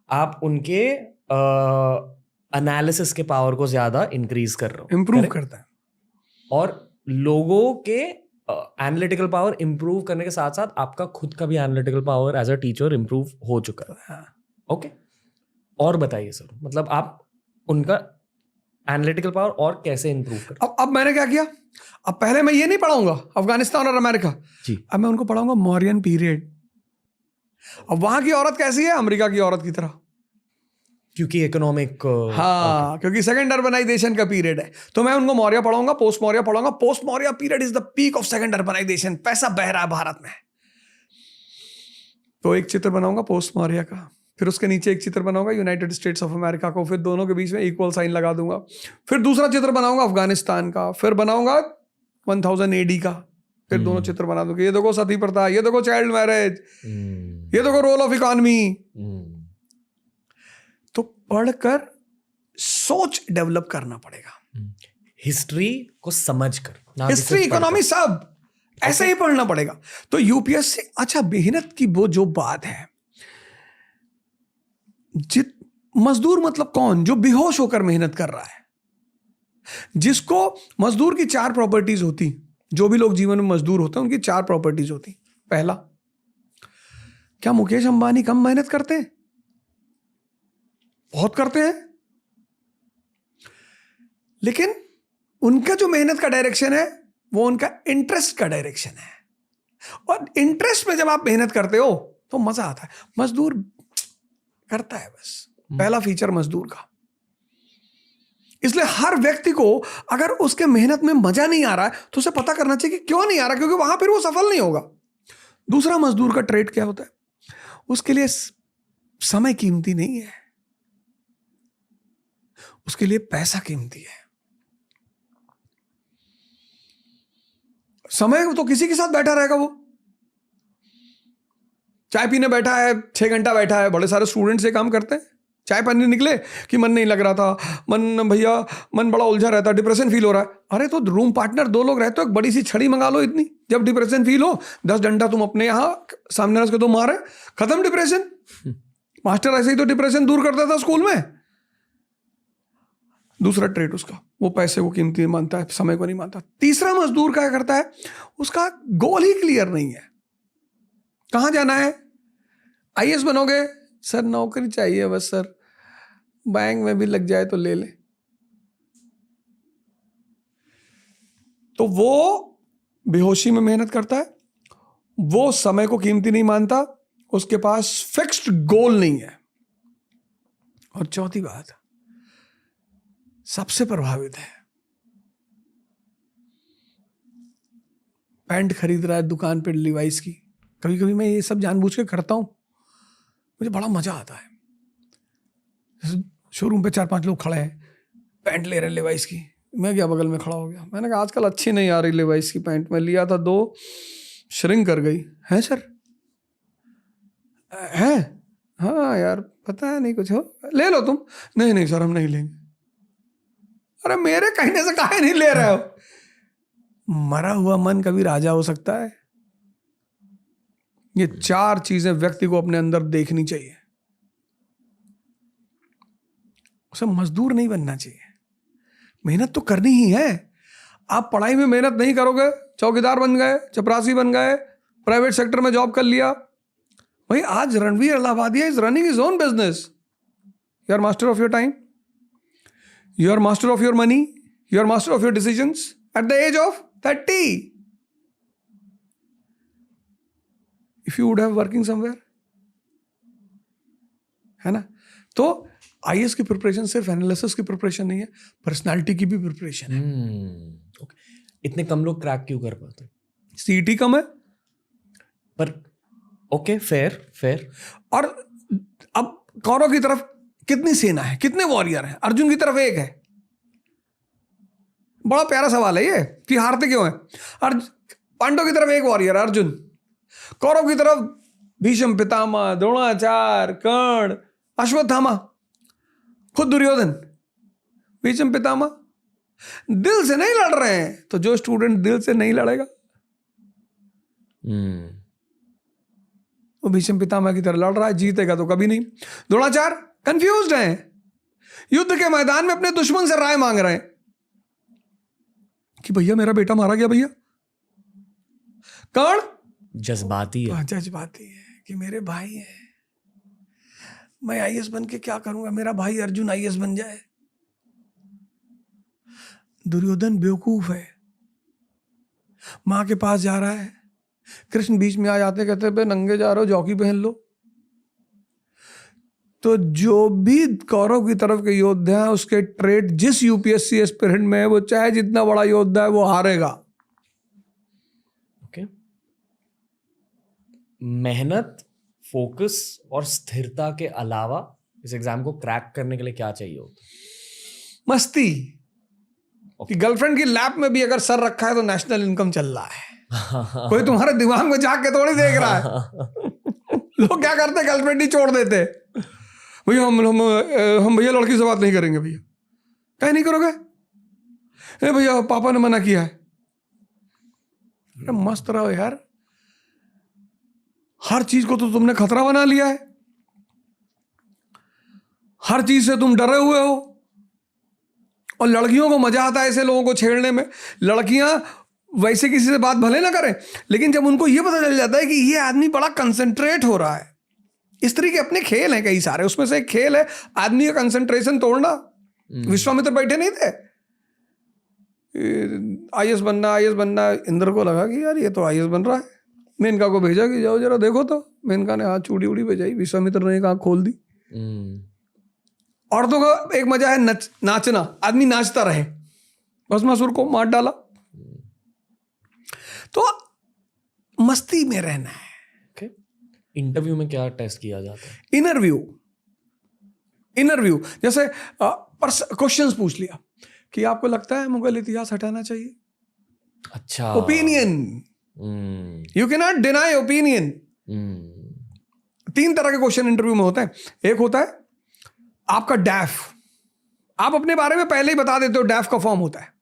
आप उनके एनालिसिस के पावर को ज़्यादा इंक्रीज कर रहे हो, इम्प्रूव करता है। और लोगों के एनालिटिकल पावर इंप्रूव करने के साथ साथ आपका खुद का भी analytical power as a teacher improve हो चुका है। ओके, और बताइए सर, मतलब आप उनका एनालिटिकल पावर और कैसे इंप्रूव कर। अब मैंने क्या किया, अब पहले मैं ये नहीं पढ़ाऊंगा अफगानिस्तान और अमेरिका जी, अब मैं उनको पढ़ाऊंगा मौर्यन पीरियड। अब वहां की औरत कैसी है, अमेरिका की औरत की तरह, क्योंकि इकोनॉमिक हाँ, क्योंकि सेकंड अर्बनाइजेशन का पीरियड है, तो मैं उनको मौर्य पढ़ाऊंगा, पोस्ट मौर्य पढ़ाऊंगा। Post Maurya period is the peak of second urbanisation. पैसा बह रहा है भारत में, तो एक चित्र बनाऊंगा पोस्ट मौर्य का, फिर उसके नीचे एक चित्र बनाऊंगा यूनाइटेड स्टेट्स ऑफ अमेरिका को, फिर दोनों के बीच में इक्वल साइन लगा दूंगा। फिर दूसरा चित्र बनाऊंगा अफगानिस्तान का, फिर बनाऊंगा 1000 AD का, फिर दोनों चित्र बना दूंगा। ये देखो सती प्रथा, ये देखो चाइल्ड मैरिज, ये देखो रोल ऑफ इकोनॉमी। तो पढ़कर सोच डेवलप करना पड़ेगा, हिस्ट्री को समझकर, हिस्ट्री, इकोनॉमी सब ऐसे ही पढ़ना पड़ेगा। तो यूपीएससी, अच्छा मेहनत की वो जो बात है, मजदूर मतलब कौन, जो बेहोश होकर मेहनत कर रहा है, जिसको मजदूर की 4 प्रॉपर्टीज होती, जो भी लोग जीवन में मजदूर होते हैं उनकी 4 प्रॉपर्टीज होती। पहला, क्या मुकेश अंबानी कम मेहनत करते हैं? बहुत करते हैं, लेकिन उनका जो मेहनत का डायरेक्शन है वो उनका इंटरेस्ट का डायरेक्शन है, और इंटरेस्ट में जब आप मेहनत करते हो तो मजा आता है। मजदूर करता है बस, पहला फीचर मजदूर का। इसलिए हर व्यक्ति को अगर उसके मेहनत में मजा नहीं आ रहा है तो उसे पता करना चाहिए कि क्यों नहीं आ रहा, क्योंकि वहां फिर वो सफल नहीं होगा। दूसरा मजदूर का ट्रेड क्या होता है, उसके लिए समय कीमती नहीं है, उसके लिए पैसा कीमती है। समय तो किसी के साथ बैठा रहेगा, वो चाय पीने बैठा है, 6 घंटा बैठा है। बड़े सारे स्टूडेंट्स ये काम करते हैं, चाय पानी निकले कि मन नहीं लग रहा था, मन बड़ा उलझा रहता, डिप्रेशन फील हो रहा है। अरे तो रूम पार्टनर 2 लोग रहते हो, एक बड़ी सी छड़ी मंगा लो इतनी, जब डिप्रेशन फील हो 10 डंडा तुम अपने यहाँ सामने रख के तो मारे, खत्म डिप्रेशन। मास्टर ऐसे ही तो डिप्रेशन दूर करता था स्कूल में। दूसरा ट्रेड उसका, वो पैसे को कीमती मानता है, समय को नहीं मानता। तीसरा मजदूर क्या करता है, उसका गोल ही क्लियर नहीं है, कहां जाना है। आईएएस बनोगे सर, नौकरी चाहिए बस सर, बैंक में भी लग जाए तो ले ले। तो वो बेहोशी में मेहनत करता है, वो समय को कीमती नहीं मानता, उसके पास फिक्स्ड गोल नहीं है। और चौथी बात, सबसे प्रभावित है, पैंट खरीद रहा है दुकान पे लिवाइस की। कभी कभी मैं ये सब जानबूझ के करता हूं, मुझे बड़ा मजा आता है। शोरूम पे 4-5 लोग खड़े हैं, पैंट ले रहे हैं लिवाइस की, मैं क्या बगल में खड़ा हो गया। मैंने कहा आजकल अच्छी नहीं आ रही लिवाइस की पैंट, मैं लिया था 2 श्रिंक कर गई है सर। है हाँ यार पता है नहीं कुछ हो, ले लो तुम। नहीं नहीं सर हम नहीं लेंगे। अरे मेरे कहने से काहे नहीं ले रहे हो? मरा हुआ मन कभी राजा हो सकता है? ये 4 चीजें व्यक्ति को अपने अंदर देखनी चाहिए। उसे मजदूर नहीं बनना चाहिए, मेहनत तो करनी ही है। आप पढ़ाई में मेहनत नहीं करोगे, चौकीदार बन गए, चपरासी बन गए, प्राइवेट सेक्टर में जॉब कर लिया। भाई आज Ranveer Allahabadia is running his own business. You are master of your time, you are master of your money, you are master of your decisions at the age of 30. If you would have working somewhere, है ना? तो IAS की preparation सिर्फ analysis की preparation नहीं है, personality की भी प्रिपरेशन है। ओके, इतने कम लोग क्रैक क्यों कर पाते? सीईटी कम है, पर ओके फेयर। और अब कौरव की तरफ कितनी सेना है, कितने वॉरियर हैं? अर्जुन की तरफ एक है। बड़ा प्यारा सवाल है ये कि हारते क्यों हैं? पांडव की तरफ एक वॉरियर अर्जुन, कौरव की तरफ भीष्म पितामह, द्रोणाचार्य, कर्ण, अश्वत्थामा, खुद दुर्योधन। भीष्म पितामह दिल से नहीं लड़ रहे हैं, तो जो स्टूडेंट दिल से नहीं लड़ेगा वो भीष्म पितामह की तरह लड़ रहा है, जीतेगा तो कभी नहीं। द्रोणाचार्य कंफ्यूज्ड हैं, युद्ध के मैदान में अपने दुश्मन से राय मांग रहे हैं कि भैया मेरा बेटा मारा गया भैया। कर्ण जज्बाती है कि मेरे भाई है, मैं आईएएस बन के क्या करूंगा, मेरा भाई अर्जुन आईएएस बन जाए। दुर्योधन बेवकूफ है, मां के पास जा रहा है, कृष्ण बीच में आ जाते, कहते पे नंगे जा रहे हो, जॉकी पहन लो। तो जो भी कौरव की तरफ के योद्धा है, उसके ट्रेड जिस यूपीएससी एस्पिरेंट में है, वो चाहे जितना बड़ा योद्धा है वो हारेगा। ओके, मेहनत, फोकस और स्थिरता के अलावा इस एग्जाम को क्रैक करने के लिए क्या चाहिए होता? मस्ती। कि गर्लफ्रेंड की लैप में भी अगर सर रखा है तो नेशनल इनकम चल रहा है। कोई तुम्हारे दिमाग में जाके थोड़ी देख रहा है। लोग क्या करते, गर्लफ्रेंड ही छोड़ देते। भैया हम भैया लड़की से बात नहीं करेंगे भैया। कहीं नहीं करोगे? भैया पापा ने मना किया है। मस्त रहो यार, हर चीज को तो तुमने खतरा बना लिया है, हर चीज से तुम डरे हुए हो। और लड़कियों को मजा आता है ऐसे लोगों को छेड़ने में। लड़कियां वैसे किसी से बात भले ना करें, लेकिन जब उनको यह पता चल जाता है कि ये आदमी बड़ा कंसंट्रेट हो रहा है, इस तरह के अपने खेल हैं कई सारे, उसमें से एक खेल है आदमी का कंसंट्रेशन तोड़ना। विश्वामित्र बैठे नहीं थे, आईएएस बनना। इंद्र को लगा कि यार ये तो आईएएस बन रहा है, मेनका को भेजा कि जाओ जरा देखो। तो मेनका ने हाथ चूड़ी उड़ी बजाई, विश्वामित्र ने एक आंख खोल दी। औरतों का एक मजा है नाचना, आदमी नाचता रहे, भस्मासुर को मार डाला। तो मस्ती में रहना है। इंटरव्यू में क्या टेस्ट किया जाता है? इनरव्यू जैसे क्वेश्चंस पूछ लिया कि आपको लगता है मुगल इतिहास हटाना चाहिए? अच्छा, opinion, you can not deny opinion. 3 तरह के क्वेश्चन इंटरव्यू में होते हैं। एक होता है आपका डैफ, आप अपने बारे में पहले ही बता देते हो, डैफ का फॉर्म होता है,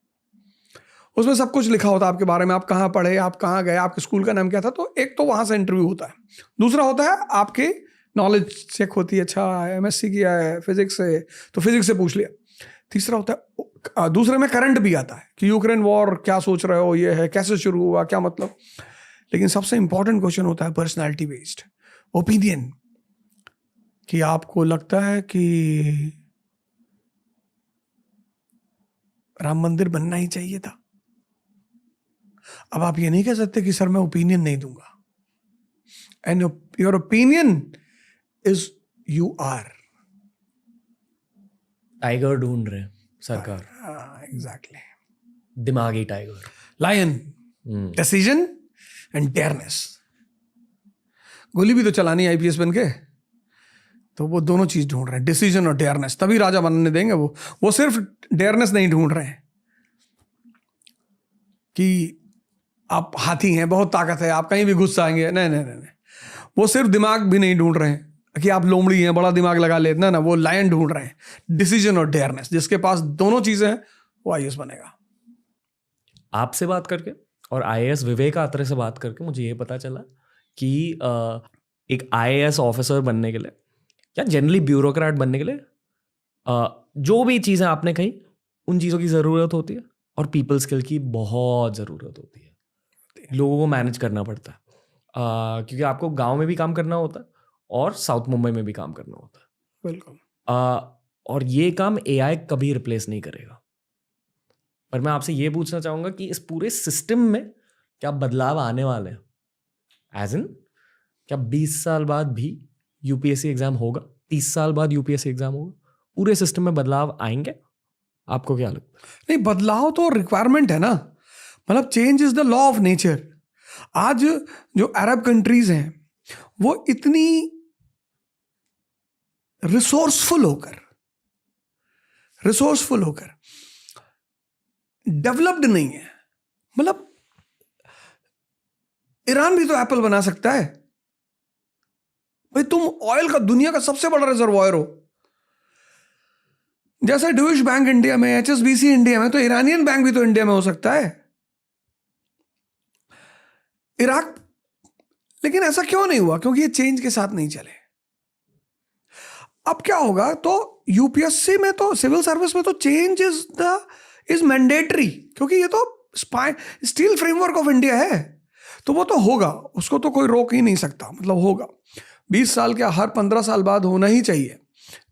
उसमें सब कुछ लिखा होता है आपके बारे में, आप कहाँ पढ़े, आप कहाँ गए, आपके स्कूल का नाम क्या था। तो एक तो वहां से इंटरव्यू होता है। दूसरा होता है आपके नॉलेज चेक होती है, अच्छा एमएससी किया है फिजिक्स से, तो फिजिक्स से पूछ लिया। तीसरा होता है, दूसरे में करंट भी आता है कि यूक्रेन वॉर क्या सोच रहे हो, ये है कैसे शुरू हुआ, क्या मतलब। लेकिन सबसे इंपॉर्टेंट क्वेश्चन होता है पर्सनैलिटी बेस्ड, ओपिनियन, कि आपको लगता है कि राम मंदिर बनना ही चाहिए था। अब आप ये नहीं कह सकते कि सर मैं ओपिनियन नहीं दूंगा, and your opinion is you are. Tiger ढूंढ रहे हैं सरकार, Exactly. दिमागी tiger. Lion, decision and dareness. गोली भी तो चलानी है IPS बन के, तो वो दोनों चीज ढूंढ रहे हैं, डिसीजन और डेयरनेस. तभी राजा बनने देंगे. वो सिर्फ डेयरनेस नहीं ढूंढ रहे हैं कि आप हाथी हैं, बहुत ताकत है, आप कहीं भी घुस जाएंगे. नहीं नहीं नहीं. वो सिर्फ दिमाग भी नहीं ढूंढ रहे हैं कि आप लोमड़ी हैं, बड़ा दिमाग लगा ले. ना, वो लायन ढूंढ रहे हैं, डिसीजन और डेयरनेस. जिसके पास दोनों चीजें हैं वो IAS बनेगा. आपसे बात करके और IAS विवेक आत्रे से बात करके मुझे ये पता चला कि एक IAS ऑफिसर बनने के लिए या जनरली ब्यूरोक्रेट बनने के लिए जो भी चीज़ें आपने कही उन चीज़ों की ज़रूरत होती है और पीपल स्किल की बहुत ज़रूरत होती है. लोगों को मैनेज करना पड़ता है क्योंकि आपको गांव में भी काम करना होता है और साउथ मुंबई में भी काम करना होता है. बिल्कुल. और ये काम AI कभी रिप्लेस नहीं करेगा. पर मैं आपसे ये पूछना चाहूँगा कि इस पूरे सिस्टम में क्या बदलाव आने वाले हैं? एज इन क्या 20 साल बाद भी UPSC एग्जाम होगा? 30 साल बाद UPSC एग्जाम होगा? पूरे सिस्टम में बदलाव आएंगे? आपको क्या लगता है? नहीं, बदलाव तो रिक्वायरमेंट है ना. मतलब change is the law of nature. आज जो अरब कंट्रीज हैं वो इतनी रिसोर्सफुल होकर डेवलप्ड नहीं है. मतलब ईरान भी तो एप्पल बना सकता है भाई. तुम ऑयल का दुनिया का सबसे बड़ा रिजर्वायर हो. जैसे ड्यूश बैंक इंडिया में, HSBC इंडिया में, तो ईरानियन बैंक भी तो इंडिया में हो सकता है. इराक. लेकिन ऐसा क्यों नहीं हुआ? क्योंकि ये चेंज के साथ नहीं चले. अब क्या होगा? तो UPSC में तो, सिविल सर्विस में तो चेंज इज मैंडेटरी, क्योंकि ये तो स्टील फ्रेमवर्क ऑफ इंडिया है. तो वो तो होगा, उसको तो कोई रोक ही नहीं सकता. मतलब होगा 20 साल क्या, हर 15 साल बाद होना ही चाहिए,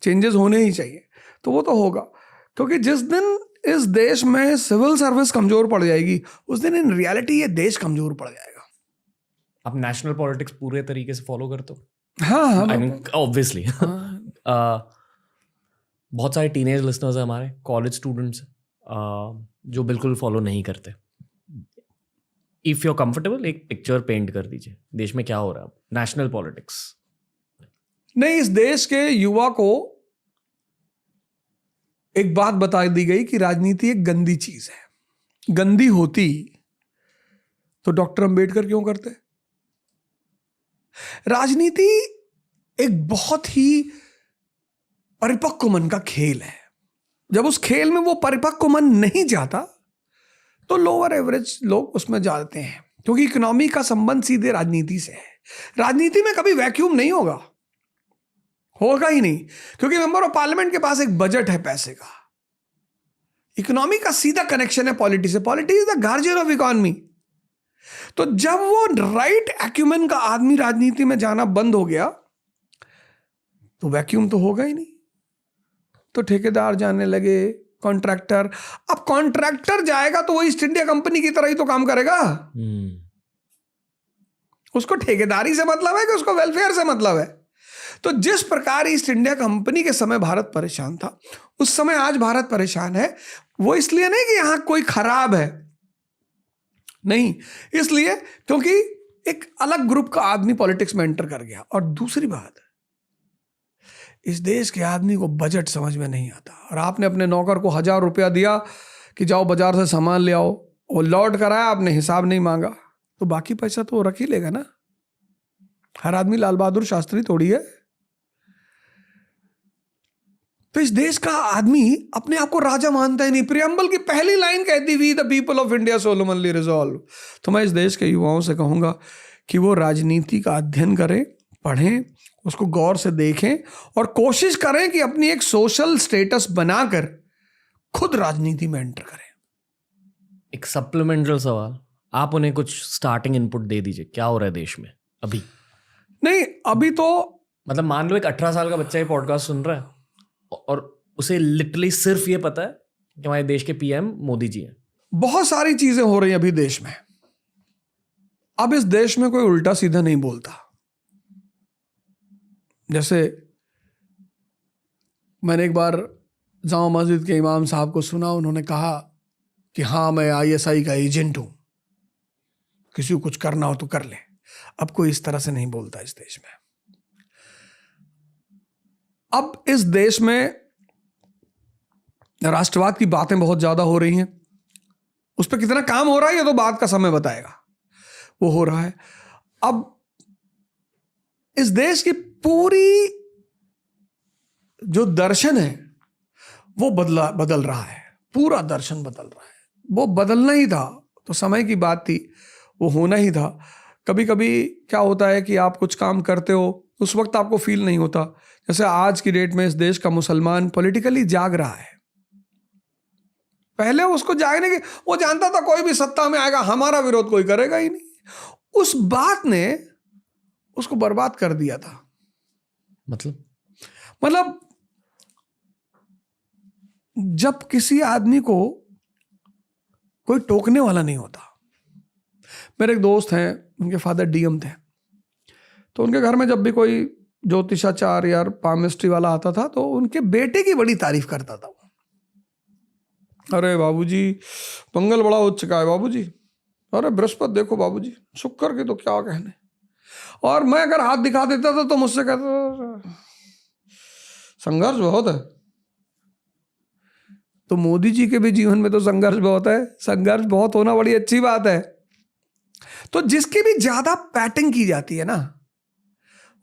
चेंजेस होने ही चाहिए. तो वो तो होगा, क्योंकि जिस दिन इस देश में सिविल सर्विस कमजोर पड़ जाएगी उस दिन इन रियलिटी ये देश कमजोर पड़ जाएगा. आप नेशनल पॉलिटिक्स पूरे तरीके से फॉलो करते हो? हाँ, आई मीन ऑब्वियसली. बहुत सारे टीनेज लिसनर्स हैं हमारे, कॉलेज स्टूडेंट्स जो बिल्कुल फॉलो नहीं करते. इफ यू आर कंफर्टेबल, एक पिक्चर पेंट कर दीजिए देश में क्या हो रहा है नेशनल पॉलिटिक्स. नहीं, इस देश के युवा को एक बात बता दी गई कि राजनीति एक गंदी चीज है. गंदी होती तो डॉक्टर अंबेडकर क्यों करते? राजनीति एक बहुत ही परिपक्व मन का खेल है. जब उस खेल में वो परिपक्व मन नहीं जाता तो लोअर एवरेज लोग उसमें जाते हैं, क्योंकि इकोनॉमी का संबंध सीधे राजनीति से है. राजनीति में कभी वैक्यूम नहीं होगा ही नहीं, क्योंकि मेंबर ऑफ पार्लियामेंट के पास एक बजट है पैसे का. इकोनॉमी का सीधा कनेक्शन है पॉलिटी से. Polity is the guardian of economy. तो जब वो राइट एक्यूमेन का आदमी राजनीति में जाना बंद हो गया तो वैक्यूम तो होगा ही नहीं. तो ठेकेदार जाने लगे, कॉन्ट्रैक्टर. अब कॉन्ट्रैक्टर जाएगा तो वो ईस्ट इंडिया कंपनी की तरह ही तो काम करेगा. उसको ठेकेदारी से मतलब है कि उसको वेलफेयर से मतलब है. तो जिस प्रकार ईस्ट इंडिया कंपनी के समय भारत परेशान था, उस समय आज भारत परेशान है. वो इसलिए नहीं कि यहां कोई खराब है, नहीं, इसलिए क्योंकि एक अलग ग्रुप का आदमी पॉलिटिक्स में एंटर कर गया. और दूसरी बात, इस देश के आदमी को बजट समझ में नहीं आता. और आपने अपने नौकर को 1000 रुपया दिया कि जाओ बाजार से सामान ले आओ, वो लौट कर आया, आपने हिसाब नहीं मांगा, तो बाकी पैसा तो वो रख ही लेगा ना. हर आदमी लाल बहादुर शास्त्री थोड़ी है. तो इस देश का आदमी अपने आप को राजा मानता ही नहीं. प्रियम्बल की पहली लाइन कहती हुई the people of India solemnly resolve. तो मैं इस देश के युवाओं से कहूंगा कि वो राजनीति का अध्ययन करें, पढ़ें, उसको गौर से देखें और कोशिश करें कि अपनी एक सोशल स्टेटस बनाकर खुद राजनीति में एंटर करें. एक सप्लीमेंटल सवाल, आप उन्हें कुछ स्टार्टिंग इनपुट दे दीजिए. क्या हो रहा है देश में अभी? नहीं, अभी तो मतलब मान लो एक 18 साल का बच्चा ये पॉडकास्ट सुन रहा है और उसे लिटरली सिर्फ ये पता है कि हमारे देश के PM मोदी जी हैं. बहुत सारी चीजें हो रही हैं अभी देश में. अब इस देश में कोई उल्टा सीधा नहीं बोलता. जैसे मैंने एक बार जामा मस्जिद के इमाम साहब को सुना, उन्होंने कहा कि हाँ मैं ISI का एजेंट हूँ, किसी को कुछ करना हो तो कर ले। अब कोई इस तरह से नहीं बोलता इस देश में। अब इस देश में राष्ट्रवाद की बातें बहुत ज्यादा हो रही हैं। उस पर कितना काम हो रहा है ये तो बाद का समय बताएगा। वो हो रहा है। अब इस देश की पूरी जो दर्शन है वो बदल रहा है। पूरा दर्शन बदल रहा है। वो बदलना ही था तो समय की बात थी, वो होना ही था। कभी कभी क्या होता है कि आप कुछ काम करते हो, उस वक्त आपको फील नहीं होता। जैसे आज की डेट में इस देश का मुसलमान पॉलिटिकली जाग रहा है। पहले उसको जागने के, वो जानता था कोई भी सत्ता में आएगा हमारा विरोध कोई करेगा ही नहीं। उस बात ने उसको बर्बाद कर दिया था। मतलब जब किसी आदमी को कोई टोकने वाला नहीं होता। मेरे एक दोस्त हैं, उनके फादर DM थे, तो उनके घर में जब भी कोई ज्योतिषाचार्य या पामिस्ट्री वाला आता था तो उनके बेटे की बड़ी तारीफ करता था। अरे बाबूजी मंगल बड़ा उच्च का है बाबूजी, अरे बृहस्पति देखो बाबूजी, शुक्र के तो क्या कहने। और मैं अगर हाथ दिखा देता था तो मुझसे कहता संघर्ष बहुत है। तो मोदी जी के भी जीवन में तो संघर्ष बहुत है। संघर्ष बहुत होना बड़ी अच्छी बात है। तो जिसकी भी ज्यादा पैटिंग की जाती है ना,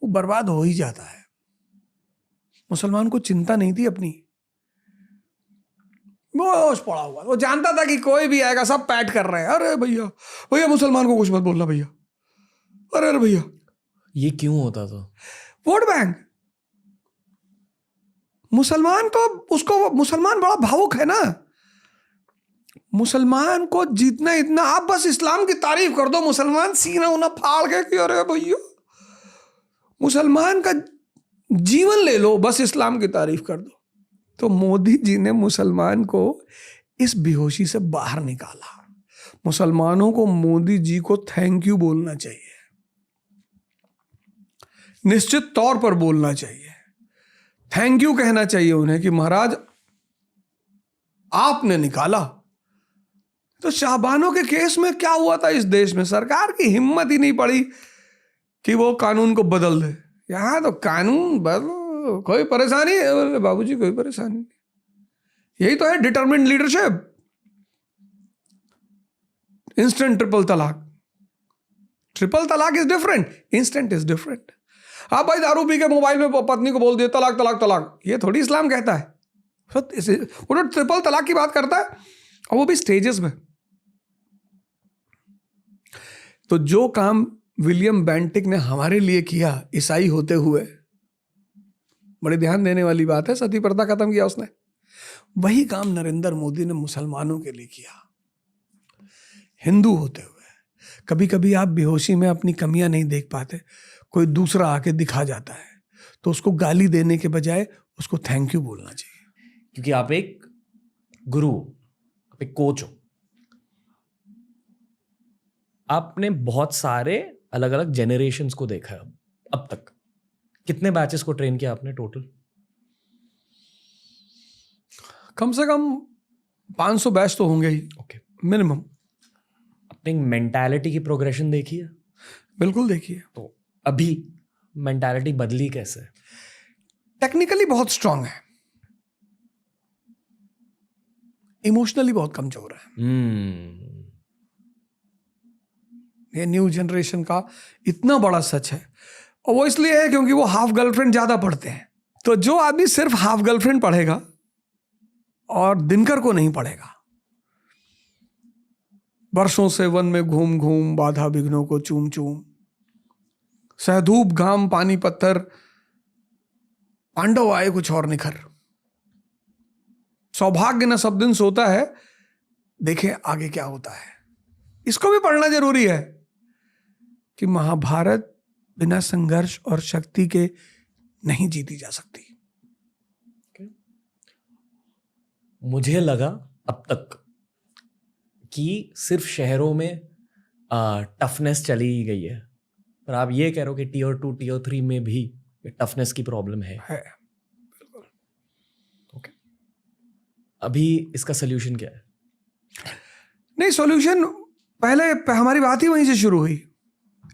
वो बर्बाद हो ही जाता है। मुसलमान को चिंता नहीं थी अपनी, होश पड़ा हुआ। वो जानता था कि कोई भी आएगा सब पैट कर रहे हैं। अरे भैया भैया मुसलमान को कुछ मत बोलना भैया, अरे भैया। ये क्यों होता था? Vote bank. मुसलमान तो उसको, मुसलमान बड़ा भावुक है ना। मुसलमान को जितना इतना आप बस इस्लाम की तारीफ कर दो, मुसलमान सीना उना फाड़ के कि अरे भैया। मुसलमान का जीवन ले लो, बस इस्लाम की तारीफ कर दो। तो मोदी जी ने मुसलमान को इस बेहोशी से बाहर निकाला। मुसलमानों को मोदी जी को थैंक यू बोलना चाहिए, निश्चित तौर पर बोलना चाहिए। थैंक यू कहना चाहिए उन्हें कि महाराज आपने निकाला। तो शाहबानों के केस में क्या हुआ था इस देश में? सरकार की हिम्मत ही नहीं पड़ी कि वो कानून को बदल दे। यहां तो कानून बदल, कोई परेशानी है बाबूजी, कोई परेशानी नहीं। यही तो है डिटरमिन्ड लीडरशिप। इंस्टेंट ट्रिपल तलाक। ट्रिपल तलाक is different, instant is different. आप भाई दारू पी के मोबाइल में पत्नी को बोल दिए तलाक तलाक तलाक, ये थोड़ी इस्लाम कहता है। वो तो ट्रिपल तलाक की बात करता है, और वो भी स्टेजेस में। तो जो काम विलियम बेंटिक ने हमारे लिए किया ईसाई होते हुए, बड़े ध्यान देने वाली बात है, सती प्रथा खत्म किया उसने, वही काम नरेंद्र मोदी ने मुसलमानों के लिए किया हिंदू होते हुए। कभी कभी आप बेहोशी में अपनी कमियां नहीं देख पाते, कोई दूसरा आके दिखा जाता है, तो उसको गाली देने के बजाय उसको थैंक यू बोलना चाहिए। क्योंकि आप एक गुरु, आप एक कोच हो। आपने बहुत सारे अलग अलग जेनरेशंस को देखा है अब तक। कितने बैचेस को ट्रेन किया आपने टोटल? कम से कम 500 बैच तो होंगे ही। Okay, minimum. अपनी मेंटालिटी की प्रोग्रेशन देखी है? बिल्कुल देखिए। तो अभी मेंटालिटी बदली कैसे? टेक्निकली बहुत स्ट्रांग है, इमोशनली बहुत कमजोर है। ये न्यू जनरेशन का इतना बड़ा सच है। और वो इसलिए है क्योंकि वो हाफ गर्लफ्रेंड ज्यादा पढ़ते हैं। तो जो आदमी सिर्फ हाफ गर्लफ्रेंड पढ़ेगा और दिनकर को नहीं पढ़ेगा, वर्षों से वन में घूम घूम बाधा विघ्नों को चूम चूम, सहधूप घाम पानी पत्थर, पांडव आए कुछ और निखर, सौभाग्य न सब दिन सोता है, देखें आगे क्या होता है। इसको भी पढ़ना जरूरी है कि महाभारत बिना संघर्ष और शक्ति के नहीं जीती जा सकती। मुझे लगा अब तक कि सिर्फ शहरों में टफनेस चली गई है, पर आप ये कह रहे हो कि टीयर 2 टीयर 3 में भी टफनेस की प्रॉब्लम है। ओके, अभी इसका सोल्यूशन क्या है? नहीं, सॉल्यूशन पहले हमारी बात ही वहीं से शुरू हुई,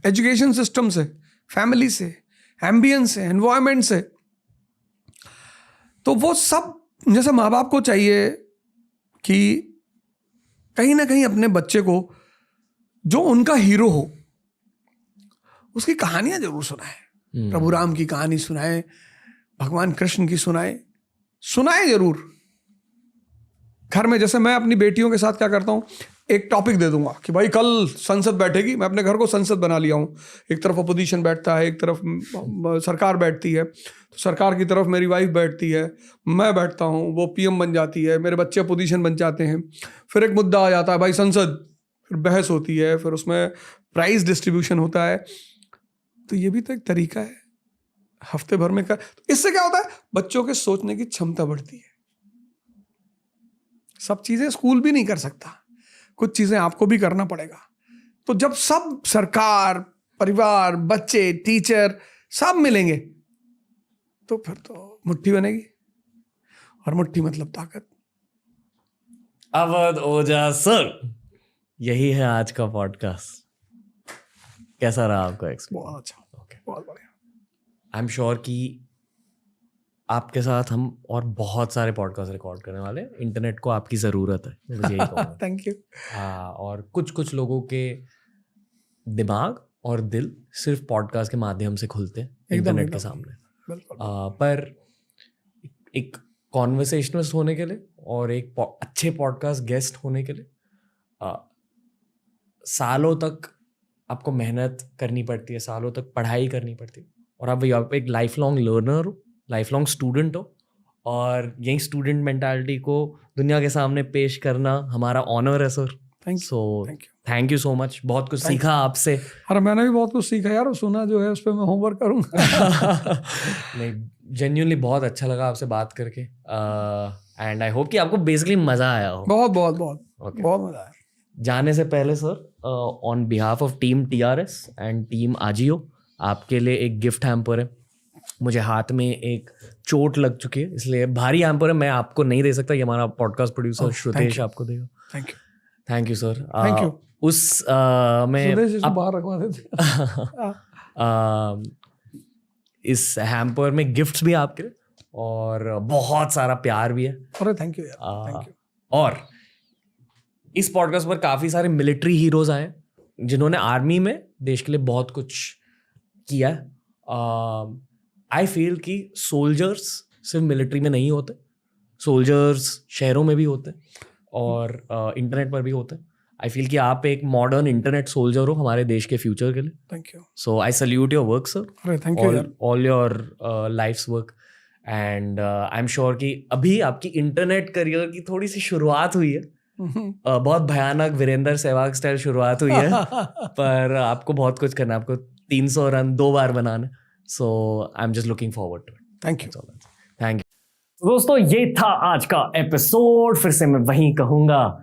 एजुकेशन सिस्टम से, फैमिली से, एम्बियंस से, एनवायरनमेंट से। तो वो सब, जैसे माँ बाप को चाहिए कि कहीं ना कहीं अपने बच्चे को जो उनका हीरो हो उसकी कहानियां जरूर सुनाए। प्रभु राम की कहानी सुनाए, भगवान कृष्ण की सुनाए जरूर। घर में जैसे मैं अपनी बेटियों के साथ क्या करता हूँ, एक टॉपिक दे दूंगा कि भाई कल संसद बैठेगी, मैं अपने घर को संसद बना लिया हूँ। एक तरफ अपोजिशन बैठता है, एक तरफ सरकार बैठती है। तो सरकार की तरफ मेरी वाइफ बैठती है, मैं बैठता हूँ, वो पीएम बन जाती है, मेरे बच्चे अपोजिशन बन जाते हैं। फिर एक मुद्दा आ जाता है भाई संसद, फिर बहस होती है, फिर उसमें प्राइज डिस्ट्रीब्यूशन होता है। तो ये भी तो एक तरीका है हफ्ते भर में कर। तो इससे क्या होता है, बच्चों के सोचने की क्षमता बढ़ती है। सब चीजें स्कूल भी नहीं कर सकता, कुछ चीजें आपको भी करना पड़ेगा। तो जब सब, सरकार, परिवार, बच्चे, टीचर सब मिलेंगे तो फिर तो मुट्ठी बनेगी, और मुट्ठी मतलब ताकत। अवध ओझा सर, यही है आज का पॉडकास्ट। कैसा रहा आपका एक्सपीरियंस? बहुत अच्छा, ओके, बहुत बढ़िया। आई एम श्योर कि आपके साथ हम और बहुत सारे पॉडकास्ट रिकॉर्ड करने वाले हैं। इंटरनेट को आपकी ज़रूरत है, मैं बस यही कहूँगा। Thank you. हाँ, और कुछ लोगों के दिमाग और दिल सिर्फ पॉडकास्ट के माध्यम से खुलते हैं इंटरनेट के सामने। पर एक कॉन्वर्सेशनलिस्ट होने के लिए और एक अच्छे पॉडकास्ट गेस्ट होने के लिए सालों तक आपको मेहनत करनी पड़ती है, सालों तक पढ़ाई करनी पड़ती है। और आप एक लाइफ लॉन्ग लर्नर हो, लाइफ लॉन्ग स्टूडेंट हो, और यही स्टूडेंट मेंटालिटी को दुनिया के सामने पेश करना हमारा ऑनर है sir. Thank you so much. बहुत कुछ सीखा आपसे। अरे मैंने भी बहुत कुछ सीखा यार, और सुना जो है उस पर मैं होमवर्क करूँगा। नहीं, जेन्युइनली बहुत अच्छा लगा आपसे बात करके, एंड आई होप कि आपको बेसिकली मजा आया हो। बहुत बहुत बहुत बहुत मजा आया। जाने से पहले sir, on behalf of team TRS and team Ajio, आपके लिए एक गिफ्ट हैम्पर है। मुझे हाथ में एक चोट लग चुकी है, इसलिए भारी हैम्पर है, मैं आपको नहीं दे सकता। ये हमारा पॉडकास्ट प्रोड्यूसर श्रुतेश आपको देगा। Thank you sir. Thank you. उस में बाहर रखवा देते। इस हैम्पर में गिफ्ट्स भी आपके लिए और बहुत सारा प्यार भी है। अरे थैंक यू यार, थैंक यू। और इस पॉडकास्ट पर काफी सारे मिलिट्री हीरोज आए जिन्होंने आर्मी में देश के लिए बहुत कुछ किया है। आई फील कि सोल्जर्स सिर्फ मिलिट्री में नहीं होते, सोल्जर्स शहरों में भी होते हैं और इंटरनेट पर भी होते हैं। आई फील कि आप एक मॉडर्न इंटरनेट सोल्जर हो हमारे देश के फ्यूचर के लिए। Thank you. So I salute your work sir. अरे थैंक यू यार। All your life's work, and I am sure कि अभी आपकी इंटरनेट करियर की थोड़ी सी शुरुआत हुई है। बहुत भयानक वीरेंद्र सहवाग स्टाइल शुरुआत हुई है, पर आपको बहुत कुछ करना है, आपको 300 रन 2 बार बनाना। So I am just looking forward to it. Thank you. Thank you दोस्तों, ये था आज का एपिसोड। फिर से मैं वही कहूंगा,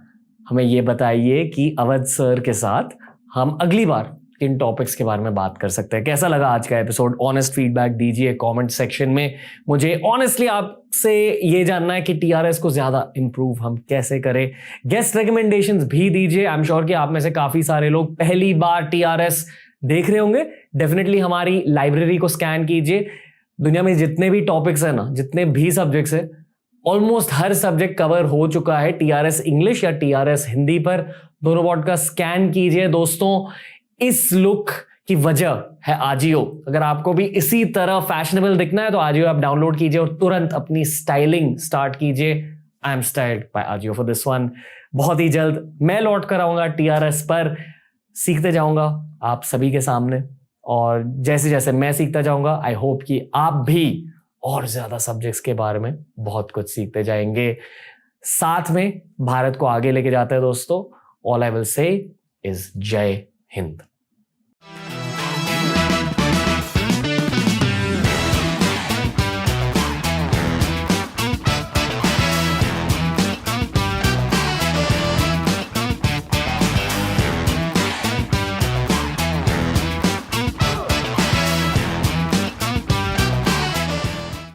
हमें ये बताइए कि अवध सर के साथ हम अगली बार किन टॉपिक्स के बारे में बात कर सकते हैं। कैसा लगा आज का एपिसोड? ऑनेस्ट फीडबैक दीजिए कमेंट सेक्शन में। मुझे ऑनेस्टली आपसे ये जानना है कि TRS को ज्यादा इंप्रूव हम कैसे करें। गेस्ट रिकमेंडेशंस भी दीजिए। आई एम श्योर कि आप में से काफी सारे लोग पहली बार TRS देख रहे होंगे। डेफिनेटली हमारी लाइब्रेरी को स्कैन कीजिए। दुनिया में जितने भी टॉपिक्स है ना, जितने भी सब्जेक्ट्स है, ऑलमोस्ट हर सब्जेक्ट कवर हो चुका है TRS इंग्लिश या TRS हिंदी पर। दोनों पॉडकास्ट स्कैन कीजिए दोस्तों। इस लुक की वजह है आजियो। अगर आपको भी इसी तरह फैशनेबल दिखना है तो आजियो ऐप डाउनलोड कीजिए और तुरंत अपनी स्टाइलिंग स्टार्ट कीजिए। I am styled by AJIO for this one. बहुत ही जल्द मैं लौट कर आऊंगा TRS पर, सीखते जाऊंगा आप सभी के सामने, और जैसे जैसे मैं सीखता जाऊंगा आई होप कि आप भी और ज्यादा सब्जेक्ट्स के बारे में बहुत कुछ सीखते जाएंगे। साथ में भारत को आगे लेके जाते हैं दोस्तों। All I will say is जय हिंद।